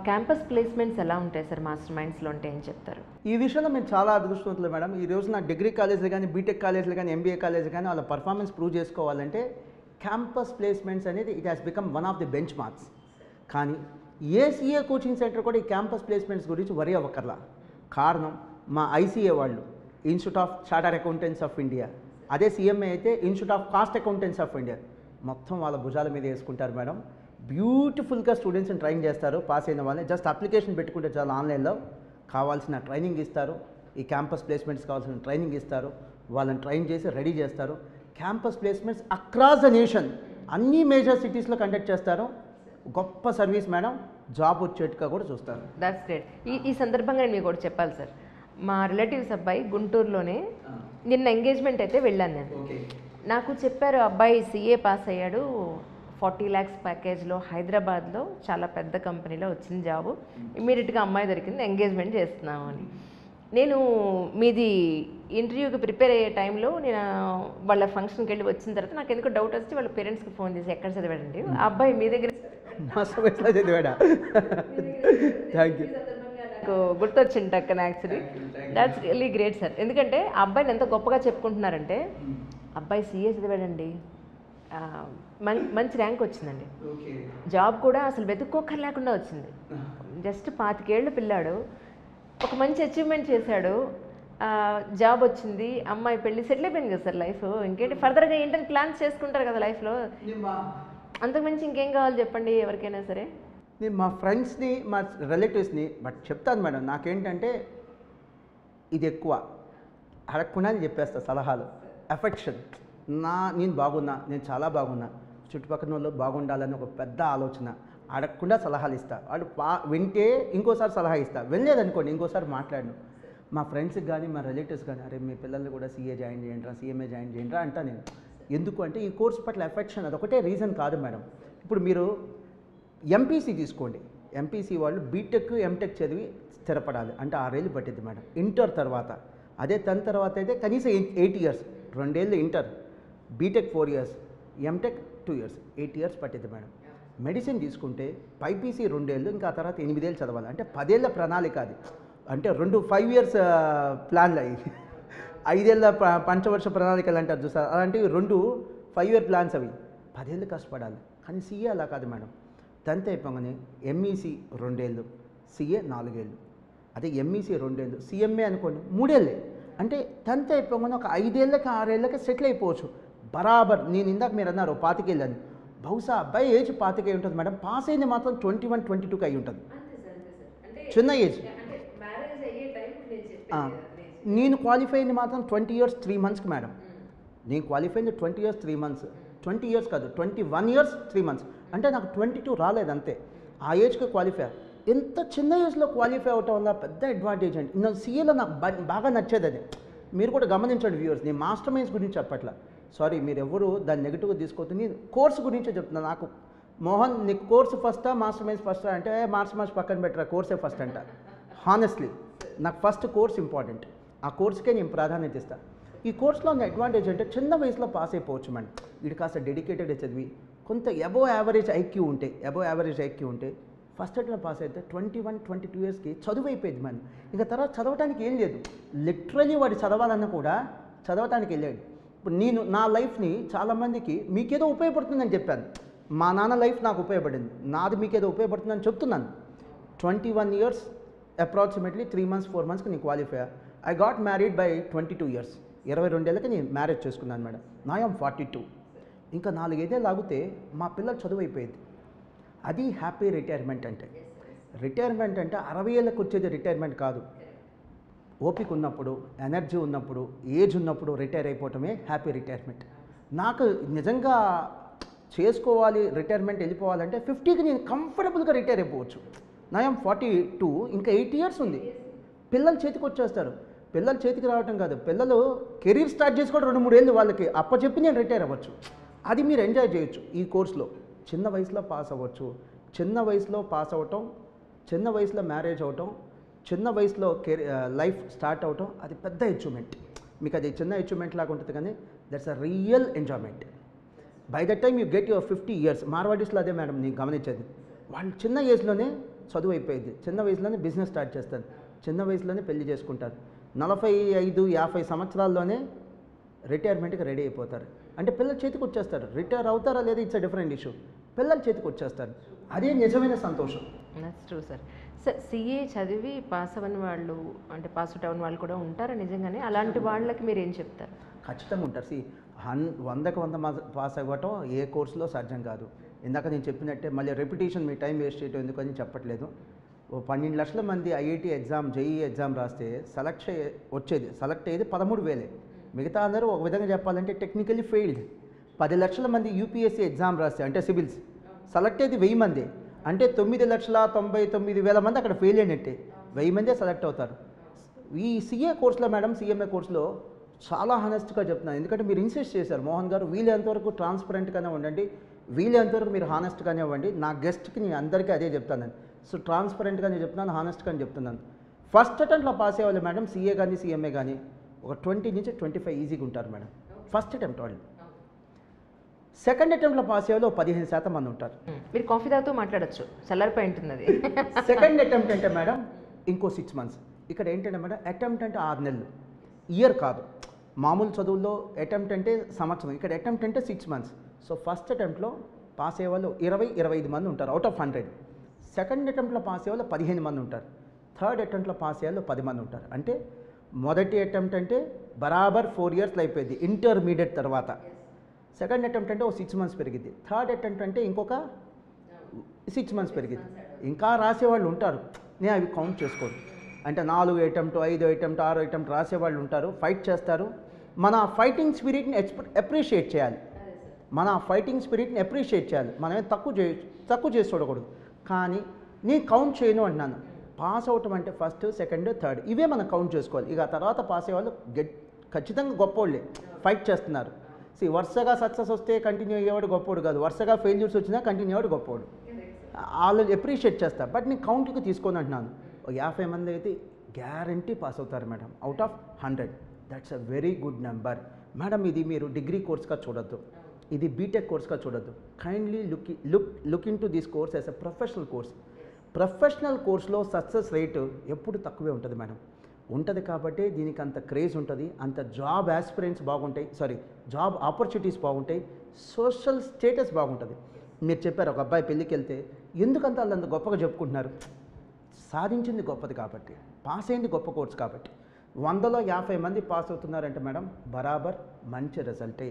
క్యాంపస్ ప్లేస్మెంట్స్ ఎలా ఉంటాయి సార్ మాస్టర్ మైండ్స్లో అంటే ఏం చెప్తారు? ఈ విషయంలో మేము చాలా అదృష్టవంతులు మేడం. ఈ రోజున డిగ్రీ కాలేజీలు కానీ, బీటెక్ కాలేజీలు కానీ, ఎంబీఏ కాలేజీలు కానీ వాళ్ళ పర్ఫార్మెన్స్ ప్రూవ్ చేసుకోవాలంటే క్యాంపస్ ప్లేస్మెంట్స్ అనేది it has become one of the bench marks. కానీ ఏ సిఏ కోచింగ్ సెంటర్ కూడా ఈ క్యాంపస్ ప్లేస్మెంట్స్ గురించి వరి అవ్వకర్లా. కారణం మా ఐసీఏ వాళ్ళు, institute of chartered accountants of India, అదే సిఎంఏ అయితే institute of cost accountants of India, మొత్తం వాళ్ళ భుజాల మీద వేసుకుంటారు మేడం. బ్యూటిఫుల్గా స్టూడెంట్స్ని ట్రైన్ చేస్తారు. పాస్ అయిన వాళ్ళని జస్ట్ అప్లికేషన్ పెట్టుకుంటే చాలా ఆన్లైన్లో కావాల్సిన ట్రైనింగ్ ఇస్తారు. ఈ క్యాంపస్ ప్లేస్మెంట్స్ కావాల్సిన ట్రైనింగ్ ఇస్తారు. వాళ్ళని ట్రైన్ చేసి రెడీ చేస్తారు. Campus placements across the nation అన్ని మేజర్ సిటీస్లో కండక్ట్ చేస్తారు. గొప్ప సర్వీస్ మేడం. జాబ్ వచ్చేట్టుగా కూడా చూస్తారు. That's great. ఈ సందర్భంగా నేను మీకు కూడా చెప్పాలి సార్, మా రిలేటివ్స్ అబ్బాయి గుంటూరులోనే నిన్న ఎంగేజ్మెంట్ అయితే వెళ్ళాను నేను. నాకు చెప్పారు అబ్బాయి సిఏ పాస్ అయ్యాడు, 40 lakhs ప్యాకేజ్లో హైదరాబాద్లో చాలా పెద్ద కంపెనీలో వచ్చిన జాబు, ఇమ్మీడియట్గా అమ్మాయి దొరికింది, ఎంగేజ్మెంట్ చేస్తున్నాము అని. నేను మీది ఇంటర్వ్యూకి ప్రిపేర్ అయ్యే టైంలో నేను వాళ్ళ ఫంక్షన్కి వెళ్ళి వచ్చిన తర్వాత నాకు ఎందుకు డౌట్ వచ్చి వాళ్ళ పేరెంట్స్కి ఫోన్ చేసి ఎక్కడ చదివాడండి ఆ అబ్బాయి మీ దగ్గర చదివాడా. Thank you. నాకు గుర్తొచ్చింది టక్కన. Actually that's really great sir. ఎందుకంటే ఆ అబ్బాయిని ఎంత గొప్పగా చెప్పుకుంటున్నారంటే, అబ్బాయి సిఏ చదివాడండి, మంచి ర్యాంక్ వచ్చిందండి, జాబ్ కూడా అసలు వెతుక్కోకర్ లేకుండా వచ్చింది, జస్ట్ 25 ఏళ్ళు పిల్లాడు, ఒక మంచి అచీవ్మెంట్ చేశాడు, జాబ్ వచ్చింది, అమ్మాయి పెళ్ళి, సెటిల్ అయిపోయింది కదా సార్ లైఫ్. ఇంకేంటి ఫర్దర్గా ఏంటని ప్లాన్స్ చేసుకుంటారు కదా లైఫ్లో, అంతకుమించి ఇంకేం కావాలి చెప్పండి ఎవరికైనా సరే. నేను మా ఫ్రెండ్స్ని, మా రిలేటివ్స్ని బట్ చెప్తాను మేడం, నాకేంటంటే ఇది ఎక్కువ అడగకుండా చెప్పేస్తా సలహాలు. ఎఫెక్షన్, నేను బాగున్నా, నేను చాలా బాగున్నా, చుట్టుపక్కల వాళ్ళు బాగుండాలని ఒక పెద్ద ఆలోచన, అడగకుండా సలహాలు ఇస్తా. వాడు వింటే ఇంకోసారి సలహా ఇస్తా, వెళ్ళలేదనుకోండి ఇంకోసారి మాట్లాడను. మా ఫ్రెండ్స్కి కానీ మా రిలేటివ్స్ కానీ, అరే మీ పిల్లల్ని కూడా సిఏ జాయిన్ చేయండిరా, సిఎంఏ జాయిన్ చేయండిరా అంటా నేను. ఎందుకు అంటే ఈ కోర్స్ పట్ల ఎఫెక్షన్, అదొకటే రీజన్ కాదు మేడం. ఇప్పుడు మీరు ఎంపీసీ తీసుకోండి, ఎంపీసీ వాళ్ళు బీటెక్ ఎంటెక్ చదివి స్థిరపడాలి అంటే 6 ఏళ్ళు పట్టింది మేడం ఇంటర్ తర్వాత. అదే 10th తర్వాత అయితే కనీసం 8 years, 2 ఏళ్ళు inter, BTech 4 years, MTech 2 years, 8 years పట్టింది మేడం. మెడిసిన్ తీసుకుంటే బైపీసీ 2 ఏళ్ళు, ఇంకా ఆ తర్వాత 8 ఏళ్ళు చదవాలి. అంటే 10 ఏళ్ళ ప్రణాళిక అది. అంటే 5 years ప్లాన్లు అయ్యి 5 ఏళ్ళ పంచవర్ష ప్రణాళికలు అంటారు చూసారు, అలాంటివి 5 year ప్లాన్స్ అవి. 10 ఏళ్ళు కష్టపడాలి. కానీ సీఏ అలా కాదు మేడం. 10th అయిపోగానే ఎంఈసీ 2 ఏళ్ళు, సిఏ 4 ఏళ్ళు. అదే ఎంఈసీ 2 ఏళ్ళు, సిఎంఏ అనుకోండి 3 ఏళ్ళే. అంటే 10th అయిపోగానే ఒక 5 ఏళ్ళకి 6 ఏళ్ళకి సెటిల్ అయిపోవచ్చు బరాబర్. నేను ఇందాక మీరు అన్నారు 25 ఏళ్ళు అని, బహుశా అబ్బాయి ఏజ్ 25 ఉంటుంది మేడం, పాస్ అయింది మాత్రం 21, 22 అయి ఉంటుంది, చిన్న ఏజ్. నేను క్వాలిఫై అయింది మాత్రం 20 years 3 months మేడం. నేను క్వాలిఫై అయింది 20 years 3 months, 20 years కాదు 21 years 3 months. అంటే నాకు 22 రాలేదు అంతే, ఆ ఏజ్కి క్వాలిఫై. ఎంత చిన్న ఏజ్లో క్వాలిఫై అవటం వల్ల పెద్ద అడ్వాంటేజ్ అండి. నా సీఏలో నాకు బాగా నచ్చేది అది. మీరు కూడా గమనించండి వ్యూవర్స్, నేను మాస్టర్ మైండ్స్ గురించి చెప్పట్లా, సారీ మీరు ఎవరు దాన్ని నెగిటివ్గా తీసుకోవద్దు. నేను కోర్సు గురించే చెప్తున్నాను. నాకు మోహన్ నీకు కోర్సు ఫస్టా మాస్టర్ మైండ్స్ ఫస్టా అంటే మాస్టర్ మైండ్స్ పక్కన పెట్టరా, కోర్సే ఫస్ట్ అంట. హానెస్ట్లీ నాకు ఫస్ట్ కోర్స్ ఇంపార్టెంట్, ఆ కోర్సుకే నేను ప్రాధాన్యత ఇస్తాను. ఈ కోర్సులో ఉన్న అడ్వాంటేజ్ అంటే చిన్న వయసులో పాస్ అయిపోవచ్చు మేడం. వీడు కాస్త డెడికేటెడ్ చదివి కొంత అబోవ్ యావరేజ్ ఐక్యూ ఉంటే ఫస్ట్ అట్లా పాస్ అయితే 21-22 ఇయర్స్కి చదువు అయిపోయింది మనం. ఇంకా తర్వాత చదవటానికి ఏం లేదు, లిటరలీ వాడు చదవాలన్నా కూడా చదవటానికి వెళ్ళాడు. ఇప్పుడు నేను నా లైఫ్ని చాలామందికి మీకేదో ఉపయోగపడుతుందని చెప్పాను. మా నాన్న లైఫ్ నాకు ఉపయోగపడింది, నాది మీకేదో ఉపయోగపడుతుందని చెప్తున్నాను. 21 ఇయర్స్ అప్రాక్సిమేట్లీ 3 months 4 monthsకి నేను qualify. I got married by 22 years, 22 ఏళ్ళకి నేను మ్యారేజ్ చేసుకున్నాను మేడం. నా యామ్ 42. ఇంకా 4 ఏళ్ళు లాగితే మా పిల్లలు చదువు అయిపోయింది. అది హ్యాపీ రిటైర్మెంట్ అంటే. రిటైర్మెంట్ అంటే 60 ఏళ్ళకి వచ్చేది రిటైర్మెంట్ కాదు. ఓపిక ఉన్నప్పుడు, ఎనర్జీ ఉన్నప్పుడు, ఏజ్ ఉన్నప్పుడు రిటైర్ అయిపోవటమే హ్యాపీ రిటైర్మెంట్. నాకు నిజంగా చేసుకోవాలి రిటైర్మెంట్ వెళ్ళిపోవాలంటే 50కి నేను కంఫర్టబుల్గా రిటైర్ అయిపోవచ్చు. నా యామ్ 42, ఇంకా 8 ఇయర్స్ ఉంది. పిల్లలు చేతికి వచ్చేస్తారు. పిల్లలు చేతికి రావటం కాదు, పిల్లలు కెరీర్ స్టార్ట్ చేసుకోవడం 2-3 ఏళ్ళు వాళ్ళకి అప్పచెప్పి నేను రిటైర్ అవ్వచ్చు. అది మీరు ఎంజాయ్ చేయొచ్చు ఈ కోర్సులో. చిన్న వయసులో పాస్ అవ్వచ్చు. చిన్న వయసులో పాస్ అవ్వటం, చిన్న వయసులో మ్యారేజ్ అవ్వటం, చిన్న వయసులో లైఫ్ స్టార్ట్ అవటం, అది పెద్ద అచీవ్మెంట్. మీకు అది చిన్న అచీవ్మెంట్ లాగా ఉంటుంది, కానీ that's a real enjoyment. By the time you get your 50 years. మార్వాడీస్లో అదే మేడం నేను గమనించేది. వాళ్ళు చిన్న ఏజ్లోనే చదువు అయిపోయింది, చిన్న వయసులోనే బిజినెస్ స్టార్ట్ చేస్తారు, చిన్న వయసులోనే పెళ్లి చేసుకుంటారు, 45-50 సంవత్సరాల్లోనే రిటైర్మెంట్కి రెడీ అయిపోతారు. అంటే పిల్లలు చేతికి వచ్చేస్తారు. రిటైర్ అవుతారా లేదా ఇట్స్ అ డిఫరెంట్ ఇష్యూ, పిల్లలు చేతికి వచ్చేస్తారు. అదే నిజమైన సంతోషం. That's true sir. Sir CA చదివి పాస్ అవ్వని వాళ్ళు, అంటే పాస్ అవుట్ అవ్వని వాళ్ళు కూడా ఉంటారా నిజంగానే? అలాంటి వాళ్ళకి మీరు ఏం చెప్తారు? ఖచ్చితంగా ఉంటారు. 100కి 100 పాస్ అవ్వటం ఏ కోర్సులో సాధ్యం కాదు. ఇందాక నేను చెప్పినట్టే, మళ్ళీ రెప్యుటేషన్ మీ టైం వేస్ట్ చేయటం ఎందుకని చెప్పట్లేదు. 12 లక్షల మంది ఐఐటి ఎగ్జామ్, జేఈ ఎగ్జామ్ రాస్తే సెలెక్ట్ అయ్యేది 13,000. మిగతా అందరూ ఒక విధంగా చెప్పాలంటే టెక్నికలీ ఫెయిల్డ్. 10 లక్షల మంది యూపీఎస్సీ ఎగ్జామ్ రాస్తే, అంటే సివిల్స్, సెలెక్ట్ అయ్యేది 1000 మంది. అంటే 9,99,000 మంది అక్కడ ఫెయిల్ అయినట్టే. 1000 మందే సెలెక్ట్ అవుతారు. ఈ సిఏ కోర్సులో మేడం, సిఎంఏ కోర్సులో చాలా హానెస్ట్గా చెప్తున్నాను. ఎందుకంటే మీరు ఇన్సిస్ట్ చేశారు మోహన్ గారు, వీలైనంతవరకు ట్రాన్స్పరెంట్గానే ఉండండి, వీలైనంతవరకు మీరు హానెస్ట్గానే ఇవ్వండి. నా గెస్ట్కి నేను అందరికీ అదే చెప్తాను. సో ట్రాన్స్పరెంట్గానే చెప్తున్నాను, హానెస్ట్గానే చెప్తున్నాను. ఫస్ట్ అటెంప్ట్లో పాస్ అయ్యేవాళ్ళు మేడం, సిఏ కానీ సిఎంఏ కానీ ఒక 20-25 ఈజీగా ఉంటారు మేడం, ఫస్ట్ అటెంప్ట్ వాళ్ళు. సెకండ్ అటెంప్ట్లో పాస్ అయ్యేవాళ్ళు 15% మంది ఉంటారు. మీరు కాఫీ తాగుతూ మాట్లాడచ్చు, చల్లారిపోయి ఉంటుంది అది. సెకండ్ అటెంప్ట్ అంటే మేడం ఇంకో 6 months. ఇక్కడ ఏంటంటే మేడం, అటెంప్ట్ అంటే 6 నెలలు, ఇయర్ కాదు. మామూలు చదువుల్లో అటెంప్ట్ అంటే సంవత్సరం, ఇక్కడ అటెంప్ట్ అంటే 6 months. సో ఫస్ట్ అటెంప్ట్లో పాస్ అయ్యే వాళ్ళు 20-25 మంది ఉంటారు అవుట్ ఆఫ్ 100. సెకండ్ అటెంప్ట్లో పాస్ అయ్యే వాళ్ళు 15 మంది ఉంటారు. థర్డ్ అటెంప్ట్లో పాస్ అయ్యే వాళ్ళు 10 మంది ఉంటారు. అంటే మొదటి అటెంప్ట్ అంటే బరాబర్ 4 years అయిపోయింది ఇంటర్మీడియట్ తర్వాత. సెకండ్ అటెంప్ట్ అంటే 6 months పెరిగింది. థర్డ్ అటెంప్ట్ అంటే ఇంకొక 6 months పెరిగింది. ఇంకా రాసేవాళ్ళు ఉంటారు, నేను అవి కౌంట్ చేసుకోను. అంటే 4 అటెంప్ట్, 5 అటెంప్ట్, 6 అటెంప్ట్ రాసేవాళ్ళు ఉంటారు, ఫైట్ చేస్తారు. మన ఫైటింగ్ స్పిరిట్ని అప్రిషియేట్ చేయాలి. మనమే తక్కువ చేసి చూడకూడదు. కానీ నేను కౌంట్ చేయను అంటున్నాను. పాస్ అవటం అంటే ఫస్ట్, సెకండ్, థర్డ్, ఇవే మనం కౌంట్ చేసుకోవాలి. ఇక తర్వాత పాస్ అయ్యేవాళ్ళు ఖచ్చితంగా గొప్పోళ్ళే, ఫైట్ చేస్తున్నారు. వరుసగా సక్సెస్ వస్తే కంటిన్యూ అయ్యేవాడు గొప్పోడు కాదు, వరుసగా ఫెయిల్యూర్స్ వచ్చినా కంటిన్యూ అయ్యేవాడు గొప్పోడు. వాళ్ళు అప్రిషియేట్ చేస్తారు. బట్ నేను కౌంట్కి తీసుకొని అంటున్నాను. 50 మంది అయితే గ్యారంటీ పాస్ అవుతారు madam, out of 100. That's a very good number madam. ఇది మీరు డిగ్రీ కోర్స్గా చూడొద్దు, ఇది బీటెక్ కోర్స్గా చూడొద్దు. Kindly look into this course as a professional course. Professional కోర్స్లో సక్సెస్ రేటు ఎప్పుడు తక్కువే ఉంటుంది మేడం. ఉంటుంది కాబట్టి దీనికి అంత క్రేజ్ ఉంటుంది, అంత జాబ్ ఆస్పిరెంట్స్ బాగుంటాయి, జాబ్ ఆపర్చునిటీస్ బాగుంటాయి, సోషల్ స్టేటస్ బాగుంటుంది. మీరు చెప్పారు ఒక అబ్బాయి పెళ్ళికి వెళ్తే ఎందుకంత వాళ్ళు అంత గొప్పగా చెప్పుకుంటున్నారు. సాధించింది గొప్పది కాబట్టి, పాస్ అయింది గొప్ప కోర్స్ కాబట్టి. 100లో 50 మంది పాస్ అవుతున్నారంటే మేడం బరాబర్ మంచి రిజల్టే,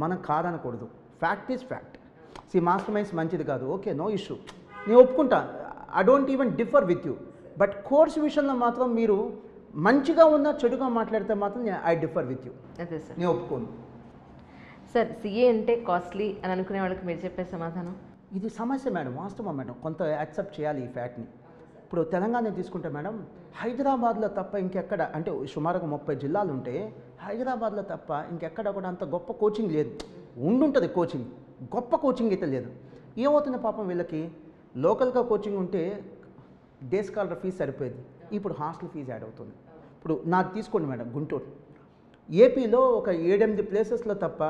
మనం కాదనకూడదు. Fact is fact. Master Minds మంచిది కాదు, ఓకే, నో ఇష్యూ, నేను ఒప్పుకుంటా. I don't even differ with you. But course విషయంలో మాత్రం మీరు మంచిగా ఉన్న చెడుగా మాట్లాడితే మాత్రం ఐ డిఫర్ విత్ యూ. అదే సార్, నేను ఒప్పుకోను. సార్ సిఏ అంటే కాస్ట్లీ అని అనుకునే వాళ్ళకి మీరు చెప్పే సమాధానం? ఇది సమస్య మేడం, వాస్తవం మేడం. కొంత యాక్సెప్ట్ చేయాలి ఈ ఫ్యాక్ట్ని. ఇప్పుడు తెలంగాణ తీసుకుంటే మేడం హైదరాబాద్లో తప్ప ఇంకెక్కడ, అంటే సుమారుగా 30 జిల్లాలు ఉంటే హైదరాబాద్లో తప్ప ఇంకెక్కడ కూడా అంత గొప్ప కోచింగ్ లేదు. ఉండుంటుంది కోచింగ్, గొప్ప కోచింగ్ అయితే లేదు. ఏమవుతుంది పాపం వీళ్ళకి, లోకల్గా కోచింగ్ ఉంటే డే స్కాలర్ ఫీజు సరిపోయేది, ఇప్పుడు హాస్టల్ ఫీజు యాడ్ అవుతుంది. ఇప్పుడు నాకు తీసుకోండి మేడం గుంటూరు, ఏపీలో ఒక 7-8 ప్లేసెస్లో తప్ప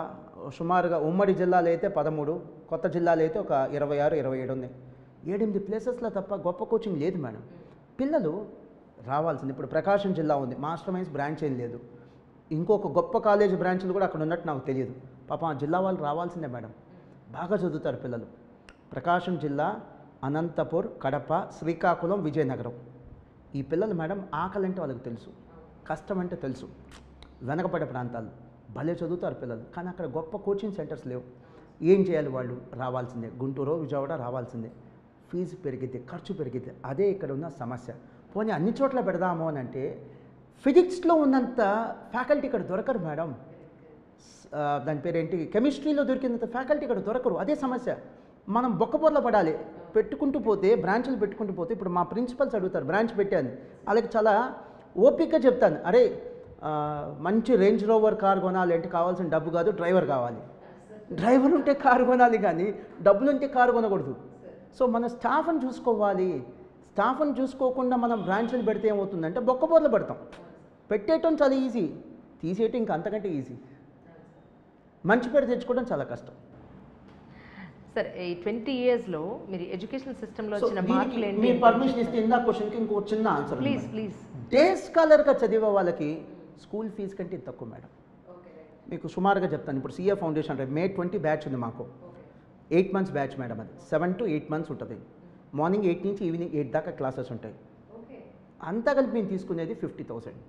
సుమారుగా ఉమ్మడి జిల్లాలో అయితే 13, కొత్త జిల్లాలో అయితే ఒక 26-27 ఉన్నాయి. 7-8 ప్లేసెస్లో తప్ప గొప్ప కోచింగ్ లేదు మేడం. పిల్లలు రావాల్సింది. ఇప్పుడు ప్రకాశం జిల్లా ఉంది, మాస్టర్ మైండ్స్ బ్రాంచ్ ఏం లేదు. ఇంకొక గొప్ప కాలేజ్ బ్రాంచ్లు కూడా అక్కడ ఉన్నట్టు నాకు తెలియదు. పాపం ఆ జిల్లా వాళ్ళు రావాల్సిందే మేడం. బాగా చదువుతారు పిల్లలు. ప్రకాశం జిల్లా, అనంతపూర్, కడప, శ్రీకాకుళం, విజయనగరం, ఈ పిల్లలు మేడం ఆకలి అంటే వాళ్ళకి తెలుసు, కష్టం అంటే తెలుసు. వెనకబడే ప్రాంతాలు భలే చదువుతారు పిల్లలు, కానీ అక్కడ గొప్ప కోచింగ్ సెంటర్స్ లేవు. ఏం చేయాలి వాళ్ళు? రావాల్సిందే, గుంటూరు విజయవాడ రావాల్సిందే. ఫీజు పెరిగితే, ఖర్చు పెరిగితే, అదే ఇక్కడ ఉన్న సమస్య. పోనీ అన్ని చోట్ల పెడదాము అని అంటే ఫిజిక్స్లో ఉన్నంత ఫ్యాకల్టీ ఇక్కడ దొరకరు మేడం. దాని పేరేంటి, కెమిస్ట్రీలో దొరికినంత ఫ్యాకల్టీ ఇక్కడ దొరకరు, అదే సమస్య. మనం బొక్కబోర్ల పడాలి, పెట్టుకుంటూ పోతే, బ్రాంచ్లు పెట్టుకుంటూ పోతే. ఇప్పుడు మా ప్రిన్సిపల్స్ అడుగుతారు, బ్రాంచ్ పెట్టాను, వాళ్ళకి చాలా ఓపికగా చెప్తాను, అరే మంచి రేంజ్ రోవర్ కార్ కొనాలి అంటే కావాల్సిన డబ్బు కాదు, డ్రైవర్ కావాలి. డ్రైవర్ ఉంటే కారు కొనాలి, కానీ డబ్బులు ఉంటే కారు కొనకూడదు. సో మన స్టాఫ్ని చూసుకోవాలి. స్టాఫ్ని చూసుకోకుండా మనం బ్రాంచ్లు పెడితే ఏమవుతుందంటే బొక్కబోర్లు పెడతాం. పెట్టేయటం చాలా ఈజీ, తీసేయటం ఇంకా అంతకంటే ఈజీ. మంచి పేరు తెచ్చుకోవడం చాలా కష్టం. సార్, ఈ 20 yearsలో మీరు ఎడ్యుకేషన్ సిస్టంలో వచ్చిన మార్పులు ఏంటి? మీ పర్మిషన్ ఇస్తే ఇందా క్వశ్చన్కి ఇంకో చిన్న ఆన్సర్. ప్లీజ్. డే స్కాలర్గా చదివే వాళ్ళకి స్కూల్ ఫీజు కంటే తక్కువ మేడం. మీకు సుమారుగా చెప్తాను. ఇప్పుడు సిఏ ఫౌండేషన్ అంటే May 20 బ్యాచ్ ఉంది మాకు, 8 months బ్యాచ్ మేడం. అది 7 to 8 months ఉంటుంది. మార్నింగ్ 8 నుంచి ఈవినింగ్ 8 దాకా క్లాసెస్ ఉంటాయి. అంతా కలిపి మేము తీసుకునేది 50,000.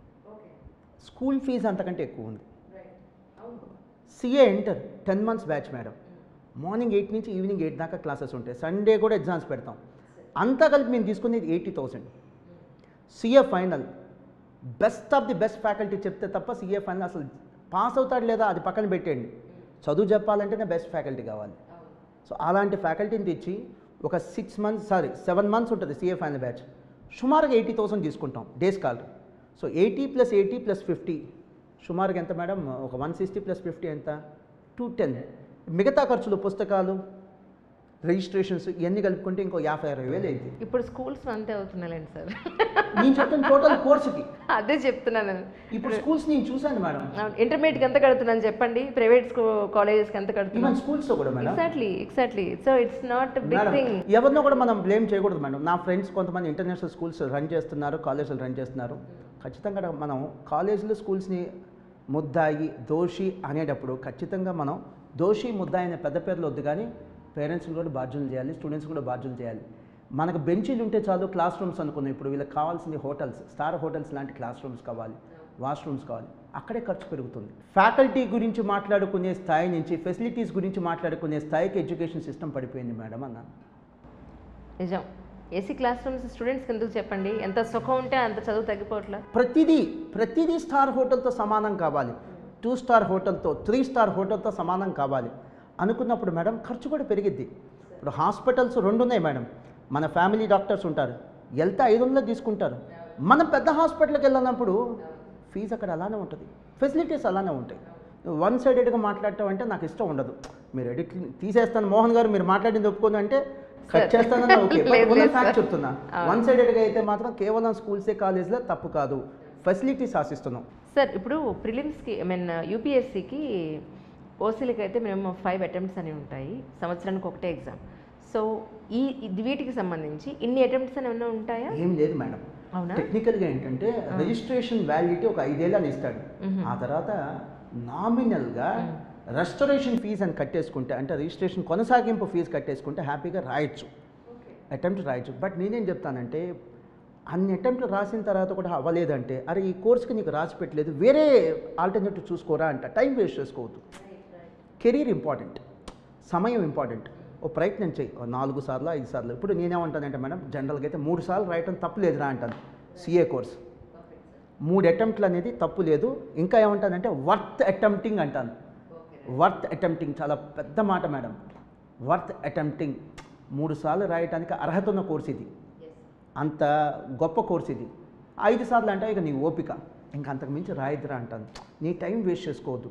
స్కూల్ ఫీజు అంతకంటే ఎక్కువ ఉంది. CA inter 10 months batch madam. Morning 8 నుంచి ఈవినింగ్ 8 దాకా క్లాసెస్ ఉంటాయి. సండే కూడా ఎగ్జామ్స్ పెడతాం. అంతా కలిపి మేము తీసుకునేది 80,000. CA final best of the best faculty చెప్తే తప్ప సిఏ ఫైనల్ అసలు పాస్ అవుతాడు లేదా అది పక్కన పెట్టేయండి. చదువు చెప్పాలంటేనే బెస్ట్ ఫ్యాకల్టీ కావాలి. సో అలాంటి ఫ్యాకల్టీని తెచ్చి ఒక 7 months ఉంటుంది సిఏ ఫైనల్ బ్యాచ్. సుమారుగా 80,000 తీసుకుంటాం డే స్కాలర్. సో 80 + 80 + 50 సుమారుగా ఎంత మేడం? ఒక 160 + 50 ఎంత? 210. మిగతా ఖర్చులు, పుస్తకాలు, రిజిస్ట్రేషన్స్ ఇవన్నీ కలుపుకుంటే ఇంకో 50,000-60,000 అయింది. ఇప్పుడు స్కూల్స్ అంతే అవుతున్నాయండి సార్. నేను చెప్తాను టోటల్ కోర్సుకి. అదే చెప్తున్నాను. ఇప్పుడు స్కూల్స్ నేను చూశాను మేడం. ఇంటర్మీడియట్కి ఎంత కడుతున్నాను చెప్పండి, ప్రైవేట్ కాలేజెస్కి ఎంత కడుతున్నాను? ఈవెన్ స్కూల్స్లో కూడా madam. Exactly. So it's not big thing. ఎవరినో కూడా మనం బ్లేమ్ చేయకూడదు మేడం. నా ఫ్రెండ్స్ కొంతమంది ఇంటర్నేషనల్ స్కూల్స్ రన్ చేస్తున్నారు, కాలేజీలు రన్ చేస్తున్నారు. ఖచ్చితంగా మనం కాలేజీలు, స్కూల్స్ని ముద్దాయి, దోషి అనేటప్పుడు ఖచ్చితంగా మనం దోషి, ముద్దాయి అనే పెద్ద పేర్లు వద్దు, కానీ పేరెంట్స్ని కూడా బాధ్యులు చేయాలి, స్టూడెంట్స్ కూడా బాధ్యులు చేయాలి. మనకు బెంచీలు ఉంటే చాలు, క్లాస్ రూమ్స్ అనుకున్నాం. ఇప్పుడు వీళ్ళకి కావాల్సింది హోటల్స్, స్టార్ హోటల్స్ లాంటి క్లాస్ రూమ్స్ కావాలి, వాష్రూమ్స్ కావాలి. అక్కడే ఖర్చు పెరుగుతుంది. ఫ్యాకల్టీ గురించి మాట్లాడుకునే స్థాయి నుంచి ఫెసిలిటీస్ గురించి మాట్లాడుకునే స్థాయికి ఎడ్యుకేషన్ సిస్టమ్ పడిపోయింది మేడం అన్నాను. నిజం. ఏసీ క్లాస్ రూమ్స్ స్టూడెంట్స్కి ఎందుకు చెప్పండి? ఎంత సుఖం ఉంటే అంత చదువు తగ్గిపోవట్లేదు. ప్రతిదీ స్టార్ హోటల్తో సమానం కావాలి, 2 star హోటల్తో, 3 star హోటల్తో సమానం కావాలి అనుకున్నప్పుడు మేడం ఖర్చు కూడా పెరిగిద్ది. ఇప్పుడు హాస్పిటల్స్ 2 ఉన్నాయి మేడం. మన ఫ్యామిలీ డాక్టర్స్ ఉంటారు, వెళ్తే 500 తీసుకుంటారు. మనం పెద్ద హాస్పిటల్కి వెళ్ళినప్పుడు ఫీజు అక్కడ అలానే ఉంటుంది, ఫెసిలిటీస్ అలానే ఉంటాయి. వన్ సైడెడ్గా మాట్లాడటం అంటే నాకు ఇష్టం ఉండదు. మీరు ఎడిట్ తీసేస్తాను మోహన్ గారు, మీరు మాట్లాడింది ఒప్పుకోను అంటే కట్ చేస్తానన్నా ఓకే, ఫ్యాక్ట్ చెప్తున్నా. వన్ సైడెడ్గా అయితే మాత్రం కేవలం స్కూల్సే, కాలేజ్లో తప్పు కాదు, ఫెసిలిటీస్ ఆశిస్తున్నాం. సార్, ఇప్పుడు ప్రిలిమ్స్కి యూపీఎస్సీకి, ఓసీలకి అయితే మేము 5 attempts అని ఉంటాయి, సంవత్సరానికి ఒకటే ఎగ్జామ్. సో వీటికి సంబంధించి ఇన్ని అటెంప్ట్స్ అని ఏమైనా ఉంటాయా? ఏం లేదు మేడం. అవునా? టెక్నికల్గా ఏంటంటే రిజిస్ట్రేషన్ వ్యాలిడిటీ ఒక 5 ఏళ్ళు అని ఇస్తాడు. ఆ తర్వాత నామినల్గా రెస్టరేషన్ ఫీజు అని కట్టేసుకుంటే, అంటే రిజిస్ట్రేషన్ కొనసాగింపు ఫీజు కట్టేసుకుంటే హ్యాపీగా రాయొచ్చు, అటెంప్ట్ రాయొచ్చు. బట్ నేనేం చెప్తానంటే, అన్ని అటెంప్ట్లు రాసిన తర్వాత కూడా అవ్వలేదంటే, అరే ఈ కోర్సుకి నీకు రాసి పెట్టలేదు, వేరే ఆల్టర్నేటివ్ చూసుకోరా అంట. టైం వేస్ట్ చేసుకోవద్దు. కెరీర్ ఇంపార్టెంట్, సమయం ఇంపార్టెంట్. ఓ ప్రయత్నం చేయి, 4 సార్లు 5 సార్లు. ఇప్పుడు నేనేమంటానంటే మేడం, జనరల్గా అయితే 3 సార్లు రాయటం తప్పు లేదురా అంటాను. సిఏ కోర్స్ 3 అటెంప్ట్లు అనేది తప్పు లేదు. ఇంకా ఏమంటానంటే వర్త్ అటెంప్టింగ్ అంటాను. వర్త్ అటెంప్టింగ్ చాలా పెద్ద మాట మేడం. వర్త్ అటెంప్టింగ్ 3 సార్లు రాయటానికి అర్హత ఉన్న కోర్స్ ఇది. అంత గొప్ప కోర్స్ ఇది. 5 సార్లు అంటే ఇక నీ ఓపిక, ఇంకా అంతకు మించి రాయిద్రా అంటాను. నీ టైం వేస్ట్ చేసుకోవద్దు.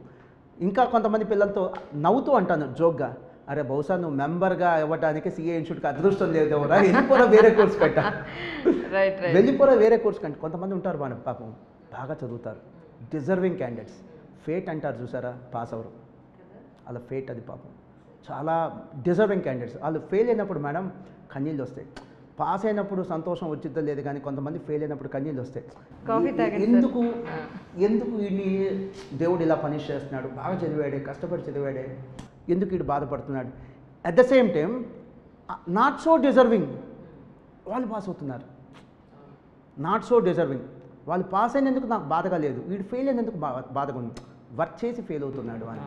ఇంకా కొంతమంది పిల్లలతో నవ్వుతూ అంటాను జోక్గా, అరే బహుశా నువ్వు మెంబర్గా ఇవ్వడానికి సిఏ ఇన్స్టిట్యూట్కి అదృష్టం లేదేవరా, వెళ్ళిపోరా వేరే కోర్స్ పెట్టా, వెళ్ళిపోరా వేరే కోర్స్ కంటే. కొంతమంది ఉంటారు మన పాపం బాగా చదువుతారు, డిజర్వింగ్ క్యాండిడేట్స్, ఫేట్ అంటారు చూసారా, పాస్ అవరు, అలా ఫేట్ అది పాపం. చాలా డిజర్వింగ్ క్యాండిడేట్స్ వాళ్ళు ఫెయిల్ అయినప్పుడు మేడం కన్నీళ్ళు వస్తాయి. పాస్ అయినప్పుడు సంతోషం వచ్చిద్దో లేదు కానీ కొంతమంది ఫెయిల్ అయినప్పుడు కన్నీళ్ళు వస్తాయి. ఎందుకు వీడిని దేవుడు ఇలా పనిష్ చేస్తున్నాడు, బాగా చదివాడే, కష్టపడి చదివాడే, ఎందుకు వీడు బాధపడుతున్నాడు. At the same time not so deserving వాళ్ళు పాస్ అవుతున్నారు. నాట్ సో డిజర్వింగ్ వాళ్ళు పాస్ అయినందుకు నాకు బాధగా లేదు, వీడు ఫెయిల్ అయినందుకు బాధగా ఉంది, వర్క్ చేసి ఫెయిల్ అవుతున్నాడు అని.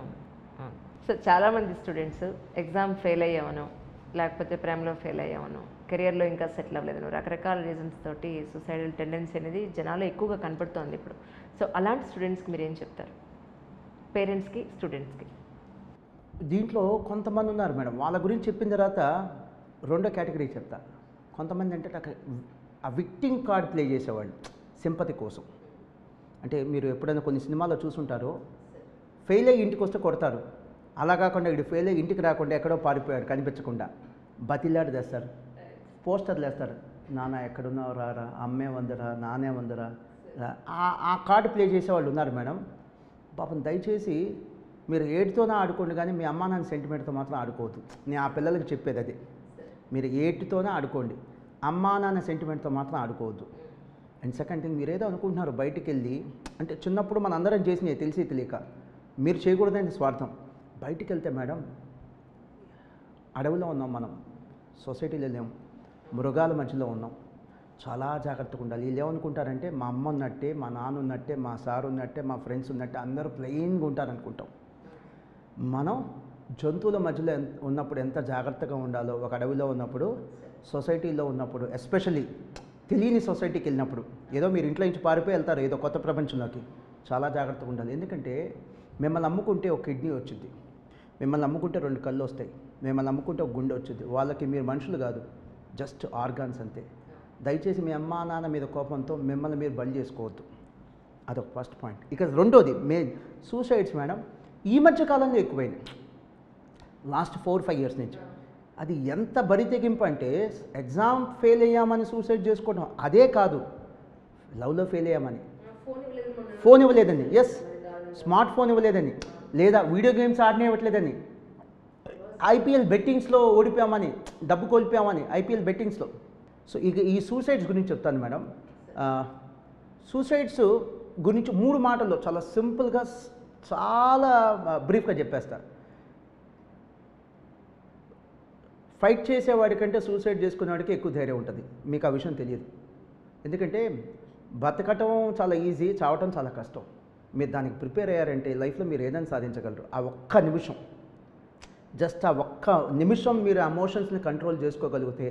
సో చాలామంది స్టూడెంట్స్ ఎగ్జామ్ ఫెయిల్ అయ్యామను, లేకపోతే ప్రేమలో ఫెయిల్ అయ్యామను, కెరియర్లో ఇంకా సెటిల్ అవ్వలేదను, రకరకాల రీజన్స్ తోటి సూసైడల్ టెండెన్సీ అనేది జనాలు ఎక్కువగా కనపడుతోంది ఇప్పుడు. సో అలాంటి స్టూడెంట్స్కి మీరు ఏం చెప్తారు, పేరెంట్స్కి స్టూడెంట్స్కి? దీంట్లో కొంతమంది ఉన్నారు మేడం, వాళ్ళ గురించి చెప్పిన తర్వాత రెండో కేటగిరీ చెప్తా. కొంతమంది అంటే ఆ విక్టిమ్ కార్డ్ ప్లే చేసేవాళ్ళు సింపతి కోసం. అంటే మీరు ఎప్పుడైనా కొన్ని సినిమాల్లో చూసుంటారో, ఫెయిల్ అయ్యి ఇంటికి వస్తే కొడతారు, అలా కాకుండా వీడు ఫెయిల్ అయ్యి ఇంటికి రాకుండా ఎక్కడో పారిపోయాడు కనిపించకుండా బతిలాడి తెస్తారు, పోస్టర్లు వేస్తారు, నాన్న ఎక్కడున్నావు రారా, అమ్మే వందరా, నానే వందరా, ఆ కార్డు ప్లే చేసేవాళ్ళు ఉన్నారు మేడం. పాపం దయచేసి మీరు ఏటితోనే ఆడుకోండి కానీ మీ అమ్మా నాన్న సెంటిమెంట్తో మాత్రం ఆడుకోవద్దు. నేను ఆ పిల్లలకి చెప్పేది అదే, మీరు ఏటితోనే ఆడుకోండి, అమ్మా నాన్న సెంటిమెంట్తో మాత్రం ఆడుకోవద్దు. అండ్ సెకండ్ థింగ్, మీరు ఏదో అనుకుంటున్నారు బయటికి వెళ్ళి, అంటే చిన్నప్పుడు మన అందరం చేసినవి తెలిసి తెలియక మీరు చేయకూడదని స్వార్థం. బయటికి వెళ్తే మేడం అడవిలో ఉన్నాం మనం, సొసైటీలో లేము, మృగాల మధ్యలో ఉన్నాం, చాలా జాగ్రత్తగా ఉండాలి. వీళ్ళు ఏమనుకుంటారంటే మా అమ్మ ఉన్నట్టే, మా నాన్న ఉన్నట్టే, మా సార్ ఉన్నట్టే, మా ఫ్రెండ్స్ ఉన్నట్టే అందరూ ప్లెయిన్గా ఉంటారనుకుంటాం. మనం జంతువుల మధ్యలో ఉన్నప్పుడు ఎంత జాగ్రత్తగా ఉండాలో, ఒక అడవిలో ఉన్నప్పుడు, సొసైటీలో ఉన్నప్పుడు, ఎస్పెషల్లీ తెలియని సొసైటీకి వెళ్ళినప్పుడు, ఏదో మీరు ఇంట్లో నుంచి పారిపోయి వెళ్తారు ఏదో కొత్త ప్రపంచంలోకి, చాలా జాగ్రత్తగా ఉండాలి. ఎందుకంటే మిమ్మల్ని నమ్ముకుంటే ఒక కిడ్నీ వచ్చింది, మిమ్మల్ని నమ్ముకుంటే 2 కళ్ళు వస్తాయి, మిమ్మల్ని నమ్ముకుంటే ఒక గుండె వచ్చింది. వాళ్ళకి మీరు మనుషులు కాదు, జస్ట్ ఆర్గాన్స్ అంతే. దయచేసి మీ అమ్మా నాన్న మీద కోపంతో మిమ్మల్ని మీరు బలి చేసుకోవద్దు. అదొక ఫస్ట్ పాయింట్. ఇక రెండోది మెయిన్ సూసైడ్స్ మేడం ఈ మధ్య కాలంలో ఎక్కువైంది, లాస్ట్ 4-5 ఇయర్స్ నుంచి. అది ఎంత బరి తెగింపు అంటే, ఎగ్జామ్ ఫెయిల్ అయ్యామని సూసైడ్ చేసుకోవడం, అదే కాదు లవ్లో ఫెయిల్ అయ్యామని, ఫోన్ ఇవ్వలేదని, ఎస్ స్మార్ట్ ఫోన్ ఇవ్వలేదని, లేదా వీడియో గేమ్స్ ఆడనే ఇవ్వట్లేదని, ఐపీఎల్ బెట్టింగ్స్లో ఓడిపోయామని, డబ్బు కోల్పోయామని ఐపీఎల్ బెట్టింగ్స్లో. సో ఇక ఈ సూసైడ్స్ గురించి చెప్తాను మేడం. సూసైడ్స్ గురించి 3 మాటల్లో చాలా సింపుల్గా చాలా బ్రీఫ్గా చెప్పేస్తా. ఫైట్ చేసేవాడికంటే సూసైడ్ చేసుకునేవాడికి ఎక్కువ ధైర్యం ఉంటుంది. మీకు ఆ విషయం తెలియదు. ఎందుకంటే బతకటం చాలా ఈజీ, చావటం చాలా కష్టం. మీరు దానికి ప్రిపేర్ అయ్యారంటే లైఫ్లో మీరు ఏదైనా సాధించగలరు. ఆ ఒక్క నిమిషం, జస్ట్ ఆ ఒక్క నిమిషం మీరు ఎమోషన్స్ని కంట్రోల్ చేసుకోగలిగితే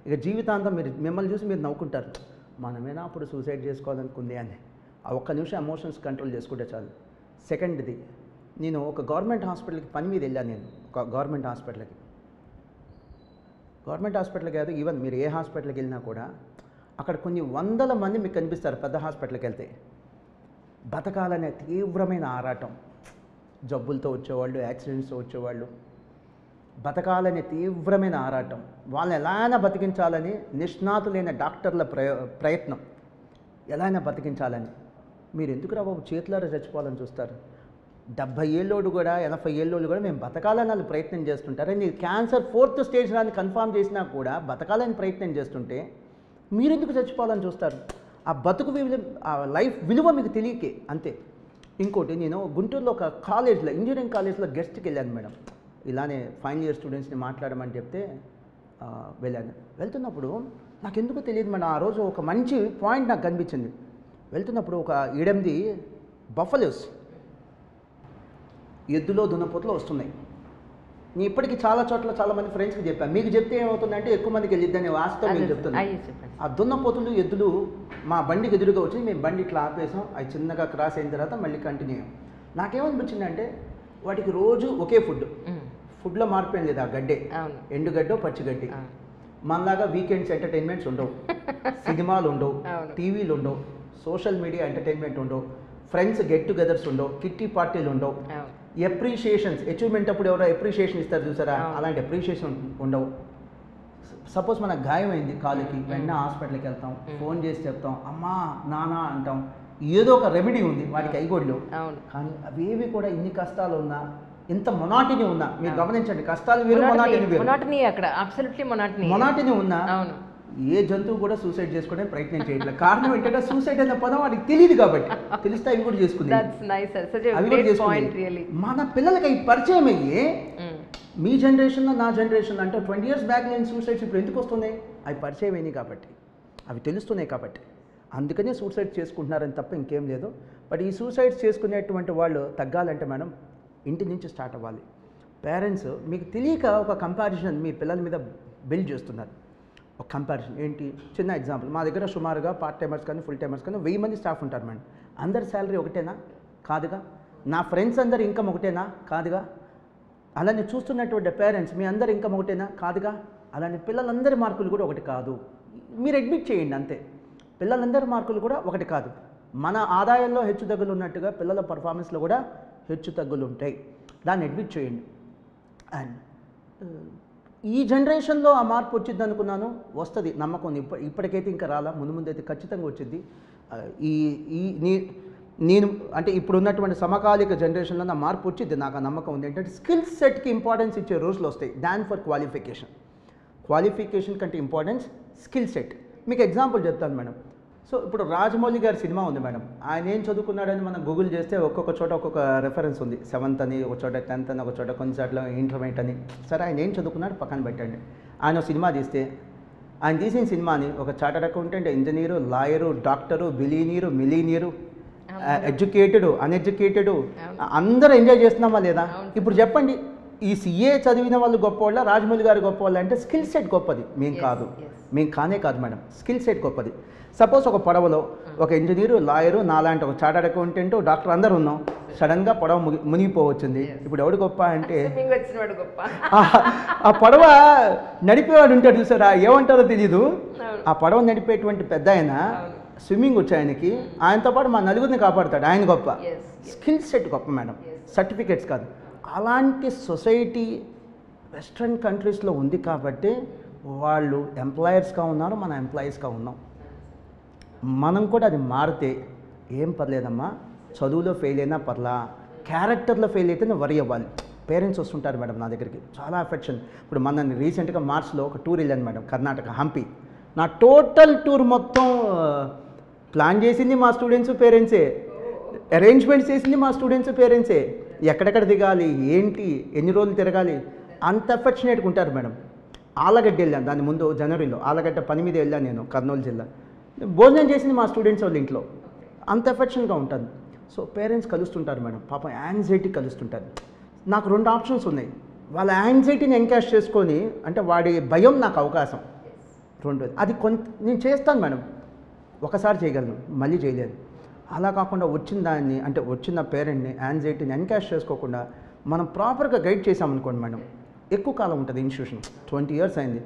ఇక జీవితాంతం మీరు మిమ్మల్ని చూసి మీరు నవ్వుకుంటారు, మనమేనా అప్పుడు సూసైడ్ చేసుకోవాలనుకుంది అని. ఆ ఒక్క నిమిషం ఎమోషన్స్ కంట్రోల్ చేసుకుంటే చాలు. సెకండ్ది, నేను ఒక గవర్నమెంట్ హాస్పిటల్కి పని మీద వెళ్ళాను. నేను ఒక గవర్నమెంట్ హాస్పిటల్కి కాదు, ఈవెన్ మీరు ఏ హాస్పిటల్కి వెళ్ళినా కూడా అక్కడ కొన్ని వందల మంది మీకు కనిపిస్తారు. పెద్ద హాస్పిటల్కి వెళ్తే బతకాలనే తీవ్రమైన ఆరాటం, జబ్బులతో వచ్చేవాళ్ళు, యాక్సిడెంట్స్తో వచ్చేవాళ్ళు, బతకాలనే తీవ్రమైన ఆరాటం, వాళ్ళని ఎలా అయినా బతికించాలని నిష్ణాతులైన డాక్టర్ల ప్రయత్నం, ఎలా అయినా బతికించాలని. మీరు ఎందుకు రా బాబు చేతులారా చచ్చిపోవాలని చూస్తారు? 70 ఏళ్ళోడు కూడా 80 ఏళ్ళోడు కూడా మేము బతకాలని వాళ్ళు ప్రయత్నం చేస్తుంటారు. మీరు క్యాన్సర్ 4th స్టేజ్ రాని కన్ఫర్మ్ చేసినా కూడా బతకాలని ప్రయత్నం చేస్తుంటే మీరు ఎందుకు చచ్చిపోవాలని చూస్తారు? ఆ బతుకు విలువ, ఆ లైఫ్ విలువ మీకు తెలియకే, అంతే. ఇంకోటి, నేను గుంటూరులో ఒక కాలేజ్లో, ఇంజనీరింగ్ కాలేజ్లో గెస్ట్కి వెళ్ళాను మేడం. ఇలానే ఫైనల్ ఇయర్ స్టూడెంట్స్ని మాట్లాడమని చెప్తే వెళ్ళాను. వెళ్తున్నప్పుడు నాకు ఎందుకో తెలియదు మేడం, ఆ రోజు ఒక మంచి పాయింట్ నాకు కనిపించింది. వెళ్తున్నప్పుడు ఒక 8 బఫలోస్ ఎద్దులో దున్నపోతులో వస్తున్నాయి. నేను ఇప్పటికీ చాలా చోట్ల చాలామంది ఫ్రెండ్స్కి చెప్పాను, మీకు చెప్తే ఏమవుతుందంటే ఎక్కువ మందికి వెళ్ళిద్దని వాస్తవం నేను చెప్తున్నాను. ఆ దున్నపోతులు ఎద్దులు మా బండికి ఎదురుగా వచ్చి మేము బండి ఇట్లా ఆపేసాం, అవి చిన్నగా క్రాస్ అయిన తర్వాత మళ్ళీ కంటిన్యూ. నాకేమనిపించిందంటే వాటికి రోజు ఒకే ఫుడ్లో మార్పు ఏం లేదు, ఆ గడ్డే, ఎండుగడ్డో పచ్చిగడ్డి. మనలాగా వీకెండ్స్ ఎంటర్టైన్మెంట్స్ ఉండవు. సినిమాలు ఉండవు, అవును. టీవీలు ఉండవు, సోషల్ మీడియా ఎంటర్టైన్మెంట్ ఉండవు, ఫ్రెండ్స్ గెట్ టుగెదర్స్ ఉండవు, కిట్టి పార్టీలు ఉండవు, అవును. ఎప్రిషియేషన్స్ అచీవ్మెంట్ అప్పుడు ఎవరో ఎప్రిషియేషన్ ఇస్తారు చూసారా, అలాంటి ఎప్రిషియేషన్ ఉండవు. సపోజ్ మనకు గాయం అయింది కాలుకి, వెంటనే హాస్పిటల్కి వెళ్తాం, ఫోన్ చేసి చెప్తాం, అమ్మా నానా అంటాం, ఏదో ఒక రెమెడీ ఉంది వాటికి అయిగోళ్ళు. అవును. కానీ అవేవి కూడా ఇన్ని కష్టాలు ఉన్నా, ఇంత మొనాటిని ఉన్నా, మీరు గమనించండి, కష్టాలు వేరు, మొనాటిని వేరు. మొనాటనీ అక్కడ అబ్సల్యూట్లీ మొనాటిని ఉన్నా అవును. ఏ జంతువు కూడా సూసైడ్ చేసుకోవడానికి ప్రయత్నం చేయట్లేదు. కారణం ఏంటంటే సూసైడ్ అనే పదం వాడికి తెలియదు కాబట్టి, తెలిస్తే అవి కూడా చేసుకుంది, That's nice, sir. Such a అవి కూడా great point, చేసుకుంది. really. మన పిల్లలకి అవి పరిచయం అయ్యి మీ జనరేషన్లో నా జనరేషన్లో అంటే 20 years బ్యాక్ నేను సూసైడ్స్ ఇప్పుడు ఎందుకు వస్తున్నాయి, అవి పరిచయం అయినాయి కాబట్టి, అవి తెలుస్తున్నాయి కాబట్టి, అందుకనే సూసైడ్ చేసుకుంటున్నారని తప్ప ఇంకేం లేదు. బట్ ఈ సూసైడ్స్ చేసుకునేటువంటి వాళ్ళు తగ్గాలంటే మేడం ఇంటి నుంచి స్టార్ట్ అవ్వాలి. పేరెంట్స్ మీకు తెలియక ఒక కంపారిజన్ మీ పిల్లల మీద బిల్డ్ చేస్తున్నారు. ఒక కంపారిజన్ ఏంటి, చిన్న ఎగ్జాంపుల్, మా దగ్గర సుమారుగా పార్ట్ టైమర్స్ కానీ ఫుల్ టైమర్స్ కానీ 1000 మంది స్టాఫ్ ఉంటారు మేడం. అందరి శాలరీ ఒకటేనా, కాదుగా. నా ఫ్రెండ్స్ అందరి ఇన్కమ్ ఒకటేనా, కాదుగా. అలానే చూస్తున్నటువంటి పేరెంట్స్ మీ అందరి ఇన్కమ్ ఒకటేనా, కాదుగా. అలానే పిల్లలందరి మార్కులు కూడా ఒకటి కాదు. మీరు అడ్మిట్ చేయండి అంతే, పిల్లలందరి మార్కులు కూడా ఒకటి కాదు. మన ఆదాయంలో హెచ్చు తగ్గులు ఉన్నట్టుగా పిల్లల పర్ఫార్మెన్స్లో కూడా హెచ్చు తగ్గులు ఉంటాయి, దాన్ని అడ్మిట్ చేయండి. అండ్ ఈ జనరేషన్లో ఆ మార్పు వచ్చింది అనుకున్నాను, వస్తుంది నమ్మకం ఉంది. ఇప్పటికైతే ఇంకా రాలా, ముందు ముందు అయితే ఖచ్చితంగా వచ్చింది. నేను అంటే ఇప్పుడు ఉన్నటువంటి సమకాలిక జనరేషన్లో నా మార్పు వచ్చింది, నాకు ఆ నమ్మకం ఉంది. ఏంటంటే స్కిల్ సెట్కి ఇంపార్టెన్స్ ఇచ్చే రోజులు వస్తాయి దాన్ ఫర్ క్వాలిఫికేషన్ కంటే ఇంపార్టెన్స్ స్కిల్ సెట్. మీకు ఎగ్జాంపుల్ చెప్తాను మేడం. సో ఇప్పుడు రాజమౌళి గారి సినిమా ఉంది మేడం, ఆయన ఏం చదువుకున్నాడని మనం గూగుల్ చేస్తే ఒక్కొక్క చోట ఒక్కొక్క రెఫరెన్స్ ఉంది. 7th అని, ఒక చోట 10th అని, ఒక చోట కొన్ని చోట్ల ఇంటర్మీడియట్ అని. సరే ఆయన ఏం చదువుకున్నాడు పక్కన పెట్టండి, ఆయన సినిమా తీస్తే ఆయన తీసిన సినిమాని ఒక chartered accountant, engineer, lawyer, doctor, billionaire, millionaire, educated, uneducated అందరూ ఎంజాయ్ చేస్తున్నామా లేదా? ఇప్పుడు చెప్పండి, ఈ సిఏ చదివిన వాళ్ళు గొప్పవాళ్ళ, రాజమౌళి గారు గొప్పవాళ్ళ అంటే స్కిల్ సెట్ గొప్పది, మేము కాదు, మేము కానే కాదు మేడం, స్కిల్ సెట్ గొప్పది. సపోజ్ ఒక పడవలో ఒక ఇంజనీరు, లాయరు, నాలాంటి ఒక చార్టర్డ్ అకౌంటెంట్, డాక్టర్ అందరూ ఉన్నాం, సడన్గా పడవ మునిగిపోవచ్చింది. ఇప్పుడు ఎవడు గొప్ప అంటే ఆ పడవ నడిపేవాడు ఉంటాడు చూసారా, ఏమంటారో తెలీదు, ఆ పడవ నడిపేటువంటి పెద్ద ఆయన స్విమ్మింగ్ వచ్చి ఆయనకి, ఆయనతో పాటు మా నలుగురిని కాపాడుతాడు, ఆయన గొప్ప. స్కిల్ సెట్ గొప్ప మేడం, సర్టిఫికేట్స్ కాదు. అలాంటి సొసైటీ వెస్ట్రన్ కంట్రీస్లో ఉంది కాబట్టి వాళ్ళు ఎంప్లాయర్స్గా ఉన్నారు, మన ఎంప్లాయీస్గా ఉన్నాం. మనం కూడా అది మారితే ఏం పర్లేదమ్మా, చదువులో ఫెయిల్ అయినా పర్లా, క్యారెక్టర్లో ఫెయిల్ అయితేనే వరి అవ్వాలి. పేరెంట్స్ వస్తుంటారు మేడం నా దగ్గరికి, చాలా అఫెక్షన్. ఇప్పుడు మన రీసెంట్గా మార్చ్లో ఒక టూర్ వెళ్ళాను మేడం, కర్ణాటక హంపి. నా టోటల్ టూర్ మొత్తం ప్లాన్ చేసింది మా స్టూడెంట్స్ పేరెంట్సే, అరేంజ్మెంట్స్ చేసింది మా స్టూడెంట్స్ పేరెంట్సే. ఎక్కడెక్కడ దిగాలి, ఏంటి, ఎన్ని రోజులు తిరగాలి, అంత అఫెక్షనేట్గా ఉంటారు మేడం. ఆలగడ్డ వెళ్ళాను, దాని ముందు జనవరిలో ఆలగడ్డ పని మీద వెళ్ళాను నేను, కర్నూలు జిల్లా. భోజనం చేసింది మా స్టూడెంట్స్ వాళ్ళ ఇంట్లో, అంత ఎఫెక్షన్గా ఉంటుంది. సో పేరెంట్స్ కలుస్తుంటారు మేడం, పాపం యాంగ్జైటీ కలుస్తుంటారు. నాకు 2 ఆప్షన్స్ ఉన్నాయి, వాళ్ళ యాంగ్జైటీని ఎంకాష్ చేసుకొని, అంటే వాడి భయం నాకు అవకాశం, 2 అది నేను చేస్తాను మేడం, ఒకసారి చేయగలను, మళ్ళీ చేయలేదు. అలా కాకుండా వచ్చిన దాన్ని, అంటే వచ్చిన పేరెంట్ని యాంగ్జైటీని ఎన్కాష్ చేసుకోకుండా మనం ప్రాపర్గా గైడ్ చేసామనుకోండి మేడం, ఎక్కువ కాలం ఉంటుంది ఇన్స్టిట్యూషన్. 20 years అయింది,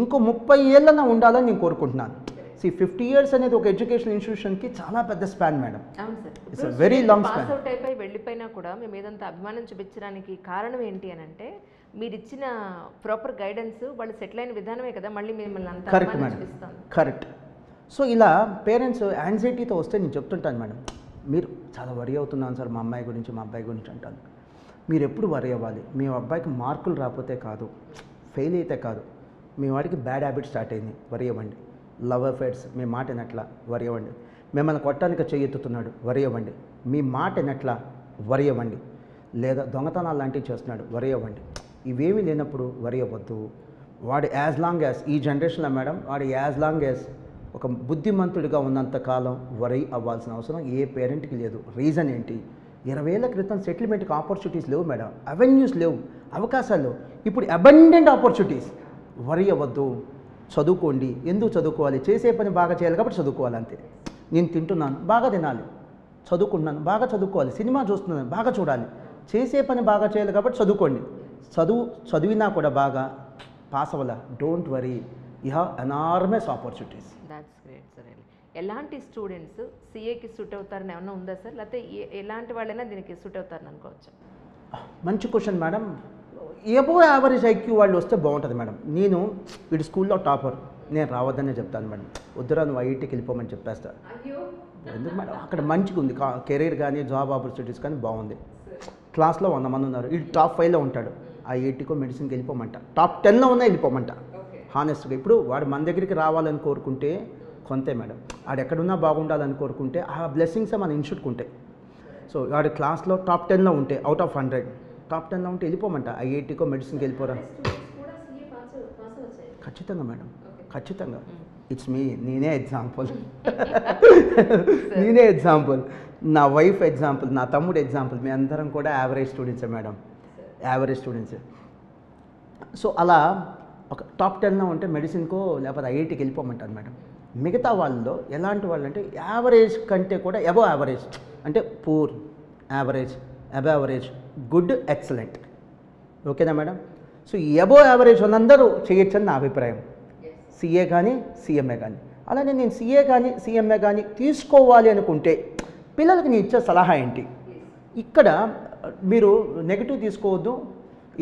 ఇంకో 30 ఏళ్ళన ఉండాలని నేను కోరుకుంటున్నాను. 50 years అనేది ఒక ఎడ్యుకేషన్ ఇన్స్టిట్యూషన్కి చాలా పెద్ద స్పాన్ మేడం. అవును sir. It's very long span. Pass out అయిపోయి వెళ్ళిపోయినా కూడా మేము ఏదంతా అభిమానం చూపించడానికి కారణం ఏంటి అని అంటే మీరు ఇచ్చిన ప్రాపర్ గైడెన్స్, వాళ్ళు సెటిల్ అయిన విధానమే కదా మళ్ళీ మిమ్మల్ని అంత కరెక్ట్ అభిమానం మేడం, చూపిస్తాం. కరెక్ట్. సో ఇలా పేరెంట్స్ యాంగ్జైటీతో వస్తే నేను చెప్తుంటాను మేడం, మీరు చాలా వరి అవుతున్నాను సార్ మా అమ్మాయి గురించి, మా అబ్బాయి గురించి అంటాను. మీరు ఎప్పుడు వరి అవ్వాలి, మీ అబ్బాయికి మార్కులు రాకపోతే కాదు, ఫెయిల్ అయితే కాదు, మీ వాడికి బ్యాడ్ హ్యాబిట్ స్టార్ట్ అయింది, వరి అవ్వండి. లవ్ అఫైర్స్, మీ మాట ఎనట్లా, వరి అవ్వండి. మిమ్మల్ని కొట్టడానికి చెయ్యెత్తుతున్నాడు, వరి అవ్వండి. మీ మాట ఎనట్లా, వరి అవ్వండి. లేదా దొంగతనాలు లాంటివి చేస్తున్నాడు, వరి అవ్వండి. ఇవేమీ లేనప్పుడు వరి అవ్వద్దు. వాడు యాజ్ లాంగ్ యాజ్, ఈ జనరేషన్లో మేడం, వాడు యాజ్ లాంగ్ యాజ్ ఒక బుద్ధిమంతుడిగా ఉన్నంతకాలం వరి అవ్వాల్సిన అవసరం ఏ పేరెంట్కి లేదు. రీజన్ ఏంటి, 20 ఏళ్ల క్రితం సెటిల్మెంట్కి ఆపర్చునిటీస్ లేవు మేడం, అవెన్యూస్ లేవు, అవకాశాలు లేవు. ఇప్పుడు అబండెంట్ ఆపర్చునిటీస్. వరి అవ్వద్దు, చదువుకోండి. ఎందుకు చదువుకోవాలి, చేసే పని బాగా చేయాలి కాబట్టి చదువుకోవాలి అంతే. నేను తింటున్నాను, బాగా తినాలి, చదువుకుంటున్నాను, బాగా చదువుకోవాలి, సినిమా చూస్తున్నాను, బాగా చూడాలి, చేసే పని బాగా చేయాలి కాబట్టి చదువుకోండి. చదివినా కూడా బాగా పాస్ అవ్వాల, don't worry. You have enormous opportunities. That's great sir. ఎలాంటి స్టూడెంట్స్ సిఏకి సూట్ అవుతారని ఏమన్నా ఉందా సార్, లేకపోతే ఎలాంటి వాళ్ళైనా దీనికి సూట్ అవుతారని అనుకోవచ్చు? మంచి question madam. Above average IQ వాళ్ళు వస్తే బాగుంటుంది మేడం. నేను వీడి స్కూల్లో టాపర్, నేను రావద్దనే చెప్తాను మేడం. వద్దురా నువ్వు ఐఐటీకి వెళ్ళిపోమని చెప్పేస్తా. ఎందుకు మేడం, అక్కడ మంచిగా ఉంది కెరీర్ కానీ జాబ్ ఆపర్చునిటీస్ కానీ బాగుంది. క్లాస్లో 100 మంది ఉన్నారు, వీడు టాప్ 5లో ఉంటాడు. ఐఐటీకో మెడిసిన్కి వెళ్ళిపోమంట, టాప్ 10లో ఉన్నా వెళ్ళిపోమంట హానెస్ట్గా. ఇప్పుడు వాడు మన దగ్గరికి రావాలని కోరుకుంటే కొంతే మేడం, వాడు ఎక్కడున్నా బాగుండాలని కోరుకుంటే ఆ బ్లెస్సింగ్సే మన ఇన్స్టిట్యూట్కి ఉంటాయి. సో వాడు క్లాస్లో టాప్ 10లో ఉంటే, అవుట్ ఆఫ్ 100 టాప్ 10లో ఉంటే వెళ్ళిపోమంట, ఐఐటీకో మెడిసిన్కి వెళ్ళిపోరా. ఖచ్చితంగా మేడం, ఖచ్చితంగా. ఇట్స్ మీ, నేనే ఎగ్జాంపుల్. నేనే ఎగ్జాంపుల్, నా వైఫ్ ఎగ్జాంపుల్, నా తమ్ముడు ఎగ్జాంపుల్. మీ అందరం కూడా యావరేజ్ స్టూడెంట్సే మేడం, యావరేజ్ స్టూడెంట్సే. సో అలా ఒక టాప్ 10లో ఉంటే మెడిసిన్కో లేకపోతే ఐఐటీకి వెళ్ళిపోమంటారు మేడం. మిగతా వాళ్ళలో ఎలాంటి వాళ్ళు అంటే యావరేజ్ కంటే కూడా అబో యావరేజ్, అంటే పూర్, యావరేజ్, అబో యావరేజ్, గుడ్, ఎక్సలెంట్. ఓకేనా మేడం? సో ఈ అబో యావరేజ్ వాళ్ళందరూ చేయొచ్చని నా అభిప్రాయం, సిఏ కానీ సిఎంఏ కానీ. అలాగే నేను సిఏ కానీ సిఎంఏ కానీ తీసుకోవాలి అనుకుంటే పిల్లలకి నేను ఇచ్చే సలహా ఏంటి? ఇక్కడ మీరు నెగిటివ్ తీసుకోవద్దు.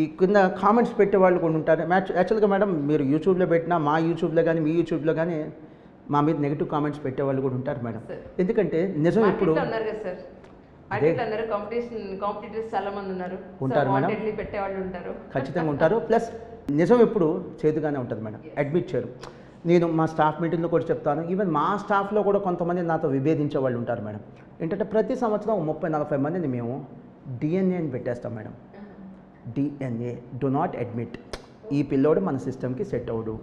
ఈ కింద కామెంట్స్ పెట్టే వాళ్ళు కొన్ని ఉంటారు. యాక్చువల్గా మేడం మీరు యూట్యూబ్లో పెట్టినా, మా యూట్యూబ్లో కానీ మీ యూట్యూబ్లో కానీ మా మీద నెగిటివ్ కామెంట్స్ పెట్టే వాళ్ళు కూడా ఉంటారు మేడం. ఎందుకంటే నిజం ఇప్పుడు ఉంటారు మేడం, ఖచ్చితంగా ఉంటారు. ప్లస్ నిజం ఎప్పుడు చేదుగానే ఉంటుంది మేడం, అడ్మిట్ చేయరు. నేను మా స్టాఫ్ మీటింగ్లో కూడా చెప్తాను, ఈవెన్ మా స్టాఫ్లో కూడా కొంతమంది నాతో విభేదించే వాళ్ళు ఉంటారు మేడం. ఏంటంటే ప్రతి సంవత్సరం 30-40 మందిని మేము డిఎన్ఏ అని పెట్టేస్తాం madam. DNA, do not admit. ఈ పిల్లోడు మన సిస్టమ్కి సెట్ అవ్వడు,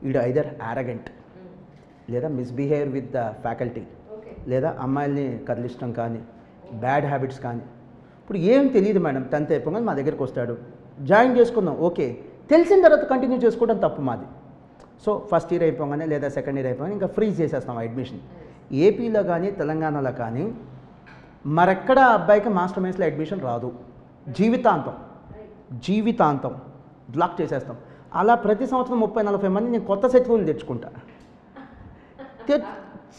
వీడు ఐదర్ యారగెంట్ లేదా మిస్బిహేవియర్ విత్ ద ఫ్యాకల్టీ, లేదా అమ్మాయిల్ని కదిలిష్టం కానీ, బ్యాడ్ హ్యాబిట్స్ కానీ. ఇప్పుడు ఏం తెలియదు మేడం, 10th అయిపోగానే మా దగ్గరికి వస్తాడు, జాయిన్ చేసుకుందాం, ఓకే. తెలిసిన తర్వాత కంటిన్యూ చేసుకోవడం తప్పు మాది. సో ఫస్ట్ ఇయర్ అయిపోగానే లేదా సెకండ్ ఇయర్ అయిపోగానే ఇంకా ఫ్రీజ్ చేసేస్తాం అడ్మిషన్. ఏపీలో కానీ తెలంగాణలో కానీ మరెక్కడ అబ్బాయికి మాస్టర్ మైన్స్లో అడ్మిషన్ రాదు, జీవితాంతం జీవితాంతం బ్లాక్ చేసేస్తాం. అలా ప్రతి సంవత్సరం 30-40 మంది నేను కొత్త సచివులను తెచ్చుకుంటా.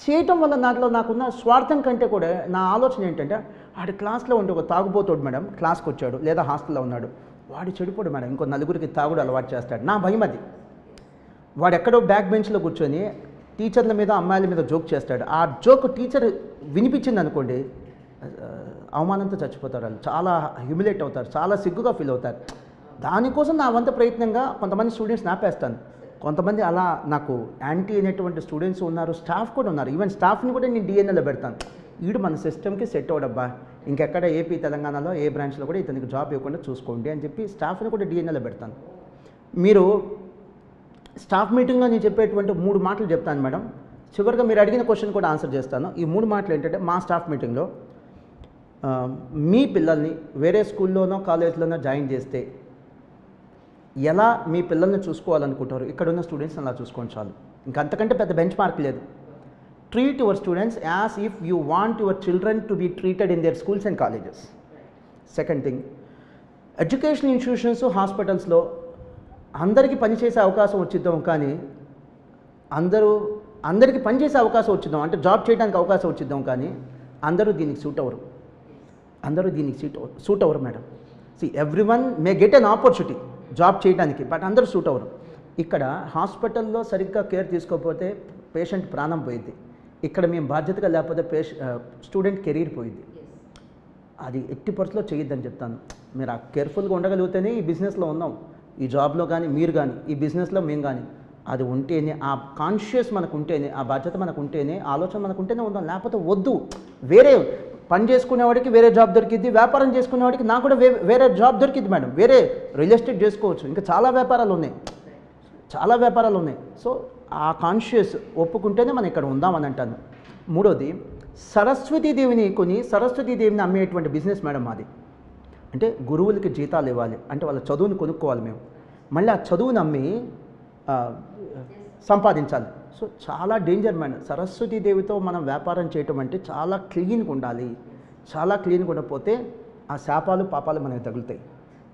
చేయటం వల్ల నాకున్న స్వార్థం కంటే కూడా నా ఆలోచన ఏంటంటే, వాడి క్లాస్లో ఉంటే ఒక తాగుబోతాడు మేడం, క్లాస్కి వచ్చాడు లేదా హాస్టల్లో ఉన్నాడు, వాడు చెడిపోడు మేడం, ఇంకో నలుగురికి తాగుడు అలవాటు చేస్తాడు. నా భయం అది. వాడు ఎక్కడో బ్యాక్ బెంచ్లో కూర్చొని టీచర్ల మీద అమ్మాయిల మీద జోక్ చేస్తాడు. ఆ జోక్ టీచర్ వినిపించింది అనుకోండి, అవమానంతో చచ్చిపోతారు వాళ్ళు, చాలా హ్యూమిలేట్ అవుతారు, చాలా సిగ్గుగా ఫీల్ అవుతారు. దానికోసం నా వంత ప్రయత్నంగా కొంతమంది స్టూడెంట్స్ నాపేస్తాను. కొంతమంది అలా నాకు యాంటీ అనేటువంటి స్టూడెంట్స్ ఉన్నారు, స్టాఫ్ కూడా ఉన్నారు. ఈవెన్ స్టాఫ్ని కూడా నేను డిఎన్ఏలో పెడతాను. వీడు మన సిస్టమ్కి సెట్ అవడబ్బా, ఇంకెక్కడ ఏపీ తెలంగాణలో ఏ బ్రాంచ్లో కూడా ఇతనికి జాబ్ ఇవ్వకుండా చూసుకోండి అని చెప్పి స్టాఫ్ని కూడా డిఎన్ఏలో పెడతాను. మీరు స్టాఫ్ మీటింగ్లో నేను చెప్పేటువంటి 3 మాటలు చెప్తాను మేడం. చివరిగా మీరు అడిగిన క్వశ్చన్ కూడా ఆన్సర్ చేస్తాను. ఈ 3 మాటలు ఏంటంటే, మా స్టాఫ్ మీటింగ్లో మీ పిల్లల్ని వేరే స్కూల్లోనో కాలేజ్లోనో జాయిన్ చేస్తే ఎలా మీ పిల్లల్ని చూసుకోవాలనుకుంటారు, ఇక్కడున్న స్టూడెంట్స్ అలా చూసుకోండి చాలు. ఇంకంతకంటే పెద్ద బెంచ్ మార్క్ లేదు. Treat your students as if you want your children to be treated in their schools and colleges. Second thing, education institutions, హాస్పిటల్స్లో అందరికీ పనిచేసే అవకాశం వచ్చిద్దాం, కానీ అందరికీ పనిచేసే అవకాశం వచ్చిద్దాం, అంటే జాబ్ చేయడానికి అవకాశం వచ్చిద్దాం, కానీ అందరూ దీనికి సూట్ అవ్వరు. అందరూ దీనికి సూట్ అవ్వరు madam. Everyone may get an opportunity job చేయడానికి, బట్ అందరూ సూట్ అవ్వరు. ఇక్కడ హాస్పిటల్లో సరిగ్గా కేర్ తీసుకోకపోతే పేషెంట్ ప్రాణం పోయింది. ఇక్కడ మేము బాధ్యతగా లేకపోతే స్టూడెంట్ కెరీర్ పోయింది. అది ఎట్టి పరిస్థితిలో చేయొద్దని చెప్తాను. మీరు ఆ కేర్ఫుల్గా ఉండగలిగితేనే ఈ బిజినెస్లో ఉన్నాం, ఈ జాబ్లో కానీ మీరు కానీ ఈ బిజినెస్లో మేము కానీ. అది ఉంటేనే, ఆ కాన్షియస్ మనకు ఉంటేనే, ఆ బాధ్యత మనకు ఉంటేనే, ఆలోచన మనకు ఉంటేనే ఉందాం. లేకపోతే వద్దు. వేరే పని చేసుకునేవాడికి వేరే జాబ్ దొరికిద్ది, వ్యాపారం చేసుకునేవాడికి నాకు కూడా వేరే జాబ్ దొరికిద్ది మేడం. వేరే రియల్ ఎస్టేట్ చేసుకోవచ్చు, ఇంకా చాలా వ్యాపారాలు ఉన్నాయి. సో ఆ కాన్షియస్ ఒప్పుకుంటేనే మనం ఇక్కడ ఉందామని అంటాను. మూడోది, సరస్వతీదేవిని అమ్మేటువంటి బిజినెస్ మేడం మాది. అంటే గురువులకి జీతాలు ఇవ్వాలి, అంటే వాళ్ళ చదువుని కొనుక్కోవాలి మేము, మళ్ళీ ఆ చదువుని అమ్మి సంపాదించాలి. సో చాలా డేంజర్ మేడం. సరస్వతీదేవితో మనం వ్యాపారం చేయటం అంటే చాలా క్లీన్గా ఉండాలి. చాలా క్లీన్గా ఉండకపోతే ఆ శాపాలు పాపాలు మనకి తగులుతాయి.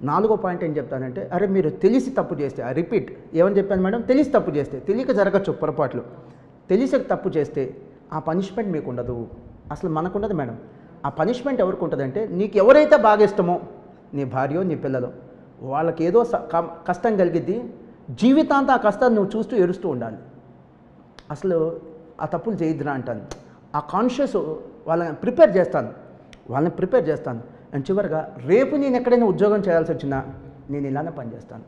నాలుగో పాయింట్ ఏం చెప్తానంటే, అరే మీరు తెలిసి తప్పు చేస్తే, రిపీట్ ఏమని చెప్పాను మేడం, తెలిసి తప్పు చేస్తే, తెలియక జరగచ్చు పొరపాట్లు, తెలిసి తప్పు చేస్తే ఆ పనిష్మెంట్ మీకు ఉండదు. అసలు మనకు ఉండదు మేడం. ఆ పనిష్మెంట్ ఎవరికి ఉంటుందంటే, నీకు ఎవరైతే బాగా ఇష్టమో, నీ భార్యో నీ పిల్లలో, వాళ్ళకి ఏదో కష్టం కలిగిద్ది, జీవితాంతం ఆ కష్టాన్ని నువ్వు చూస్తూ ఏడుస్తూ ఉండాలి. అసలు ఆ తప్పులు చేయొద్దురా అంటాను. ఆ కాన్షియస్ వాళ్ళని ప్రిపేర్ చేస్తాను. అండ్ చివరిగా రేపు నేను ఎక్కడైనా ఉద్యోగం చేయాల్సి వచ్చినా నేను ఇలానే పనిచేస్తాను.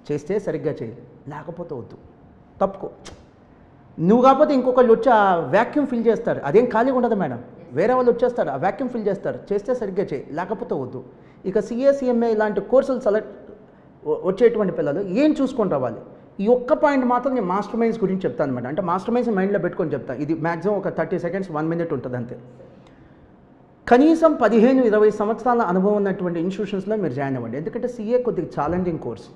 చేస్తే సరిగ్గా చేయి, లేకపోతే వద్దు, తప్పుకో. నువ్వు కాకపోతే ఇంకొకళ్ళు వచ్చి ఆ వ్యాక్యూమ్ ఫిల్ చేస్తారు. అదేం ఖాళీగా ఉండదు మేడం, వేరే వాళ్ళు వచ్చేస్తారు, ఆ వ్యాక్యూమ్ ఫిల్ చేస్తారు. చేస్తే సరిగ్గా చేయి, లేకపోతే వద్దు. ఇక CA ఇలాంటి కోర్సులు వచ్చేటువంటి పిల్లలు ఏం చూసుకొని రావాలి. ఈ ఒక్క పాయింట్ మాత్రం నేను మాస్టర్ మైండ్స్ గురించి చెప్తాను మేడం. అంటే మాస్టర్ మైండ్స్ మైండ్లో పెట్టుకొని చెప్తాను. ఇది మ్యాక్సిమం ఒక 30 seconds 1 minute ఉంటుంది అంతే. కనీసం 15-20 సంవత్సరాల అనుభవం ఉన్నటువంటి ఇన్స్టిట్యూషన్స్లో మీరు జాయిన్ అవ్వండి. ఎందుకంటే CA కొద్దిగా ఛాలెంజింగ్ కోర్స్.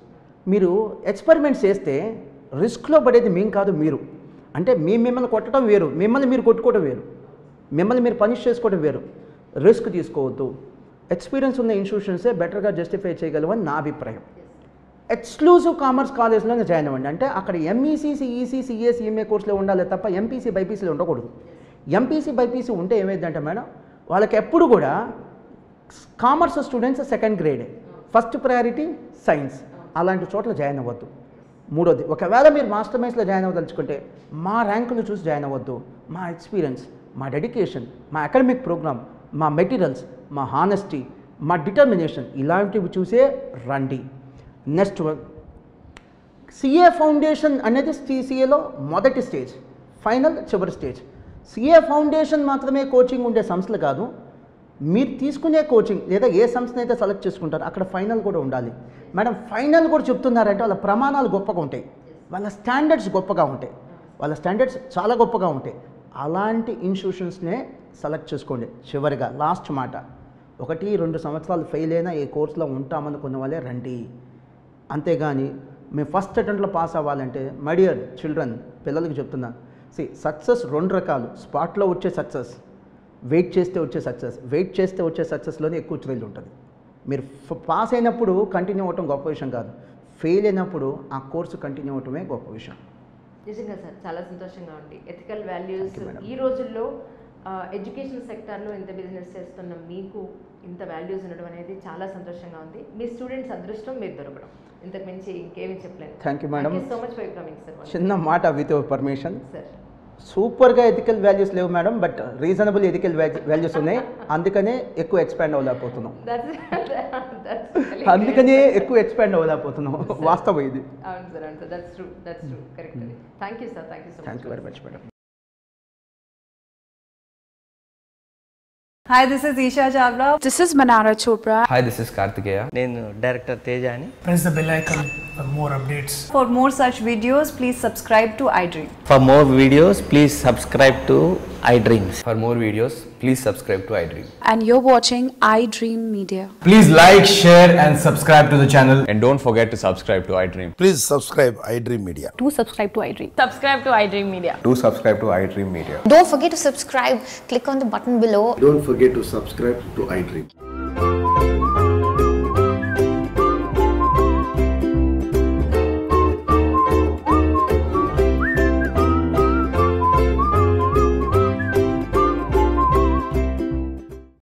మీరు ఎక్స్పెరిమెంట్స్ చేస్తే రిస్క్లో పడేది మేము కాదు, మీరు. అంటే మిమ్మల్ని కొట్టడం వేరు, మిమ్మల్ని మీరు కొట్టుకోవడం వేరు, మిమ్మల్ని మీరు పనిష్ చేసుకోవడం వేరు. రిస్క్ తీసుకోవద్దు. ఎక్స్పీరియన్స్ ఉన్న ఇన్స్టిట్యూషన్సే బెటర్గా జస్టిఫై చేయగలవని నా అభిప్రాయం. ఎక్స్క్లూజివ్ కామర్స్ కాలేజ్లోనే జాయిన్ అవ్వండి. అంటే అక్కడ MEC, CEC, CA, CMA కోర్సులో ఉండాలి తప్ప MPC, BPCలో ఉండకూడదు. MPC, BPC ఉంటే ఏమైందంటే మేడం, వాళ్ళకి ఎప్పుడు కూడా కామర్స్ స్టూడెంట్స్ సెకండ్ గ్రేడే, ఫస్ట్ ప్రయారిటీ సైన్స్. అలాంటి చోట్ల జాయిన్ అవ్వద్దు. మూడోది, ఒకవేళ మీరు మాస్టర్ మైండ్స్లో జాయిన్ అవ్వదలుచుకుంటే మా ర్యాంకులు చూసి జాయిన్ అవ్వద్దు. మా ఎక్స్పీరియన్స్, మా డెడికేషన్, మా అకాడమిక్ ప్రోగ్రామ్, మా మెటీరియల్స్, మా హానెస్టీ, మా డిటర్మినేషన్, ఇలాంటివి చూసే రండి. నెక్స్ట్ CA ఫౌండేషన్ అనేది CAలో మొదటి స్టేజ్, ఫైనల్ చివరి స్టేజ్. CA ఫౌండేషన్ మాత్రమే కోచింగ్ ఉండే సంస్థలు కాదు. మీరు తీసుకునే కోచింగ్ లేదా ఏ సంస్థను అయితే సెలెక్ట్ చేసుకుంటారో అక్కడ ఫైనల్ కూడా ఉండాలి. మేడం ఫైనల్ కూడా చెప్తున్నారంటే వాళ్ళ ప్రమాణాలు గొప్పగా ఉంటాయి, వాళ్ళ స్టాండర్డ్స్ గొప్పగా ఉంటాయి, వాళ్ళ స్టాండర్డ్స్ చాలా గొప్పగా ఉంటాయి. అలాంటి ఇన్స్టిట్యూషన్స్నే సెలెక్ట్ చేసుకోండి. చివరిగా లాస్ట్ మాట, 1-2 సంవత్సరాలు ఫెయిల్ అయినా ఏ కోర్సులో ఉంటామనుకున్న వాళ్ళే రండి. అంతేగాని మేము ఫస్ట్ అటెంప్ట్లో పాస్ అవ్వాలంటే, మై డియర్ చిల్డ్రన్, పిల్లలకి చెప్తున్నా, సక్సెస్ 2 రకాలు. స్పాట్లో వచ్చే సక్సెస్, వెయిట్ చేస్తే వచ్చే సక్సెస్. వెయిట్ చేస్తే వచ్చే సక్సెస్లోనే ఎక్కువ థ్రిల్ ఉంటుంది. మీరు పాస్ అయినప్పుడు కంటిన్యూ అవ్వటం గొప్ప విషయం కాదు, ఫెయిల్ అయినప్పుడు ఆ కోర్సు కంటిన్యూ అవ్వటమే గొప్ప విషయం. నిజంగా సార్, చాలా సంతోషంగా ఉంది. ఎథికల్ వాల్యూస్ ఈ రోజుల్లో ఎడ్యుకేషన్ సెక్టార్లో ఇంత బిజినెస్ చేస్తున్న మీకు ఇంత వాల్యూస్ ఉండడం అనేది చాలా సంతోషంగా ఉంది. మీ స్టూడెంట్స్ అదృష్టం మీరు దొరకడం, ఇంతకు మించి ఇంకేమీ చెప్పలేదు. Thank you madam. So much for coming sir. చిన్న మాట విత్ యువర్ పర్మిషన్ సార్, సూపర్గా ఎథికల్ వాల్యూస్ లేవు madam, but reasonable ethical values ఉన్నాయి. అందుకనే ఎక్కువ ఎక్స్పాండ్ అవ్వలేకపోతున్నాం. అందుకనే ఎక్కువ ఎక్స్పాండ్ అవ్వలేకపోతున్నాం. వాస్తవం ఇది. అవును సార్, అవును sir, that's true, correct. Thank you sir, thank you so much. Thank you very much madam. Hi, this is Isha Chavla. This is Manara Chopra. Hi, this is Kartikeya. నేను director తేజాని. Press the bell icon for more updates. For more such videos, please subscribe to iDream. For more videos, please subscribe to iDreams. For more videos, please subscribe to iDream. And you're watching iDream Media. Please like, share and subscribe to the channel. And don't forget to subscribe to iDream. Please subscribe iDream Media. Do subscribe to iDream. Subscribe to iDream Media. Do subscribe to iDream Media. Don't forget to subscribe. Click on the button below. Don't forget to subscribe to iDream.